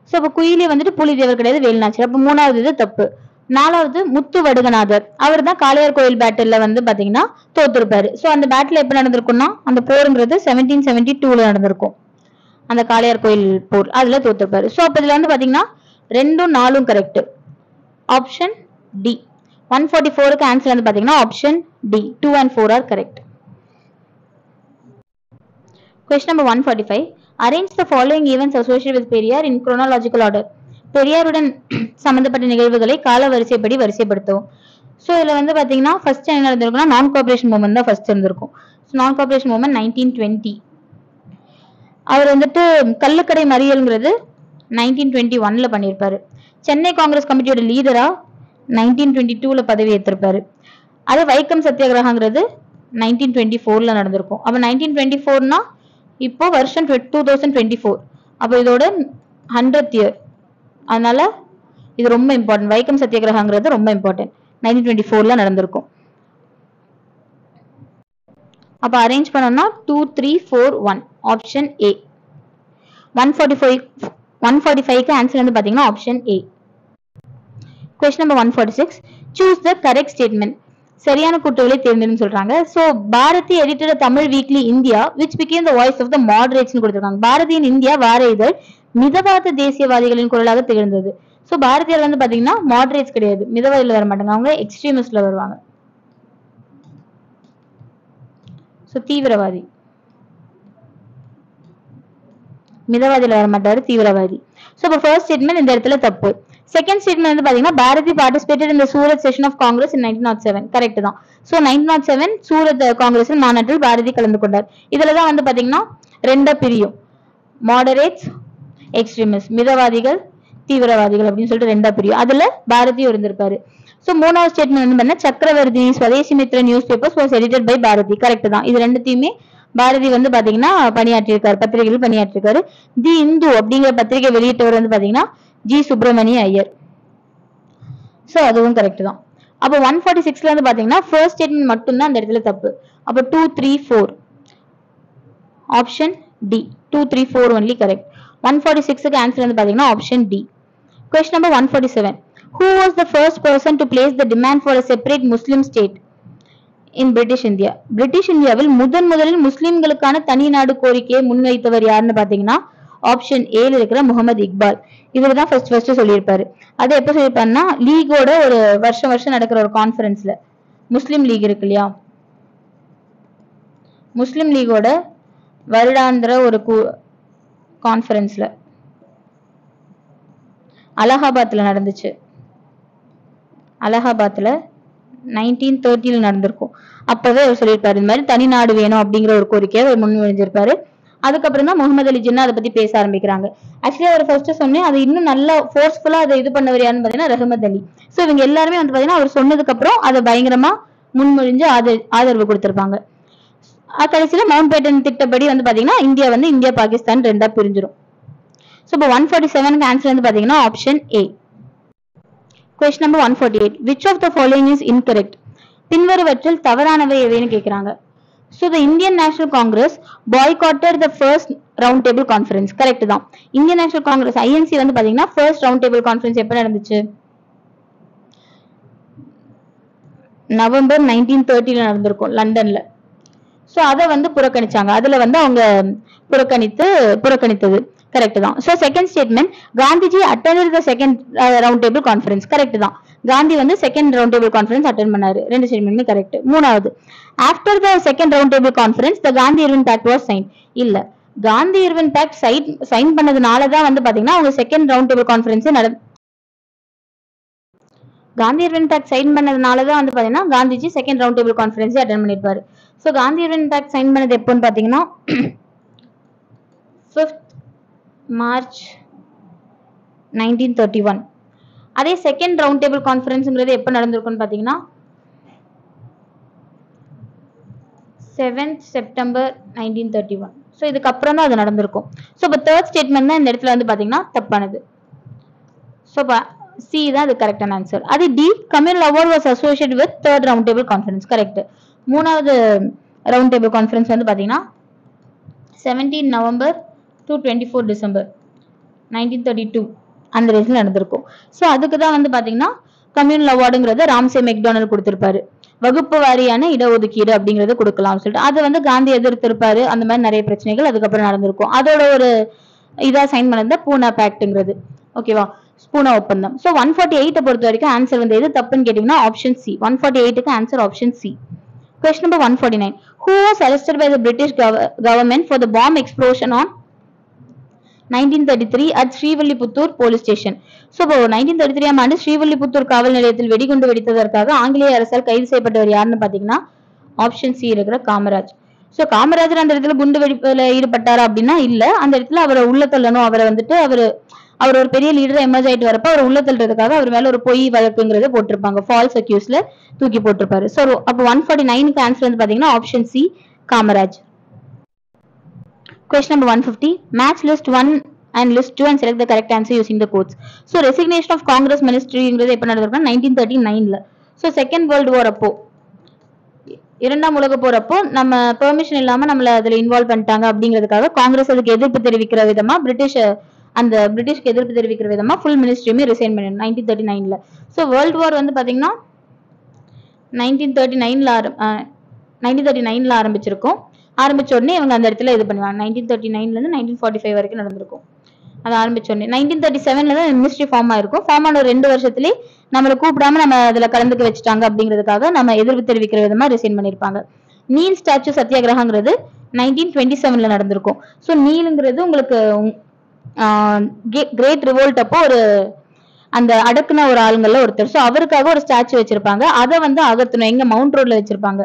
Speaker 1: சோ இப்ப குயிலி வந்துட்டு புலித்தேவர் கிடையாது, வேலுநாச்சியார். அப்ப 3வது இது தப்பு. 4வது முத்து வடுகநாதர், அவர் தான் காளையார் கோயில் பேட்டில் வந்து பாத்தீங்கன்னா தோத்திருப்பாரு. சோ அந்த பேட்டில் எப்ப நடந்திருக்கும்னா அந்த போருங்கிறது 1772ல நடந்திருக்கும், அந்த காளையார் கோயில் போர், அதுல தோத்திருப்பாரு. சோ அப்ப இதுல வந்து பாத்தீங்கன்னா 2ம் 4ம் கரெக்ட். Option D. 144க்கு ஆன்சர் வந்து பாத்தீங்கன்னா option D. 2 and 4 are correct. Question number 145. Arrange the following events associated with Periyar in chronological order. பெரியாருடன் சம்பந்தப்பட்ட நிகழ்வுகளை கால வரிசைப்படி வரிசைப்படுத்தவும். சோ இதுல வந்து பாத்தீங்கன்னா ஃபர்ஸ்ட் என்ன நடந்திருக்கும்னா நான் கோஆபரேஷன் மூவ்மெண்ட் தான் ஃபர்ஸ்ட் இருந்திருக்கும். நான் கோஆபரேஷன் மூவ்மெண்ட் 1920. அவர் வந்துட்டு கள்ளுக்கடை மறியல்ங்கிறது 1921ல பண்ணியிருப்பாரு. சென்னை காங்கிரஸ் கமிட்டியோட லீடரா 1922ல பதவி ஏற்றிருப்பாரு. அது வைக்கம் சத்தியாகிரகங்கிறது 1924ல நடந்திருக்கும். அப்ப 1924னா இப்போ வருஷம் 2024. அப்ப இதோட 100th இயர். அதனால இது ரொம்ப இம்பார்ட்டன்ட். வைக்கம் சத்தியாகிரகங்கிறது ரொம்ப இம்பார்ட்டன்ட். 1924ல நடந்திருக்கும். அப்ப அரேஞ்ச் பண்ணோம்னா 2 3 4 1 ஆப்ஷன் ஏ. 145க்கு ஆன்சர் வந்து பாத்தீங்கன்னா option A. Question number 146. Choose the correct statement. சரியான கூட்டுகளை தேர்ந்தெடுன்னு சொல்றாங்க. So Bharathi edited a Tamil weekly India which became the voice of the moderates னு கொடுத்திருக்காங்க. பாரதியின் இந்தியா வார இதழ் மிதவாத தேசியவாதிகளின் குரலாக திகழ்ந்தது. சோ பாரதியார் வந்து பாத்தீங்கன்னா மாடரேட்ஸ் கிடையாது, மிதவாதிகள் வர மாட்டாங்க, அவங்க எக்ஸ்ட்ரீமிஸ்ட்ல வருவாங்க. சோ தீவிரவாதி, மிதவாதியில வர மாட்டாரு, தீவிரவாதி. சோ இப்ப ஃபர்ஸ்ட் ஸ்டேட்மெண்ட் இந்த இடத்துல தப்பு. செகண்ட் ஸ்டேட்மெண்ட் வந்து பாத்தீங்கன்னா Bharathi participated in the Surat session of Congress in 1907. Correct தான். சோ 1907 சூரத் காங்கிரஸ் மாநாட்டில் பாரதி கலந்து கொண்டார். இதுலதான் வந்து பாத்தீங்கன்னா ரெண்டா பிரியும், மாடரேட்ஸ், எக்ஸ்ட்ரீமிஸ்ட், மிதவாதிகள், தீவிரவாதிகள் அப்படின்னு சொல்லிட்டு ரெண்டா பிரியும். அதுல பாரதியும் இருந்திருப்பாரு. சோ 3வது ஸ்டேட்மெண்ட் வந்து பாத்தீங்கன்னா Chakravarthi Swadeshi Mitra news papers was edited by Bharathi. Correct தான். இது ரெண்டுத்தையுமே பாரதி வந்து பாத்தீங்கன்னா பணியாற்றிருக்காரு, பத்திரிகைகள் பணியாற்றிருக்காரு. தி இந்து அப்படிங்கிற பத்திரிகை வெளியிட்டவர் வந்து பாத்தீங்கன்னா ஜி சுப்பிரமணிய ஐயர். சோ அதுவும் கரெக்ட் தான். அப்ப 146ல வந்து பாத்தீங்கன்னா ஃபர்ஸ்ட் ஸ்டேட்மெண்ட் மட்டும் தான் அந்த இடத்துல தப்பு. அப்ப 2 3 4 ஆப்ஷன் டி. 2 3 4 only correct. 146க்கு ஆன்சர் வந்து பாத்தீங்கன்னா option D. Question number 147. Who was the first person to place the demand for a separate Muslim state in British India? British இந்தியாவில் முதலில் முஸ்லிம்களுக்கான தனி நாடு கோரிக்கையை முன்வைத்தவர் யாருன்னு பாத்தீங்கன்னா ஆப்ஷன் ஏல இருக்கிற முகமது இக்பால். இவர்தான் ஃபர்ஸ்ட் சொல்லியிருப்பாரு. அது எப்ப சொல்லியிருப்பாருன்னா லீகோட ஒரு வருஷம் நடக்கிற ஒரு கான்ஃபரன்ஸ்ல, முஸ்லிம் லீக் இருக்கு இல்லையா, முஸ்லிம் லீகோட வருடாந்திர ஒரு கான்ஃபரன்ஸ்ல அலகாபாத்ல நடந்துச்சு. அலகாபாத்ல 1930 நடந்திருக்கும். அப்பவே அவர் சொல்லியிருப்பாரு இந்த மாதிரி தனி நாடு வேணும் அப்படிங்கிற ஒரு கோரிக்கையை அவர் முன்மொழிஞ்சிருப்பாரு. அதுக்கப்புறம் தான் முகமது அலி ஜின்னா அதை பத்தி பேச ஆரம்பிக்கிறாங்க. ஆக்சுவலி அவர் ஃபர்ஸ்ட் சொன்னேன் அது இன்னும் நல்லா ஃபோர்ஸ்ஃபுல்லா அதை இது பண்ணவர் யாருன்னு பாத்தீங்கன்னா ரஹமத் அலி. சோ இவங்க எல்லாருமே வந்து பாத்தீங்கன்னா அவர் சொன்னதுக்கு அப்புறம் அதை பயங்கரமா முன்மொழிஞ்சு ஆதரவு கொடுத்திருப்பாங்க. கடைசியில மவுண்ட் பேட்டன் திட்டப்படி வந்து பாத்தீங்கன்னா இந்தியா பாகிஸ்தான் ரெண்டா பிரிஞ்சிடும். ஸோ இப்போ 147க்கு ஆன்சர் வந்து பாத்தீங்கன்னா option A. Question number 148. Which of the following is incorrect? பின்வருவற்றில் தவறானவை எவைன்னு கேக்குறாங்க. So the Indian National Congress boycotted the first round table conference. Correct தான். Indian National Congress INC வந்து பாத்தீங்கன்னா first round table conference எப்ப நடந்துச்சு? November 1930 நடந்திருக்கும் லண்டன்ல. So அத வந்து புறக்கணிச்சாங்க. அதுல வந்து அவங்க புறக்கணித்தது கரெக்ட் தான். So second statement Gandhiji attended the second round table conference. Correct தான். காந்தி வந்து second round table conference attend பண்ணாரு. ரெண்டு ஸ்டேட்மெண்ட்மே கரெக்ட். மூணாவது after the second round table conference the Gandhi Irwin pact was sign. இல்ல காந்தி இர்வின் பேக்ட் சைன் பண்ணதுனால தான் வந்து பாத்தீங்கன்னா அவங்க second round table conference Gandhi Irwin pact sign பண்ணதுனால தான் வந்து பாத்தீங்கன்னா Gandhiji second round table conference attend பண்ணிருப்பாரு. So Gandhi Irwin pact sign பண்ணது எப்போன்னு பாத்தீங்கன்னா 5th மார்ச் 1931. அதே செகண்ட் ரவுண்ட் டேபிள் கான்ஃபரன்ஸ்ங்கிறது எப்ப நடந்திருக்கும்னு பாத்தீங்கன்னா 7th செப்டம்பர் 1931. சோ இதுக்கு அப்புறம் தான் அது நடந்திருக்கும். சோ இப்போ தேர்ட் ஸ்டேட்மெண்ட் தான் இந்த இடத்துல வந்து பாத்தீங்கன்னா தப்பானது. சோ சி தான் அது கரெக்டான ஆன்சர். அது the communal award was associated with third round table conference. Correct. மூணாவது ரவுண்ட் டேபிள் கான்ஃபரன்ஸ் வந்து பாத்தீங்கன்னா 17 நவம்பர் to 24 டிசம்பர் 1932 அந்த ரேஸ்ல நடந்திருக்கும். சோ அதுக்கு தான் வந்து பாத்தீங்கன்னா கம்யூனல் அவார்டுங்கிறத ராம்சே மெக்டொனால்ட் கொடுத்திருப்பாரு. வகுப்பு வாரியான இடஒதுக்கீடு அப்படிங்கறத கொடுக்கலாம்னு சொல்லிட்டு அதை வந்து காந்தி எதிர்த்திருப்பாரு. அந்த மாதிரி நிறைய பிரச்சனைகள் அதுக்கப்புறம் நடந்திருக்கும். அதோட ஒரு இதா சைன் பண்ணது பூனா பேக்ட்ங்கிறது. ஓகேவா, பூனா ஒப்பந்தம். சோ 148 பொறுத்த வரைக்கும் ஆன்சர் வந்து எது தப்புன்னு கேட்டீங்கன்னா ஆப்ஷன் சி. 148க்கு answer option C. Question number 149. Who was arrested by the British government for the bomb explosion on 1933 at Srivilliputhur police station? So 1933 ஆண்டு ஸ்ரீவில்லிபுத்தூர் காவல் நிலையத்தில் வெடிகுண்டு வெடித்ததற்காக ஆங்கிலேய அரசால் கைது செய்யப்பட்டவர் யாருன்னு பாத்தீங்கன்னா ஆப்ஷன் சி இருக்கிற காமராஜ். சோ காமராஜர் அந்த இடத்துல குண்டு வெடிப்புல ஈடுபட்டாரா அப்படின்னா இல்ல. அந்த இடத்துல அவரை உள்ள தள்ளணும், அவரை வந்துட்டு அவர் ஒரு பெரிய லீடரா எமர்ஜ் ஆயிட்டு வரப்ப அவர் உள்ள தள்ளுறதுக்காக அவர் மேல ஒரு பொய் வழக்குங்கிறத போட்டிருப்பாங்க. ஃபால்ஸ் அக்யூஸ்ல தூக்கி போட்டிருப்பாரு. சோ அப்போ 149க்கு ஆன்சர் வந்து பாத்தீங்கன்னா option C Kamaraj. Question number 150. Match list 1 and list 2 and select the correct answer using the codes. So resignation of Congress ministryங்கிறது எப்ப நடந்திருக்குன்னா 1939ல. So செகண்ட் வேர்ல்டு வார் அப்போ, இரண்டாம் உலக போர் அப்போ நம்ம பெர்மிஷன் இல்லாம நம்மள அதுல இன்வால்வ் பண்ணிட்டாங்க அப்படிங்கிறதுக்காக காங்கிரஸ் அதுக்கு எதிர்ப்பு தெரிவிக்கிற விதமா பிரிட்டிஷ்க்கு எதிர்ப்பு தெரிவிக்கிற விதமா ஃபுல் மினிஸ்ட்ரியுமே ரிசைன் பண்ணிடும் 1939ல. ஸோ வேர்ல்டு வார் வந்து பாத்தீங்கன்னா 1939ல ஆரம்பிச்சிருக்கும். ஆரம்பிச்ச உடனே இவங்க அந்த இடத்துல இது பண்ணுவாங்க. 1939ல இருந்து 1945 வரைக்கும் நடந்திருக்கும். அது ஆரம்பிச்ச உடனே 1937ல தான் மினிஸ்ட்ரி ஃபார்ம் ஆயிருக்கும். ஃபார்ம் ஆன 2 வருஷத்துலயே நம்மளை கூப்பிடாம நம்ம அதுல கலந்துக்க வச்சுட்டாங்க அப்படிங்கிறதுக்காக நம்ம எதிர்ப்பு தெரிவிக்கிற விதமா ரிசைன் பண்ணிருப்பாங்க. நீல் ஸ்டாச்சு சத்தியாகிரகங்கிறது 1927ல நடந்திருக்கும். ஸோ நீலுங்கிறது உங்களுக்கு கிரேட் ரிவோல்ட் அப்போ ஒரு அந்த அடக்குன ஒரு ஆளுங்கள்ல ஒருத்தர். ஸோ அவருக்காக ஒரு ஸ்டாச்சு வச்சிருப்பாங்க. அதை வந்து அகற்றணும், எங்க மவுண்ட் ரோட்ல வச்சிருப்பாங்க.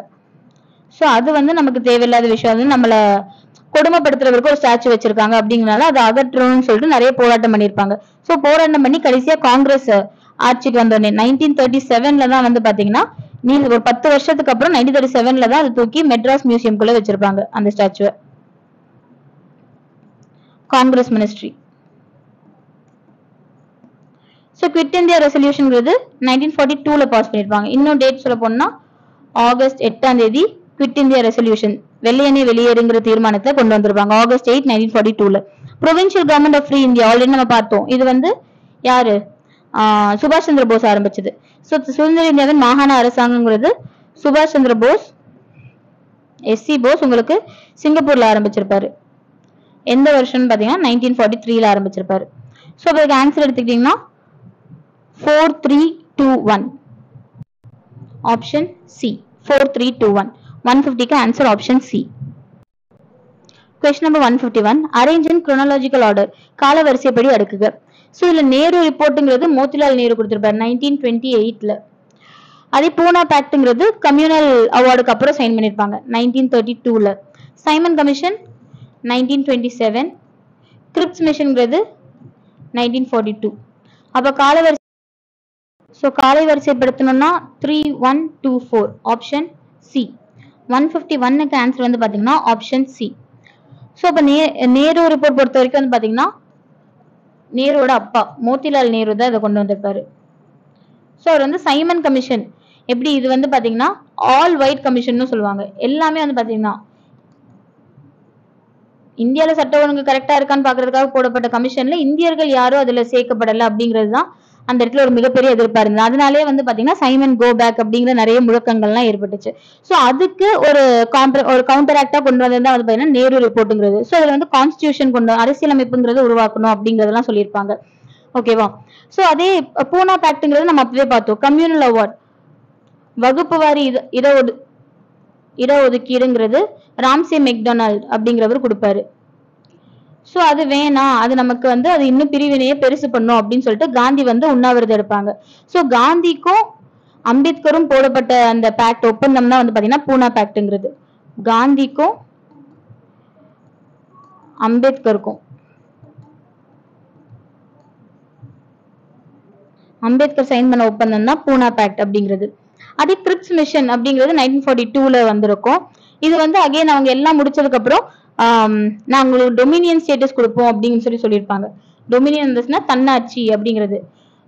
Speaker 1: ஸோ அது வந்து நமக்கு தேவையில்லாத விஷயம். வந்து நம்மள கொடுமைப்படுத்துறவருக்கு ஒரு ஸ்டாச்சு வச்சிருக்காங்க அப்படிங்கறனால அதை அகற்றணும்னு சொல்லிட்டு நிறைய போராட்டம் பண்ணிருப்பாங்க. ஸோ போராட்டம் பண்ணி கடைசியா காங்கிரஸ் ஆட்சிக்கு வந்தோடனே 1937ல தான் வந்து பாத்தீங்கன்னா நீங்க ஒரு 10 வருஷத்துக்கு அப்புறம் 1937ல தான் அதை தூக்கி மெட்ராஸ் மியூசியம்குள்ள வச்சிருப்பாங்க அந்த ஸ்டாச்சுவை. Congress ministry. So quit India ரெசல்யூஷன்ங்கிறது 1942ல பாஸ் பண்ணிருப்பாங்க. இன்னும் டேட் சொல்ல போனா ஆகஸ்ட் 8ஆம் தேதி குவிட் இந்தியா ரெசல்யூஷன் வெள்ளையனே வெளியேறுங்கிற தீர்மானத்தை கொண்டு வந்திருப்பாங்க ஆகஸ்ட் 8, 1942ல. Provincial government of free India already நம்ம பார்த்தோம். இது வந்து யாரு? சுபாஷ் சந்திர போஸ் ஆரம்பிச்சது. ஸோ சுதந்திர இந்தியாவின் மாகாண அரசாங்கங்கிறது சுபாஷ் சந்திர போஸ் எஸ்சி போஸ் உங்களுக்கு சிங்கப்பூர்ல ஆரம்பிச்சிருப்பாரு. எந்த வருஷம்னு பாத்தீங்கன்னா 1943ல ஆரம்பிச்சிருப்பாரு. ஸோ அதுக்கு ஆன்சர் எடுத்துக்கிட்டீங்கன்னா 4321 ஆப்ஷன் சி 4321. 150க்கு answer option C. Question number 151. Arrange in chronological order. கால வரிசைப்படி அடுக்குக. ஸோ இதுல நேரு ரிப்போர்ட்டுங்கிறது மோத்திலால் நேரு கொடுத்திருப்பாரு 1928ல. அதே பூனா பேக்ட்ங்கிறது கம்யூனல் அவார்டுக்கு அப்புறம் சைன் பண்ணிருப்பாங்க 1932ல. Simon commission 1927. கிரிப்ஸ் மிஷன்ங்கிறது 1942. அப்ப காலை வரிசைப்படுத்தணும்னா 3124 ஆப்ஷன் சி. 151க்கு ஆன்சர் வந்து பாத்தீங்கன்னா ஆப்ஷன் சி. ஸோ அப்ப நேரு ரிப்போர்ட் பொறுத்த வரைக்கும் வந்து பாத்தீங்கன்னா நேருவோட அப்பா மோத்திலால் நேரு தான் இதை கொண்டு வந்திருப்பாரு. ஸோ அவர் வந்து சைமன் கமிஷன் எப்படி இது வந்து பாத்தீங்கன்னா ஆல் ஒயிட் கமிஷன் சொல்லுவாங்க. எல்லாமே வந்து பாத்தீங்கன்னா இந்தியாவில சட்ட ஒழுங்கு கரெக்டா இருக்கான்னு பாக்குறதுக்காக போடப்பட்ட கமிஷன்ல இந்தியர்கள் யாரும் அதுல சேர்க்கப்படல அப்படிங்கிறது தான் அந்த இடத்துல ஒரு மிகப்பெரிய எதிர்ப்பா இருந்தது. அதனாலே வந்து பாத்தீங்கன்னா சைமன் கோ பேக் அப்படிங்கிற நிறைய முழக்கங்கள்லாம் ஏற்பட்டுச்சு. ஸோ அதுக்கு ஒரு கவுண்டர் ஆக்டா கொண்டு வந்தது தான் வந்து பாத்தீங்கன்னா நேரு ரிப்போர்ட்டுங்கிறது. ஸோ அதுல வந்து கான்ஸ்டிடியூஷன் கொண்டு அரசியலமைப்புங்கிறது உருவாக்கணும் அப்படிங்கறதெல்லாம் சொல்லியிருப்பாங்க. ஓகேவா? ஸோ அதே பூனா பேக்ட்ங்கிறது நம்ம அப்பவே பார்த்தோம். கம்யூனல் அவார்ட் வகுப்பு வாரி இடஒதுக்கீடுங்கிறது ராம்சே மெக்டொனால்ட் அப்படிங்கிறவர் கொடுப்பாரு. சோ அது வேணாம், அது நமக்கு வந்து அது இன்னும் பிரிவினையே பெருசு பண்ணும் அப்படின்னு சொல்லிட்டு காந்தி வந்து உண்ணாவிரதம் எடுப்பாங்க. சோ காந்திக்கும் அம்பேத்கரும் போடப்பட்ட அந்த பேக்ட் ஒப்பந்தம் தான் வந்து பாத்தீங்கன்னா பூனா பேக்ட்ங்கிறது. காந்திக்கும் அம்பேத்கருக்கும் அம்பேத்கர் சைன் பண்ண ஒப்பந்தம் தான் பூனா பேக்ட் அப்படிங்கிறது. அதே கிரிப்ஸ் மிஷன் அப்படிங்கிறது 1942ல வந்திருக்கும். இது வந்து அகைன் அவங்க எல்லாம் முடிச்சதுக்கு அப்புறம் நான் உங்களுக்கு டொமினியன் ஸ்டேட்டஸ் கொடுப்போம் அப்படின்னு சொல்லியிருப்பாங்க. டொமினியன் இருந்துச்சுன்னா தன்னாட்சி அப்படிங்கிறது.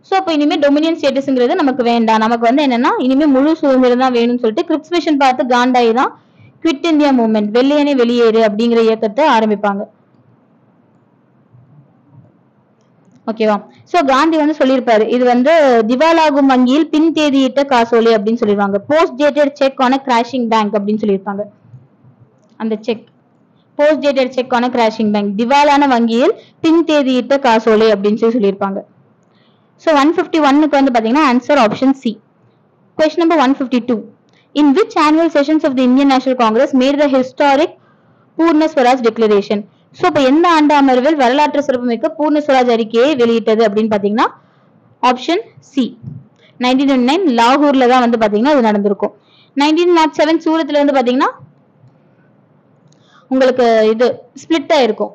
Speaker 1: ஸோ அப்போ இனிமே டொமினியன் ஸ்டேட்டஸ்ங்கிறது நமக்கு வேண்டாம், நமக்கு வந்து என்னன்னா இனிமே முழு சுதந்திரம் தான் வேணும்னு சொல்லிட்டு கிரிப்ஸ் மிஷன் பார்த்து காண்டாயி தான் குவிட் இந்தியா மூவ்மெண்ட் வெள்ளையனே வெளியேறு அப்படிங்கிற இயக்கத்தை ஆரம்பிப்பாங்க. ஓகேவா? சோ காந்தி வந்து சொல்லியிருப்பாரு இது வந்து திவாலாகும் வங்கியில் பின் தேதியிட்ட காசோலை அப்படின்னு சொல்லிடுவாங்க. Post dated cheque on crashing bank அப்படின்னு சொல்லியிருப்பாங்க. அந்த cheque post dated cheque on crashing bank திவாலான வங்கியில் பின் தேதியிட்ட காசோலை அப்படின்னு சொல்லியிருப்பாங்க. ஸோ 151க்கு வந்து பாத்தீங்கன்னா answer option C. Question number 152. In which annual sessions of the Indian National Congress made the historic பூர்ண ஸ்வராஜ் டிக்ளரேஷன்? ஸோ இப்போ எந்த ஆண்டு அமர்வில் வரலாற்று சிறப்புமிக்க பூர்ண ஸ்வராஜ் அறிக்கையை வெளியிட்டது அப்படின்னு பாத்தீங்கன்னா ஆப்ஷன் சி 1929 லாகூர்ல தான் வந்து பாத்தீங்கன்னா அது நடந்திருக்கும். 1907 சூரத்ல வந்து பாத்தீங்கன்னா உங்களுக்கு இது ஸ்பிளிட் ஆயிருக்கும்.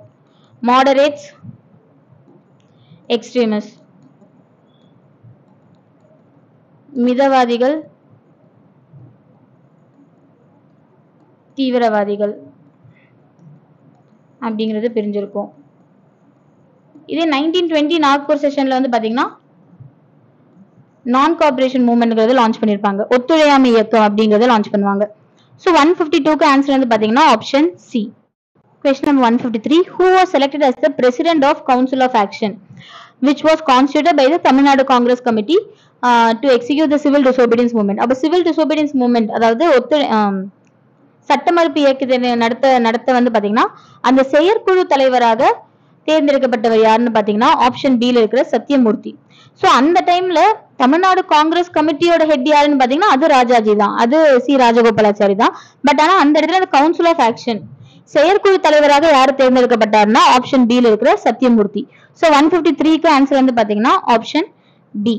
Speaker 1: மாடரேட்ஸ் எக்ஸ்ட்ரீமிஸ்ட் மிதவாதிகள் தீவிரவாதிகள் அப்படிங்கிறது பிரிஞ்சிருக்கும். இதே 1920 நாக்பூர் செஷன்ல வந்து பாத்தீங்கன்னா நான் கோஆபரேஷன் மூவ்மெண்ட்ங்கிறது லான்ச் பண்ணிருப்பாங்க. ஒத்துழையாமை இயக்கம் அப்படிங்கறத லான்ச் பண்ணுவாங்க. ஸோ 152க்கு ஆன்சர் வந்து பாத்தீங்கன்னா option C. Question number 153. Who was selected as the president of Council of Action, which was constituted by the Tamil Nadu Congress Committee to execute the civil disobedience movement? அப்ப civil disobedience movement அதாவது சட்ட மறுப்பு இயக்கத்தை நடத்த வந்து பாத்தீங்கன்னா அந்த செயற்குழு தலைவராக தேர்ந்தெடுக்கப்பட்டவர் யாருன்னு பாத்தீங்கன்னா ஆப்ஷன் பி ல இருக்கிற சத்தியமூர்த்தி. சோ அந்த டைம்ல தமிழ்நாடு காங்கிரஸ் கமிட்டியோட ஹெட் யாருன்னு பாத்தீங்கன்னா அது ராஜாஜி தான், அது சி ராஜகோபாலாச்சாரி தான். பட் ஆனா அந்த இடத்துல அந்த கவுன்சில் ஆஃப் ஆக்ஷன் செயற்குழு தலைவராக யார் தேர்ந்தெடுக்கப்பட்டாருன்னா ஆப்ஷன் பி ல இருக்கிற சத்தியமூர்த்தி. சோ 153க்கு ஆன்சர் வந்து பாத்தீங்கன்னா ஆப்ஷன் டி.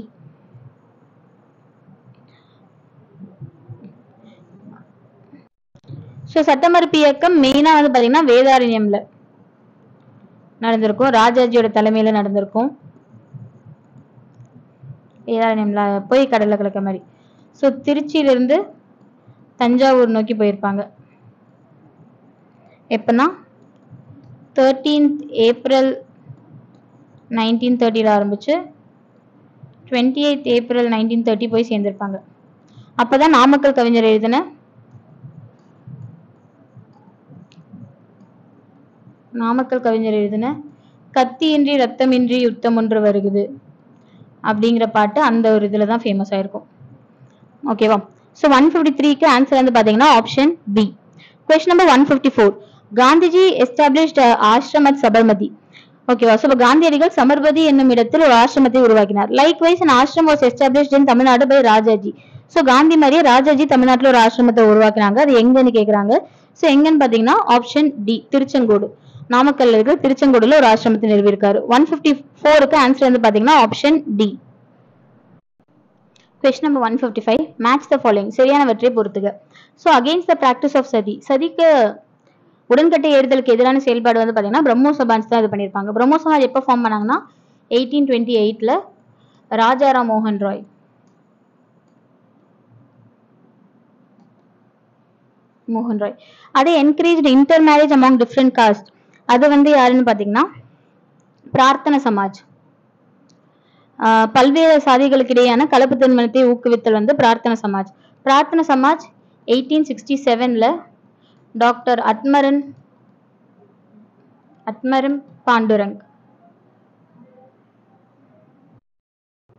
Speaker 1: சோ சட்டமறுப்பு இயக்கம் மெயினா வந்து பாத்தீங்கன்னா வேதாரண்யம்ல நடந்திருக்கும், ராஜாஜியோட தலைமையில நடந்திருக்கும். வேதாரண்யம்ல போய் கடலை கலக்க மாதிரி. சோ திருச்சியில இருந்து தஞ்சாவூர் நோக்கி போயிருப்பாங்க. எப்பனா 13th ஏப்ரல் 1930ல ஆரம்பிச்சு 28th ஏப்ரல் 1930 போய் சேர்ந்திருப்பாங்க. அப்பதான் நாமக்கல் கவிஞர் எழுதின கத்தியின்றி ரத்தமின்றி யுத்தம் ஒன்று வருகுது அப்படிங்கிற பாட்டு அந்த ஒரு இதுலதான் ஃபேமஸ் ஆயிருக்கும். ஓகேவா? சோ 153க்கு ஆன்சர் வந்து பாத்தீங்கன்னா option B. Question number 154. Gandhiji established ashram at Sabarmati. ஓகேவா? சோ காந்தியடிகள் சபர்மதி என்னும் இடத்தில் ஒரு ஆசிரமத்தை உருவாக்கினார். Likewise an ashram was established in Tamil Nadu by Rajaji. So Gandhi மாதிரியே ராஜாஜி தமிழ்நாட்டுல ஒரு ஆசிரமத்தை உருவாக்குனாங்க. அது எங்கன்னு கேக்குறாங்க. ஸோ எங்கன்னு பாத்தீங்கன்னா ஆப்ஷன் டி திருச்செங்கோடு. நாமக்கல்ல இருக்கிற திருச்செங்கோடுல ஒரு ஆசிரமத்தை நிறுவியிருக்காரு. 154க்கு ஆன்சர் வந்து பாத்தீங்கன்னா option D. Question number 155. Match the following. சரியானவற்றை பொறுத்துக. So against the practice of sati. சதிக்கு உடன்கட்டை ஏறுதலுக்கு எதிரான செயல்பாடு வந்து பாத்தீங்கன்னா பிரம்மோ சமாஜ் தான் இது பண்ணிருப்பாங்க. பிரம்மோ சமாஜ் எப்ப ஃபார்ம் பண்ணாங்கன்னா 1828ல ராஜாராம் மோகன் ராய். அதே encourage inter marriage among different cost. அது வந்து யாருன்னு பாத்தீங்கன்னா பிரார்த்தன சமாஜ். பல்வேறு சாதிகளுக்கு இடையான கலப்பு திருமணத்தை ஊக்குவித்தல் வந்து பிரார்த்தன சமாஜ். பிரார்த்தன சமாஜ் 1867ல doctor Atmaram Pandurang.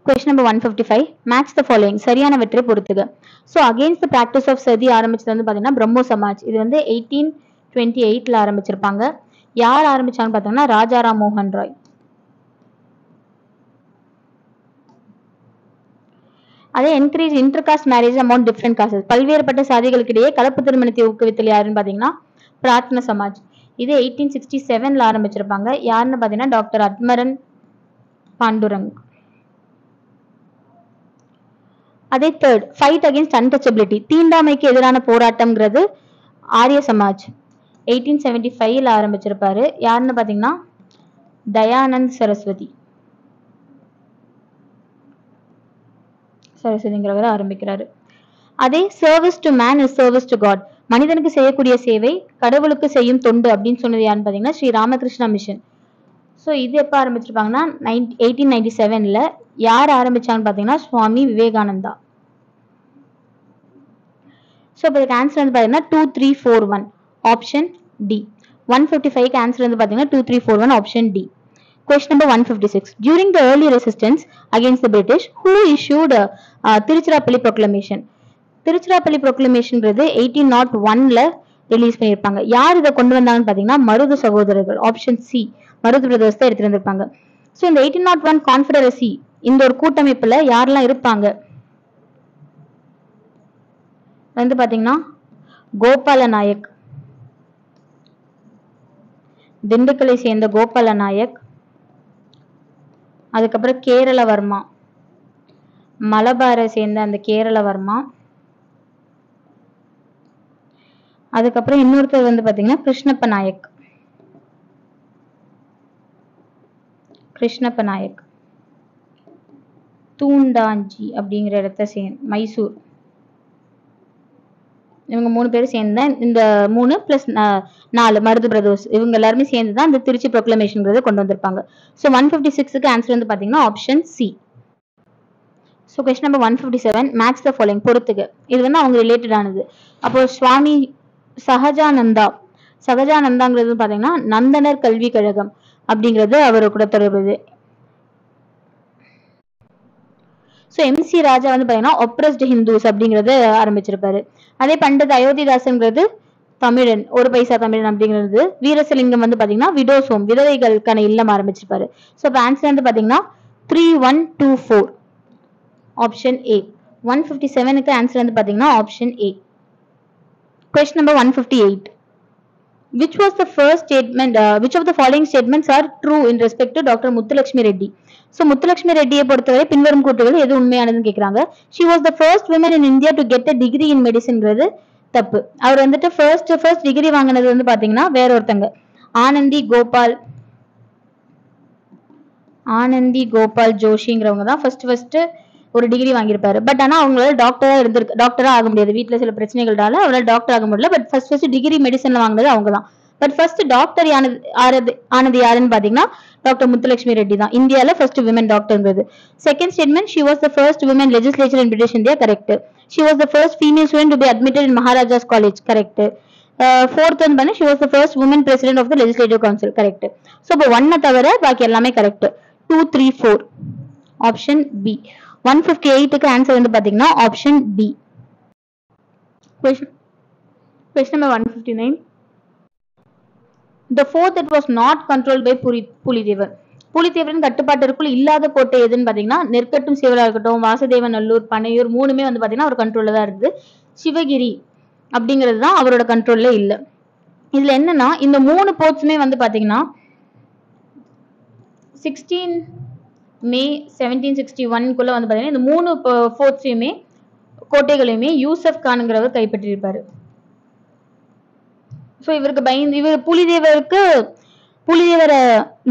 Speaker 1: Question number 155. Match the following. சரியானவற்றை பொறுத்துக. So against the practice of sati ஆரம்பிச்சது வந்து பாத்தீங்கன்னா பிரம்மோ சமாஜ். இது வந்து 1828ல ஆரம்பிச்சிருப்பாங்க. யார் ஆரம்பிச்சாங்கன்னு பாத்தீங்கன்னா ராஜாராம் மோகன் ராய். அதே encourage intercaste marriage amount different cost. பல்வேறுபட்ட சாதிகளுக்கு இடையே கலப்பு திருமணத்தை ஊக்குவித்தல் யாருன்னு பாத்தீங்கன்னா பிரார்த்தன சமாஜ். இது 1867ல ஆரம்பிச்சிருப்பாங்க. யாருன்னு பாத்தீங்கன்னா டாக்டர் அத்மரன் பாண்டுரங். அதே தேர்ட் ஃபைட் அகேன்ஸ்ட் அன்டச்சபிலிட்டி. தீண்டாமைக்கு எதிரான போராட்டம்ங்கிறது ஆரிய சமாஜ் 1875ல ஆரம்பிச்சிருப்பாரு. யாருன்னு பாத்தீங்கன்னா தயானந்த் சரஸ்வதிங்கிறவர் ஆரம்பிக்கிறாரு. அதே service to man is service to God. மனிதனுக்கு செய்யக்கூடிய சேவை கடவுளுக்கு செய்யும் தொண்டு அப்படின்னு சொன்னது யாருன்னு பாத்தீங்கன்னா ஸ்ரீ ராமகிருஷ்ணா மிஷன். ஸோ இது எப்ப ஆரம்பிச்சிருப்பாங்கன்னா 1897ல. யார் ஆரம்பிச்சாங்கன்னு பாத்தீங்கன்னா சுவாமி விவேகானந்தா. ஸோ இப்போ இதுக்கு ஆன்சர் வந்து பாத்தீங்கன்னா 2341 ஆப்ஷன் டி. 155க்கு ஆன்சர் வந்து பாத்தீங்கன்னா 2341 option D. Question number 156. During the early resistance against the British, who issued Tiruchirappalli proclamation? Tiruchirappalli proclamationன்றது 1801ல ரிலீஸ் பண்ணியிருப்பாங்க. யார் இதை கொண்டு வந்தாங்கன்னு பாத்தீங்கன்னா மருது சகோதரர்கள். Option C. மருது பிரதர்ஸ் தான் எடுத்துட்டு வந்திருப்பாங்க. ஸோ இந்த 1801 கான்ஃபெடரசி இந்த ஒரு கூட்டமைப்புல யாரெல்லாம் இருப்பாங்க வந்து பாத்தீங்கன்னா கோபால நாயக், திண்டுக்கலை சேர்ந்த கோபால நாயக், அதுக்கப்புறம் கேரளவர்மா, மலபாரை சேர்ந்த அந்த கேரளவர்மா, அதுக்கப்புறம் இன்னொருத்தர் வந்து பாத்தீங்கன்னா கிருஷ்ணப்ப நாயக் தூண்டாஞ்சி அப்படிங்கிற இடத்த மைசூர். இவங்க 3 பேரும் சேர்ந்து இந்த 3 பிளஸ் 4 மருது பிரதர்ஸ் இவங்க எல்லாருமே சேர்ந்து தான் இந்த திருச்சி ப்ரொக்ளமேஷன்ங்கிறத கொண்டு வந்திருப்பாங்க. ஸோ 156க்கு ஆன்சர் வந்து பாத்தீங்கன்னா option C. So question number 157. Match the following. பொறுத்துக. இது வந்து அவங்க ரிலேட்டட் ஆனது. அப்போ சுவாமி சகஜானந்தாங்கிறது பாத்தீங்கன்னா நந்தனர் கல்வி கழகம் அப்படிங்கிறது அவரு கூட தொடர்புது. ஸோ எம்சி ராஜா வந்து பாத்தீங்கன்னா ஒப்ரஸ்ட் ஹிந்துஸ் அப்படிங்கறது ஆரம்பிச்சிருப்பாரு. அதே பண்டித் அயோத்திதாசன்ங்கிறது தமிழன், ஒரு பைசா தமிழன் அப்படிங்கிறது. வீரசலிங்கம் வந்து பாத்தீங்கன்னா விடோஸ் ஹோம், விதவைகளுக்கான இல்லம் ஆரம்பிச்சிருப்பாரு. ஸோ இப்போ ஆன்சர் வந்து பாத்தீங்கன்னா 3124 ஆப்ஷன் ஏ. 157க்கு ஆன்சர் வந்து பாத்தீங்கன்னா option A. Question number 158. Which was the first statement? Which of the following statements are true in respect to Dr. Muthulakshmi Reddy? So Muthulakshmi Reddyயை பொறுத்தவரை பின்வரும் கூற்றுகள் எது உண்மையானதுன்னு கேக்குறாங்க. She was the first woman in India to get a degree in medicineங்கிறது தப்பு. அவர் வந்துட்டு first degree வாங்கினது வந்து பாத்தீங்கன்னா வேற ஒருத்தங்க ஆனந்தி கோபால் ஜோஷிங்கிறவங்க தான் ஃபர்ஸ்ட் ஒரு டிகிரி வாங்கியிருப்பாரு. பட் ஆனா அவங்களால டாக்டரா ஆக முடியாது. வீட்டுல சில பிரச்சனைகளால அவரால் டாக்டர் ஆக முடியல. பட் ஃபர்ஸ்ட் டிகிரி மெடிசன்ல வாங்கினது அவங்க தான். பட் ஃபர்ஸ்ட் டாக்டர் ஆனது யாருன்னு பாத்தீங்கன்னா டாக்டர் முத்துலட்சுமி ரெட்டி தான். இந்தியால ஃபர்ஸ்ட் விமன் டாக்டர்ங்கிறது. Second statement, she was the first women legislature in British India, correct. She was the first female student to be admitted in Maharaja's College, correct. Fourth one பண்ணு, she was the first woman president of the Legislative Council, correct. So இப்போ 1 தவிர பாக்கி எல்லாமே correct. 2, 3, 4 option B. 158க்கு answer வந்து பாத்தீங்கன்னா option D. Question number 159. The fort that was not controlled by Pulidevar. பூலித்தேவரின் கட்டுப்பாட்டிற்குள் இல்லாத கோட்டை எதுன்னு பாத்தீங்கன்னா நெற்கட்டும் சிவலா இருக்கட்டும், வாசுதேவநல்லூர், பனையூர் மூணுமே வந்து பாத்தீங்கன்னா அவர் கண்ட்ரோல்ல தான் இருக்குது. சிவகிரி அப்படிங்கிறது தான் அவரோட கண்ட்ரோல்ல இல்ல. இதுல என்னன்னா இந்த 3 போர்ட்ஸுமே வந்து பாத்தீங்கன்னா 16 மே 1761 வந்து பாத்தீங்கன்னா இந்த 3 போர்ட்ஸையுமே கோட்டைகளையுமே யூசப் கான்ங்கிறவர் கைப்பற்றியிருப்பாரு. சோ இவருக்கு பயந்து இவர் புலிதேவரை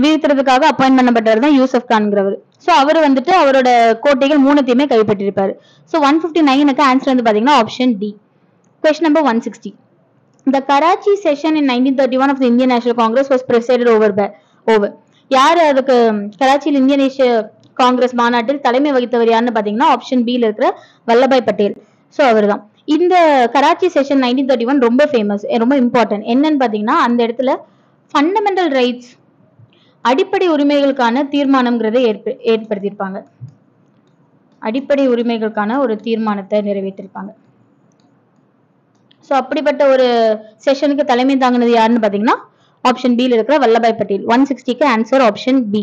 Speaker 1: வீழ்த்துறதுக்காக அப்பாயிண்ட் பண்ணப்பட்டவர் தான் யூசப் கான்ங்கிறவர். சோ அவர் வந்துட்டு அவரோட கோட்டைகள் 3த்தையுமே கைப்பற்றியிருப்பாரு. சோ 159க்கு ஆன்சர் வந்து பாத்தீங்கன்னா option D. Question number 160. The Karachi session in 1931 of the Indian National Congress was presided over. யார் அதுக்கு கராச்சியில் இந்திய தேசிய காங்கிரஸ் மாநாட்டில் தலைமை வகித்தவர் யாருன்னு பாத்தீங்கன்னா ஆப்ஷன் பில இருக்கிற வல்லபாய் பட்டேல். சோ அவர்தான். இந்த கராச்சி செஷன் 1931 ரொம்ப ஃபேமஸ், ரொம்ப இம்பார்ட்டன்ட். என்னன்னு பாத்தீங்கன்னா அந்த இடத்துல ஃபண்டமெண்டல் ரைட்ஸ் அடிப்படை உரிமைகளுக்கான தீர்மானம்ங்கிறதை ஏற்படுத்தியிருப்பாங்க. அடிப்படை உரிமைகளுக்கான ஒரு தீர்மானத்தை நிறைவேற்றிருப்பாங்க. சோ அப்படிப்பட்ட ஒரு செஷனுக்கு தலைமை தாங்கினது யாருன்னு பாத்தீங்கன்னா ஆப்ஷன் பில இருக்கிற வல்லபாய் பட்டேல். 160க்கு answer option B.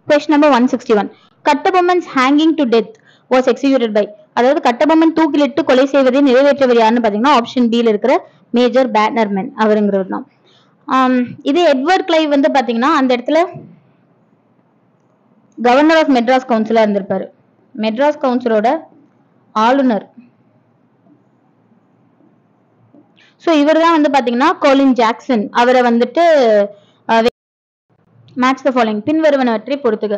Speaker 1: Question number 161. Kattabomman's hanging to death was executed by, அதாவது கட்டபொம்மன் தூக்கிலிட்டு கொலை செய்வதை நிறைவேற்றவர் யாருன்னு பாத்தீங்கன்னா ஆப்ஷன் பில இருக்கிற மேஜர் பேனர்மேன் அவருங்கிறவர் தான். இதே எட்வர்ட் கிளைவ் வந்து பாத்தீங்கன்னா அந்த இடத்துல கவர்னர் ஆஃப் மெட்ராஸ் கவுன்சிலா இருந்திருப்பாரு. மெட்ராஸ் கவுன்சிலோட ஆளுநர். சோ இவர் தான் வந்து பாத்தீங்கன்னா கோலின் ஜாக்சன் அவரை வந்துட்டு மேட்ச் த ஃபாலோயிங் பின்வருவனவற்றை பொறுத்துக.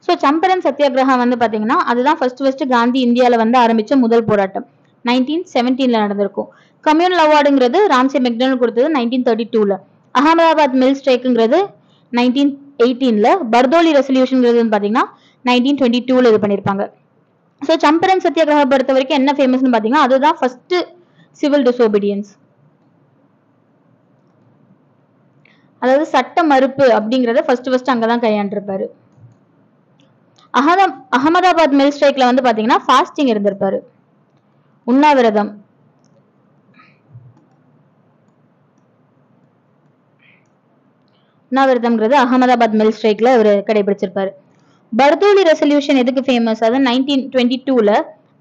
Speaker 1: சோ சம்பரன் சத்தியாகிரகம் வந்து பாத்தீங்கன்னா அதுதான் ஃபர்ஸ்ட் காந்தி இந்தியால வந்து ஆரம்பிச்ச முதல் போராட்டம். 1917ல நடந்திருக்கும். கம்யூனல் அவார்டுங்கிறது ராம்சே மெக்டொனால்ட் கொடுத்தது 1932ல. அகமதாபாத் மில் ஸ்ட்ரைக்குங்கிறது 1918ல. பர்தோலி ரெசல்யூஷன்ங்கிறது பாத்தீங்கன்னா 1922ல இது பண்ணிருப்பாங்க. சோ சம்பரன் சத்தியாகிரகம் பொறுத்த வரைக்கும் என்ன ஃபேமஸ்னு பாத்தீங்கன்னா அதுதான் ஃபர்ஸ்ட் சிவில் டிசோபீடியன்ஸ், அதாவது சட்ட மறுப்பு அப்படிங்கறத ஃபர்ஸ்ட் அங்கதான் கையாண்டிருப்பாரு. அகமதாபாத் மில் ஸ்ட்ரைக்ல வந்து பாத்தீங்கன்னா ஃபாஸ்டிங் இருந்திருப்பாரு, உண்ணாவிரதம். உண்ணாவிரதம்ங்கிறது அகமதாபாத் மில் ஸ்ட்ரைக்ல அவர் கடைபிடிச்சிருப்பாரு. பர்தோலி ரெசல்யூஷன் எதுக்கு ஃபேமஸ்? அது 1922ல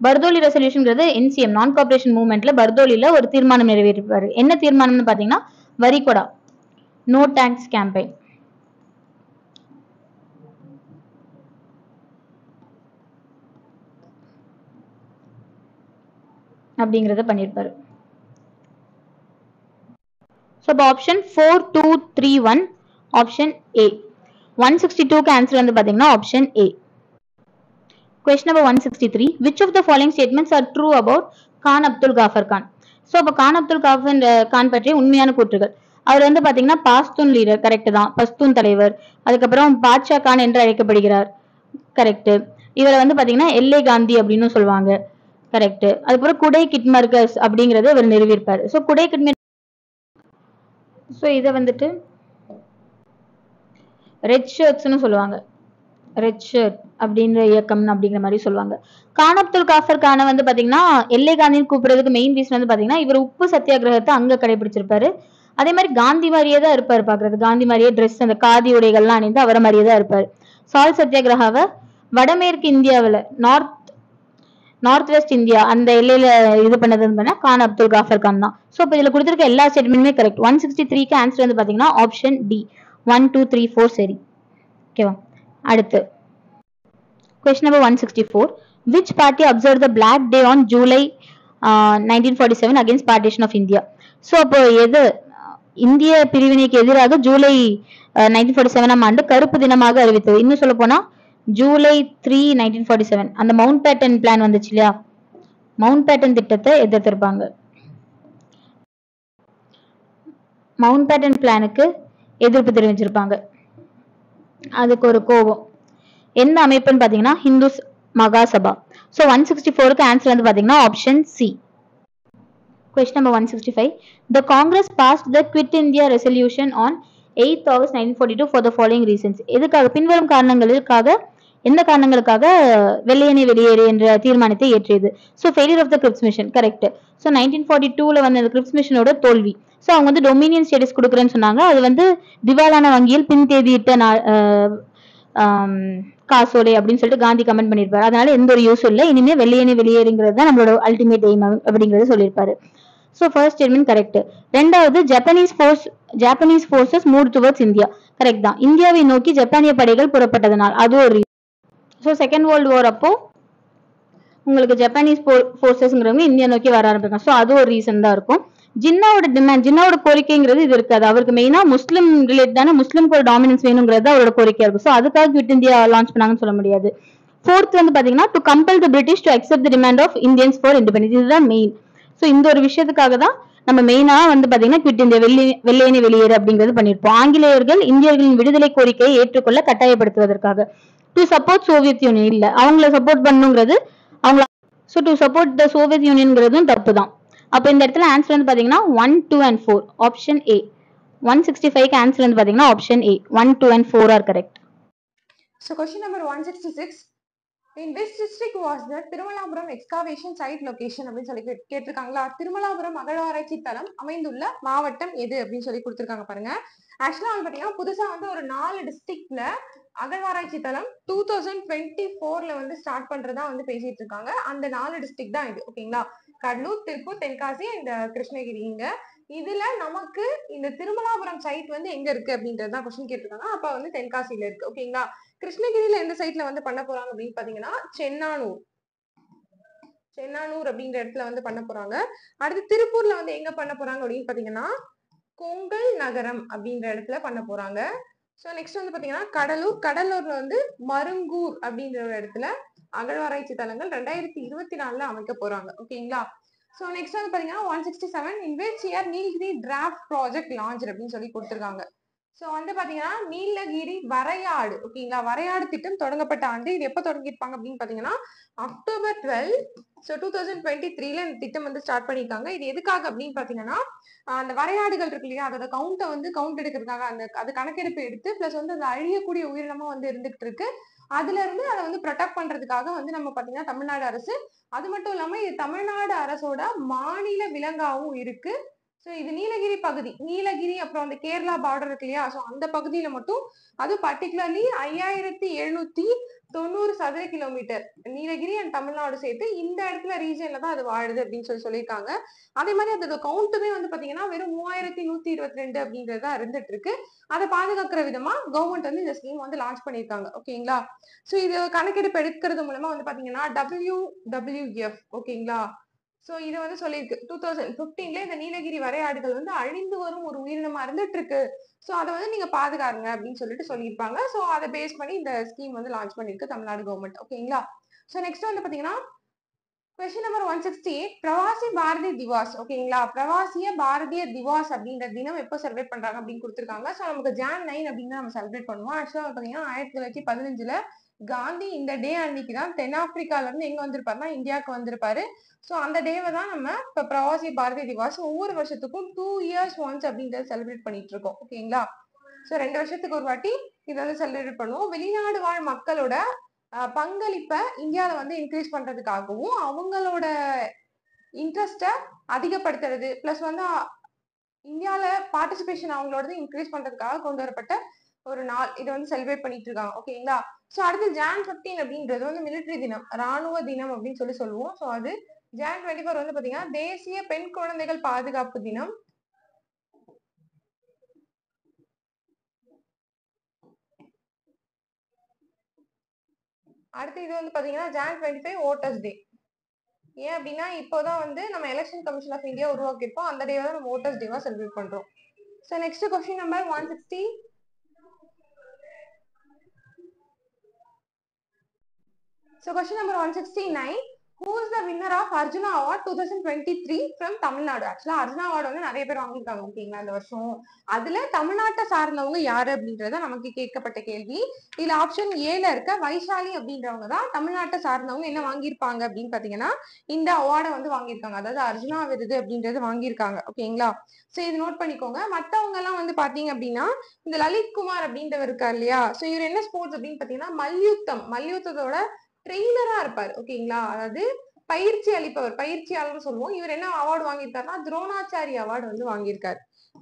Speaker 1: பர்தோலி ரெசல்யூஷன்ங்கிறது என்சிஎம் நான் கோஆபரேஷன் மூவ்மெண்ட்ல பர்தோலில ஒரு தீர்மானம் நிறைவேற்றிருப்பாரு. என்ன தீர்மானம்னு பாத்தீங்கன்னா வரிகொடா, நோ டாக்ஸ் கேம்பெயின். அப்படிங்கறத பண்ணிருப்பாரு. So option 4231 option A. 162க்கு ஆன்சர் வந்து பாத்தீங்கன்னா option A. Question number 163. Which of the following statements are true about Khan Abdul Ghaffar Khan? So அப்ப கான் அப்துல் கான் பற்றிய உண்மையான கூற்றுகள். அவர் வந்து பாத்தீங்கன்னா பாஸ்தூன் லீடர், கரெக்ட் தான். பஸ்தூன் தலைவர். அதுக்கப்புறம் பாட்ஷா கான் என்று அழைக்கப்படுகிறார், கரெக்ட். இவரை வந்து பாத்தீங்கன்னா எல்ஏ காந்தி அப்படின்னு சொல்லுவாங்க, கரெக்ட். அதுக்கப்புறம் குடை கிட்மர்கஸ் அப்படிங்கறத இவர் நிறுவியிருப்பாரு. சோ குடை கிட்மர், சோ இத வந்துட்டு ரெட் ஷர்ட்ஸ்னு சொல்லுவாங்க, ரெட் ஷர்ட் அப்படின்ற இயக்கம் அப்படிங்கிற மாதிரி சொல்லுவாங்க. கான் அப்துல் காஃபர் கானை வந்து பாத்தீங்கன்னா எல்ஏ காந்தின்னு கூப்பிடுறதுக்கு மெயின் ரீசன் வந்து பாத்தீங்கன்னா இவர் உப்பு சத்தியாகிரகத்தை அங்க கடைபிடிச்சிருப்பாரு. அதே மாதிரி காந்தி மாதிரியே தான் இருப்பாரு பாக்குறது. காந்தி மாதிரியே ட்ரெஸ், அந்த காதி உடைகள்லாம் அணிந்து அவரை மாதிரியே தான் இருப்பாரு. சால் சத்தியாகிரகாவை வடமேற்கு இந்தியாவில நார்த் வெஸ்ட் இந்தியா அந்த எல்லையில இது பண்ணதுன்னு கான் அப்துல் காஃபர் கான் தான். சோ இப்ப இதுல கொடுத்திருக்க எல்லா ஸ்டேட்மெண்ட்டுமே கரெக்ட். 163க்கு ஆன்சர் வந்து பாத்தீங்கன்னா ஆப்ஷன் டி. 1 2 3 4 சரி, ஓகேவா. அடுத்து Question number 164. Which party observed the Black Day on July 1947 against partition of India? So அப்போ எது இந்திய பிரிவினைக்கு எதிராக ஜூலை 1947 ஆண்டு கருப்பு தினமாக அறிவித்தது? இன்னும் சொல்ல போனா ஜூலை 3 1947 அந்த மவுண்ட் பேட்டன் பிளான் வந்துச்சு இல்லையா, மவுண்ட் பேட்டன் திட்டத்தை எதிர்த்திருப்பாங்க. மவுண்ட் பேட்டன் பிளானுக்கு எதிர்ப்பு தெரிவிச்சிருப்பாங்க. அதுக்கு ஒரு கோபம். எந்த அமைப்புன்னு பாத்தீங்கன்னா ஹிந்து மகாசபா. சோ 164க்கு ஆன்சர் வந்து பாத்தீங்கன்னா option C. Question number 165. The Congress passed the Quit India Resolution on 8th August 1942 for the following reasons. எதுக்காக? பின்வரும் காரணங்களுக்காக. எந்த காரணங்களுக்காக வெள்ளையனே வெளியேறு என்ற தீர்மானத்தை ஏற்றியது? So failure of the Cripps mission, correct. So 1942ல வந்த கிரிப்ஸ் மிஷனோட தோல்வி. ஸோ அவங்க வந்து டொமினியன் ஸ்டேட்டஸ் கொடுக்குறேன்னு சொன்னாங்க. அது வந்து திவாலான வங்கியில் பின் தேதியிட்ட காசோலை அப்படின்னு சொல்லிட்டு காந்தி கமெண்ட் பண்ணியிருப்பாரு. அதனால எந்த ஒரு யூஸும் இல்லை. இனிமே வெள்ளையனே வெளியேறுங்கிறது தான் நம்மளோட அல்டிமேட் எய்ம் அப்படிங்கறத சொல்லியிருப்பாரு. So first statement correct. ரெண்டாவது, Japanese forces move towards India. Correct தான். இந்தியாவை நோக்கி ஜப்பானிய படைகள் புறப்பட்டதனால் அது ஒரு. ஸோ செகண்ட் வேர்ல்டு வார் அப்போ உங்களுக்கு ஜப்பானீஸ் ஃபோர்ஸஸ்ங்கிறவங்க இந்தியா நோக்கி வர ஆரம்பிக்கும். ஸோ அது ஒரு ரீசன் தான் இருக்கும். ஜின்னாவோட கோரிக்கைங்கிறது இது இருக்காது. அவருக்கு மெயினா முஸ்லீம் ரிலேட்டடான முஸ்லீம்க்கு ஒரு டாமினன்ஸ் வேணுங்கிறது அவரோட கோரிக்கையா இருக்கும். ஸோ அதுக்காக குவிட் இந்தியா லான்ச் பண்ணாங்கன்னு சொல்ல முடியாது. ஃபோர்த் வந்து பாத்தீங்கன்னா to compel the British to accept the demand of Indians for independence. இதுதான் மெயின். ஸோ இந்த ஒரு விஷயத்துக்காக தான் நம்ம மெயினா வந்து பாத்தீங்கன்னா குவிட் இந்தியா வெள்ளையனே வெளியேறு அப்படிங்கிறது பண்ணிருப்போம். ஆங்கிலேயர்கள் இந்தியர்களின் விடுதலை கோரிக்கையை ஏற்றுக்கொள்ள கட்டாயப்படுத்துவதற்காக. டு சப்போர்ட் சோவியத் யூனியன் இல்ல, அவங்கள சப்போர்ட் பண்ணுங்கிறது அவங்க. So to support the Soviet யூனியன்ங்கிறதும் தப்பு தான். அப்போ இந்த இடத்துல ஆன்சர் வந்து பாத்தீங்கன்னா 1, 2 and 4 ஆப்ஷன் ஏ. 165க்கு ஆன்சர் வந்து பாத்தீங்கன்னா option A 1, 2 and 4 are correct.
Speaker 2: So question number 166. In which district was the Tirumalapuram excavation site location அப்படின்னு சொல்லி கேட்டிருக்காங்களா? திருமலாபுரம் அகழ்வாராய்ச்சி தளம் அமைந்துள்ள மாவட்டம் எது அப்படின்னு சொல்லி கொடுத்துருக்காங்க பாருங்க. ஆக்சுவலா வந்து பாத்தீங்கன்னா புதுசா வந்து ஒரு 4 டிஸ்ட்ரிக்ட்ல அகழ்வாராய்ச்சி தளம் 2024ல வந்து ஸ்டார்ட் பண்றதா வந்து பேசிட்டு இருக்காங்க. அந்த 4 டிஸ்ட்ரிக்ட் தான் இது. ஓகேங்களா? கடலூர், திருப்பூர், தென்காசி அண்ட் கிருஷ்ணகிரிங்க. இதுல நமக்கு இந்த திருமலாபுரம் சைட் வந்து எங்க இருக்கு அப்படின்றதுதான் கொஸ்டின் கேட்டிருக்காங்க. அப்ப வந்து தென்காசியில இருக்கு. ஓகேங்களா? கிருஷ்ணகிரியில எந்த சைட்ல வந்து பண்ண போறாங்க அப்படின்னு பாத்தீங்கன்னா சென்னானூர் அப்படின்ற இடத்துல வந்து பண்ண போறாங்க. அடுத்து திருப்பூர்ல வந்து எங்க பண்ண போறாங்க அப்படின்னு பாத்தீங்கன்னா கொங்கல் நகரம் அப்படின்ற இடத்துல பண்ண போறாங்க. சோ நெக்ஸ்ட் வந்து பாத்தீங்கன்னா கடலூர்ல வந்து மருங்கூர் அப்படின்ற ஒரு இடத்துல அகழ்வாராய்ச்சி தலங்கள் 2024ல அமைக்க போறாங்க. ஓகேங்களா? சோ நெக்ஸ்ட் வந்து பாத்தீங்கன்னா 167 in which year Nilgiri draft project launch அப்படின்னு சொல்லி கொடுத்திருக்காங்க. சோ வந்து பாத்தீங்கன்னா நீலகிரி வரையாடு. ஓகேங்களா? வரையாடு திட்டம் தொடங்கப்பட்ட ஆண்டு. இது எப்ப தொடங்கிருப்பாங்க அப்படின்னு பாத்தீங்கன்னா October 12, 2023ல இந்த திட்டம் வந்து ஸ்டார்ட் பண்ணிருக்காங்க. இது எதுக்காக அப்படின்னு பாத்தீங்கன்னா அந்த வரையாடுகள் இருக்கு இல்லையா, அதோட கவுண்ட வந்து கவுண்ட் எடுக்கிறதுக்காக அது கணக்கெடுப்பு எடுத்து பிளஸ் வந்து அது அழியக்கூடிய உயிரினமா வந்து இருந்துட்டு இருக்கு. அதுல இருந்து அதை வந்து ப்ரொடெக்ட் பண்றதுக்காக வந்து நம்ம பாத்தீங்கன்னா தமிழ்நாடு அரசு, அது மட்டும் இல்லாம இது தமிழ்நாடு அரசோட மாநில விலங்காவும் இருக்கு. சோ இது நீலகிரி பகுதி, நீலகிரி அப்புறம் அந்த கேரளா பார்டர் இருக்கு இல்லையா, சோ அந்த பகுதியில மட்டும் அது பர்டிகுலர்லி 5790 சதுர கிலோமீட்டர் நீலகிரி அண்ட் தமிழ்நாடு சேர்த்து இந்த இடத்துல ரீஜன்ல தான் அது வாழுது அப்படின்னு சொல்லியிருக்காங்க. அதே மாதிரி அதோட கவுண்ட்டுமே வந்து பாத்தீங்கன்னா வெறும் 3122 அப்படின்றதா இருந்துட்டு இருக்கு. அதை பாதுகாக்கிற விதமா கவர்மெண்ட் வந்து இந்த ஸ்கீம் வந்து லான்ச் பண்ணிருக்காங்க. ஓகேங்களா? சோ இது கணக்கெடுப்பு எடுக்கிறது மூலமா வந்து பாத்தீங்கன்னா WWF. ஓகேங்களா? சோ இது வந்து சொல்லியிருக்கு 2015ல இந்த நீலகிரி வரையாடுகள் வந்து அழிந்து வரும் ஒரு உயிரினமா இருந்துட்டு இருக்கு. சோ அதை வந்து நீங்க பாதுகாருங்க அப்படின்னு சொல்லிட்டு சொல்லியிருப்பாங்க. சோ அதை பேஸ் பண்ணி இந்த ஸ்கீம் வந்து லான்ச் பண்ணிருக்கு தமிழ்நாடு கவர்மெண்ட். ஓகேங்களா? சோ நெக்ஸ்ட் வந்து பாத்தீங்கன்னா கொஸ்டின் நம்பர் 168 பிரவாசி பாரதி திவாஸ். ஓகேங்களா? பிரவாசிய பாரதிய திவாஸ் அப்படின்ற தினம் எப்போ செலிப்ரேட் பண்றாங்க அப்படின்னு கொடுத்திருக்காங்க. சோ நமக்கு Jan 9 அப்படின்னு நம்ம செலிப்ரேட் பண்ணுவோம். ஆக்சுவலா பாத்தீங்கன்னா 1915ல காந்தி இந்த டே அன்னைக்குதான் தென்னாப்பிரிக்கால இருந்து எங்க வந்திருப்பாருன்னா இந்தியாவுக்கு வந்திருப்பாரு. சோ அந்த டேவை தான் நம்ம இப்ப பிரவாசி பாரதி திவாஸ் ஒவ்வொரு வருஷத்துக்கும் 2 years once அப்படின்றத செலிப்ரேட் பண்ணிட்டு இருக்கோம். ஓகேங்களா? சோ 2 வருஷத்துக்கு ஒரு வாட்டி இதை வந்து செலிப்ரேட் பண்ணுவோம். வெளிநாடு வாழ் மக்களோட பங்களிப்பை இந்தியாவில வந்து இன்க்ரீஸ் பண்றதுக்காகவும் அவங்களோட இன்ட்ரெஸ்ட அதிகப்படுத்துறது பிளஸ் வந்து இந்தியாவில பார்ட்டிசிபேஷன் அவங்களோட இன்க்ரீஸ் பண்றதுக்காக கொண்டு வரப்பட்ட ஒரு நாள். இதை வந்து செலிப்ரேட் பண்ணிட்டு இருக்காங்க. ஓகேங்களா? சோ அடுத்து Jan 15 அப்படின்றது வந்து மிலிட்டரி தினம், ராணுவ தினம் அப்படின்னு சொல்லுவோம். சோ அது Jan 24 வந்து பாத்தீங்கன்னா தேசிய பெண் குழந்தைகள் பாதுகாப்பு தினம். அடுத்து இது வந்து பாத்தீங்கன்னா Jan 25 ஓட்டர்ஸ் டே. ஏன் அப்படின்னா இப்போதான் வந்து நம்ம எலெக்ஷன் கமிஷன் ஆஃப் இந்தியா உருவாக்கிருப்போம். அந்த டேவை தான் நம்ம ஓட்டர்ஸ் டேவா செலிப்ரேட் பண்றோம். So next question number 160. So question number 169. Who is the winner of Arjuna Award 2023 from Tamil Nadu? ஆக்சுவலா அர்ஜுனா அவார்டு வந்து நிறைய பேர் வாங்கியிருக்காங்க. ஓகேங்களா? இந்த வருஷம் அதுல தமிழ்நாட்டை சார்ந்தவங்க யாரு அப்படின்றத நமக்கு கேட்கப்பட்ட கேள்வி. இதுல ஆப்ஷன் ஏல இருக்க வைஷாலி அப்படின்றவங்க தான் தமிழ்நாட்டை சார்ந்தவங்க என்ன வாங்கியிருப்பாங்க அப்படின்னு பாத்தீங்கன்னா இந்த அவார்டை வந்து வாங்கியிருக்காங்க. அதாவது அர்ஜுனா விருது அப்படின்றது வாங்கியிருக்காங்க. ஓகேங்களா? சோ இது நோட் பண்ணிக்கோங்க. மத்தவங்க எல்லாம் வந்து பாத்தீங்க அப்படின்னா இந்த லலித் குமார் அப்படின்றவர் இருக்கார் இல்லையா, சோ இவர் என்ன ஸ்போர்ட்ஸ் அப்படின்னு பாத்தீங்கன்னா மல்யுத்தத்தோட ட்ரெயினரா இருப்பாரு. ஓகேங்களா? அதாவது பயிற்சி அளிப்பவர், பயிற்சியாளர் சொல்லுவோம். இவர் என்ன அவார்டு வாங்கியிருக்காருன்னா துரோணாச்சாரி அவார்டு வந்து வாங்கியிருக்காரு.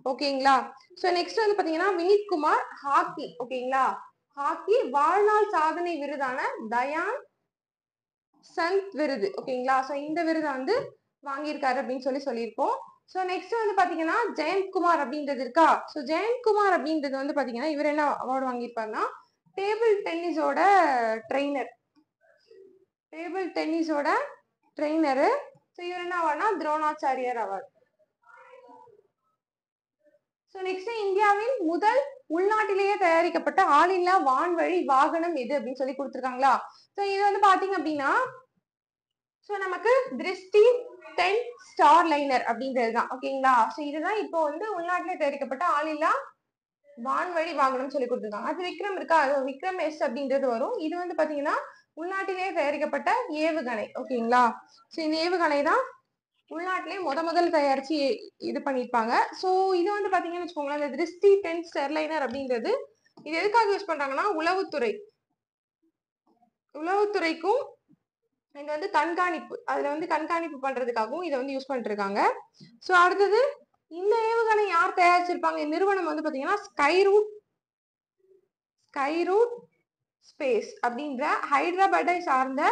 Speaker 2: ஓகேங்களா. சோ நெக்ஸ்ட் வந்து பாத்தீங்கன்னா வினீத் குமார் ஹாக்கி. ஓகேங்களா, ஹாக்கி வாழ்நாள் சாதனை விருதான தயான் சந்த் விருது. ஓகேங்களா, சோ இந்த விருதை வந்து வாங்கியிருக்காரு அப்படின்னு சொல்லியிருக்கோம். சோ நெக்ஸ்ட் வந்து பாத்தீங்கன்னா ஜெயந்த்குமார் அப்படின்றது இருக்கா. சோ ஜெயந்த்குமார் அப்படின்றது வந்து பாத்தீங்கன்னா இவர் என்ன அவார்டு வாங்கியிருப்பாருன்னா டேபிள் டென்னிஸோட ட்ரெயினர். டேபிள் டென்னிஸோட ட்ரெயினரு. சோ இவர் என்ன அவார்ட்னா துரோணாச்சாரியார் அவார்டு. சோ நெக்ஸ்ட் இந்தியாவின் முதல் உள்நாட்டிலேயே தயாரிக்கப்பட்ட ஆளில்லா வான்வழி வாகனம் எது அப்படின்னு சொல்லி கொடுத்துருக்காங்களா. சோ இது வந்து பாத்தீங்க அப்படின்னா சோ நமக்கு திருஷ்டி 10 ஸ்டார் லைனர் அப்படின்றது தான். ஓகேங்களா, சோ இதுதான் இப்போ வந்து உள்நாட்டிலே தயாரிக்கப்பட்ட ஆளில்லா வான்வழி வாகனம் சொல்லி கொடுத்துருக்காங்க. அது விக்ரம் இருக்கா, அது விக்ரம் எஸ் அப்படின்றது வரும். இது வந்து பாத்தீங்கன்னா உள்நாட்டிலேயே தயாரிக்கப்பட்ட ஏவுகணை. ஓகேங்களா, சோ இந்த ஏவுகணை தான் உள்நாட்டிலே முதல் தயாரிச்சு இது பண்ணிருப்பாங்க. சோ இது வந்து பாத்தீங்கன்னு வச்சுக்கோங்களேன், இந்த திருஷ்டி 10 ஸ்டெர்லைனர் அப்படின்றது இது எதுக்காக யூஸ் பண்றாங்கன்னா உளவுத்துறைக்கும் இது வந்து கண்காணிப்பு, அதுல வந்து கண்காணிப்பு பண்றதுக்காகவும் இதை வந்து யூஸ் பண்ணிட்டு இருக்காங்க. சோ அடுத்தது இந்த ஏவுகணை யார் தயாரிச்சிருப்பாங்க, நிறுவனம் வந்து பாத்தீங்கன்னா ஸ்கைரூட் ஸ்பேஸ் அப்படின்ற ஹைதராபாத்தை சார்ந்த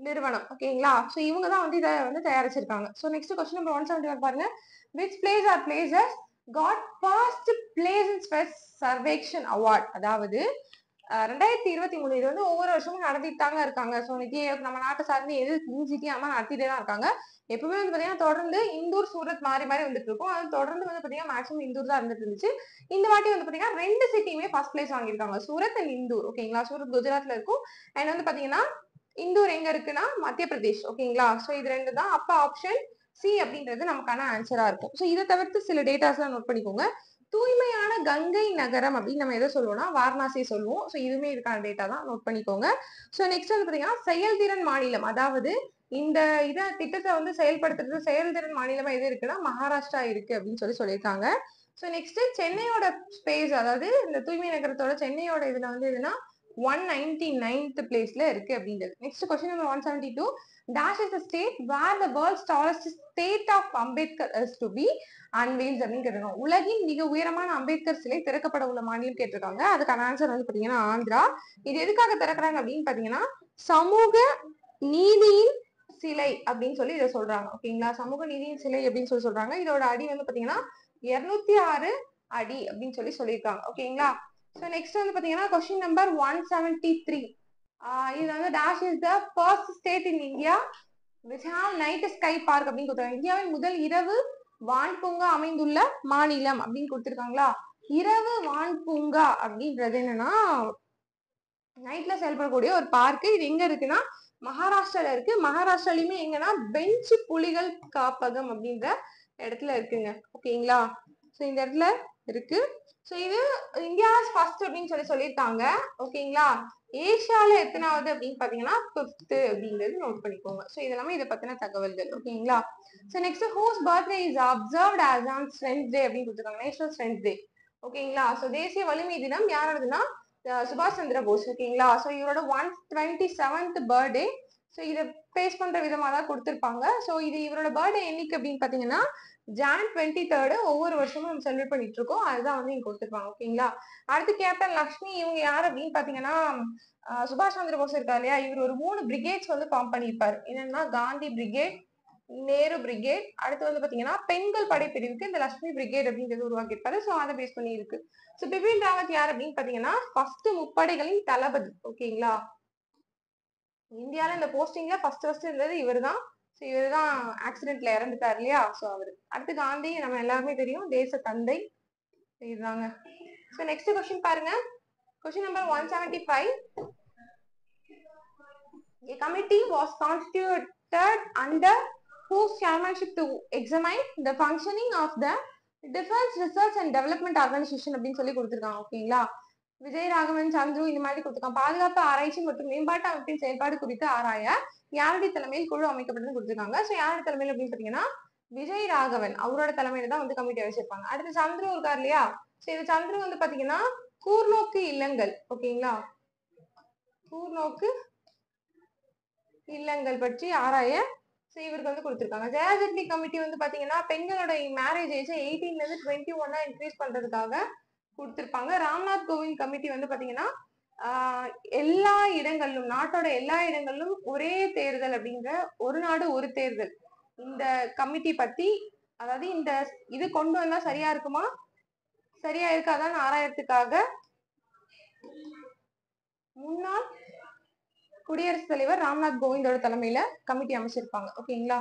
Speaker 2: நிறுவனம். ஓகேங்களா, சோ இவங்க தான் வந்து இதை வந்து தயாரிச்சிருக்காங்க. சோ நெக்ஸ்ட் கொஸ்டின் நம்பர் 171 பாருங்க. which place or places got first place in space survection award. அதாவது 2023 இது வந்து ஒவ்வொரு வருஷமும் நடத்திட்டு தாங்க இருக்காங்க. ஸோ நிதி நம்ம நாட்டை சார்ந்து எது சிட்டி ஆமா நடத்திட்டே தான் இருக்காங்க. எப்பவுமே வந்து பாத்தீங்கன்னா தொடர்ந்து இந்தூர் சூரத் மாறி வந்துட்டு இருக்கும். அது தொடர்ந்து வந்து பாத்தீங்கன்னா மேக்ஸிமம் இந்தூர் தான் இருந்துட்டு இருந்துச்சு. இந்த வாட்டி வந்து பாத்தீங்கன்னா 2 சிட்டியுமே ஃபர்ஸ்ட் பிளேஸ் வாங்கியிருக்காங்க, சூரத் அண்ட் இந்தூர். ஓகேங்களா, சூரத் குஜராத்ல இருக்கும் அண்ட் வந்து பாத்தீங்கன்னா இந்தூர் எங்க இருக்குன்னா மத்திய பிரதேஷ். ஓகேங்களா, சோ இது 2 தான். அப்ப ஆப்ஷன் சி அப்படின்றது நமக்கான ஆன்சரா இருக்கும். சோ இதை தவிர்த்து சில டேட்டாஸ் எல்லாம் நோட் பண்ணிக்கோங்க. தூய்மையான கங்கை நகரம் அப்படின்னு நம்ம எதை சொல்லுவோம்னா வாரணாசி சொல்லுவோம். சோ இதுவுமே இதுக்கான டேட்டா தான், நோட் பண்ணிக்கோங்க. சோ நெக்ஸ்ட் வந்து பாத்தீங்கன்னா செயல்திறன் மாநிலம், அதாவது இந்த திட்டத்தை வந்து செயல்படுத்துறது செயல்திறன் மாநிலமா எது இருக்குன்னா மகாராஷ்டிரா இருக்கு அப்படின்னு சொல்லியிருக்காங்க. சோ நெக்ஸ்ட் சென்னையோட ஸ்பேஸ், அதாவது இந்த தூய்மை நகரத்தோட சென்னையோட இதுல வந்து எதுனா 199th பிளேஸ்ல இருக்கு அப்படின்றது. Next question number 172. dash is the state where the world's tallest state of Ambedkar is to be unveiled அப்படின்னு கேட்டிருக்காங்க. உலகின் மிக உயரமான அம்பேத்கர் சிலை திறக்கப்பட உள்ள மாநிலம் கேட்டிருக்காங்க. அதுக்கான ஆன்சர் வந்து பாத்தீங்கன்னா ஆந்திரா. இது எதுக்காக திறக்கிறாங்க அப்படின்னு பாத்தீங்கன்னா சமூக நீதியின் சிலை அப்படின்னு சொல்லி இதை சொல்றாங்க. ஓகேங்களா, சமூக நீதியின் சிலை அப்படின்னு சொல்றாங்க. இதோட அடி வந்து பாத்தீங்கன்னா 206 அடி அப்படின்னு சொல்லியிருக்காங்க. ஓகேங்களா, சோ நெக்ஸ்ட் வந்து பாத்தீங்கன்னா கொஸ்டின் நம்பர் 173. இது வந்து dash is the first state in India which have night sky park அப்படின்னு கொடுத்தாங்க. இந்தியாவின் முதல் இரவு வான் பூங்கா அமைந்துள்ள மாநிலம் அப்படின்னு கொடுத்திருக்காங்களா. இரவு வான் பூங்கா அப்படின்றது என்னன்னா நைட்ல செயல்படக்கூடிய ஒரு பார்க். இது எங்க இருக்குன்னா மகாராஷ்டிரால இருக்கு. மகாராஷ்டிராலையுமே எங்கன்னா பெஞ்ச் புலிகள் காப்பகம் அப்படின்ற இடத்துல இருக்குங்க. ஓகேங்களா, சோ இந்த இடத்துல இருக்கு. சோ இது இந்தியா ஃபர்ஸ்ட் அப்படின்னு சொல்லியிருக்காங்க. ஓகேங்களா, ஏசியால எத்தனாவது அப்படின்னு பாத்தீங்கன்னா 5th அப்படிங்கிறது நோட் பண்ணிக்கோங்க. சோ இதெல்லாமே இதை பத்தின தகவல்கள். ஓகேங்களா, so next whose birthday is observed as on strength day அப்படின்னு கொடுத்துருக்காங்க. நேஷனல் ஸ்ட்ரென்த் டே. ஓகேங்களா, சோ தேசிய வலிமை தினம் யாரோடதுன்னா சுபாஷ் சந்திர போஸ். ஓகேங்களா, சோ இவரோட 127th பர்த்டே. சோ இதை பேஸ் பண்ற விதமா தான் கொடுத்திருப்பாங்க. சோ இது இவரோட பர்த்டே என்னைக்கு அப்படின்னு பாத்தீங்கன்னா Jan 23rd ஒவ்வொரு வருஷமும் நம்ம செலிப்ரேட் பண்ணிட்டு இருக்கோம். அதுதான் வந்து இங்க கொடுத்திருப்பாங்க. ஓகேங்களா, அடுத்து கேப்டன் லக்ஷ்மி. இவங்க யார் அப்படின்னு பாத்தீங்கன்னா சுபாஷ் சந்திர போஸ் இருக்கா இல்லையா, இவர் ஒரு 3 பிரிகேட்ஸ் வந்து ஃபார்ம் பண்ணியிருப்பாரு. என்னன்னா காந்தி பிரிகேட், நேரு பிரிகேட், அடுத்து வந்து பாத்தீங்கன்னா பெண்கள் படைப்பிரிவுக்கு இந்த லட்சுமி பிரிகேட் அப்படிங்கிறது உருவாக்கியிருப்பாரு. சோ அதை பேஸ் பண்ணி இருக்கு. சோ பிபின் ராவத் யார் அப்படின்னு பாத்தீங்கன்னா ஃபர்ஸ்ட் முப்படைகளின் தளபதி. ஓகேங்களா, இந்தியால இந்த போஸ்டிங்ல ஃபர்ஸ்ட் இருந்தது இவர் தான். சோ இவர் தான் ஆக்சிடென்ட்ல இறந்துட்டார் இல்லையா, சோ அவரு. அடுத்து காந்தி நம்ம எல்லாருமே தெரியும், தேச தந்தை. இதுதாங்க. சோ நெக்ஸ்ட் கொஸ்டின் பாருங்க. Question number 175. A committee was constituted under whose chairmanship to examine the functioning of the Defense Research and Development Organization அப்படின்னு கொடுத்திருக்காங்க. ஓகேங்களா, விஜய் ராகவன், சந்துரு இந்த மாதிரி கொடுத்திருக்காங்க. பாதுகாப்பு ஆராய்ச்சி மற்றும் மேம்பாட்டு அமைப்பின் செயல்பாடு குறித்து ஆராய யாருடைய தலைமையில் குழு அமைக்கப்பட்டதுன்னு கொடுத்திருக்காங்க. சோ யாருடைய தலைமையில் அப்படின்னு பாத்தீங்கன்னா விஜய் ராகவன் அவரோட தலைமையில தான் வந்து கமிட்டி வச்சிருப்பாங்க. அடுத்து சந்துரு இருக்கார் இல்லையா, சோ இது சந்துரு வந்து பாத்தீங்கன்னா கூர்நோக்கு இல்லங்கள். ஓகேங்களா, கூர்நோக்கு இல்லங்கள் பற்றி ஆராய சோ இவருக்கு வந்து கொடுத்திருக்காங்க. ஜெயா ஜெட்லி கமிட்டி வந்து பாத்தீங்கன்னா பெண்களோட மேரேஜ் ஏஜ் 18ல இருந்து 21 இன்க்ரீஸ் பண்றதுக்காக கொடுத்திருப்பாங்க. ராம்நாத் கோவிந்த் கமிட்டி வந்து பாத்தீங்கன்னா எல்லா இடங்களிலும், நாட்டோட எல்லா இடங்களிலும் ஒரே தேர்தல் அப்படிங்கிற ஒரு நாடு ஒரு தேர்தல் இந்த கமிட்டி பத்தி, அதாவது இந்த இது கொண்டு வந்தா சரியா இருக்குமா சரியா இருக்காதான்னு ஆராயறதுக்காக முன்னாள் குடியரசுத் தலைவர் ராம்நாத் கோவிந்தோட தலைமையில கமிட்டி அமைச்சிருப்பாங்க. ஓகேங்களா?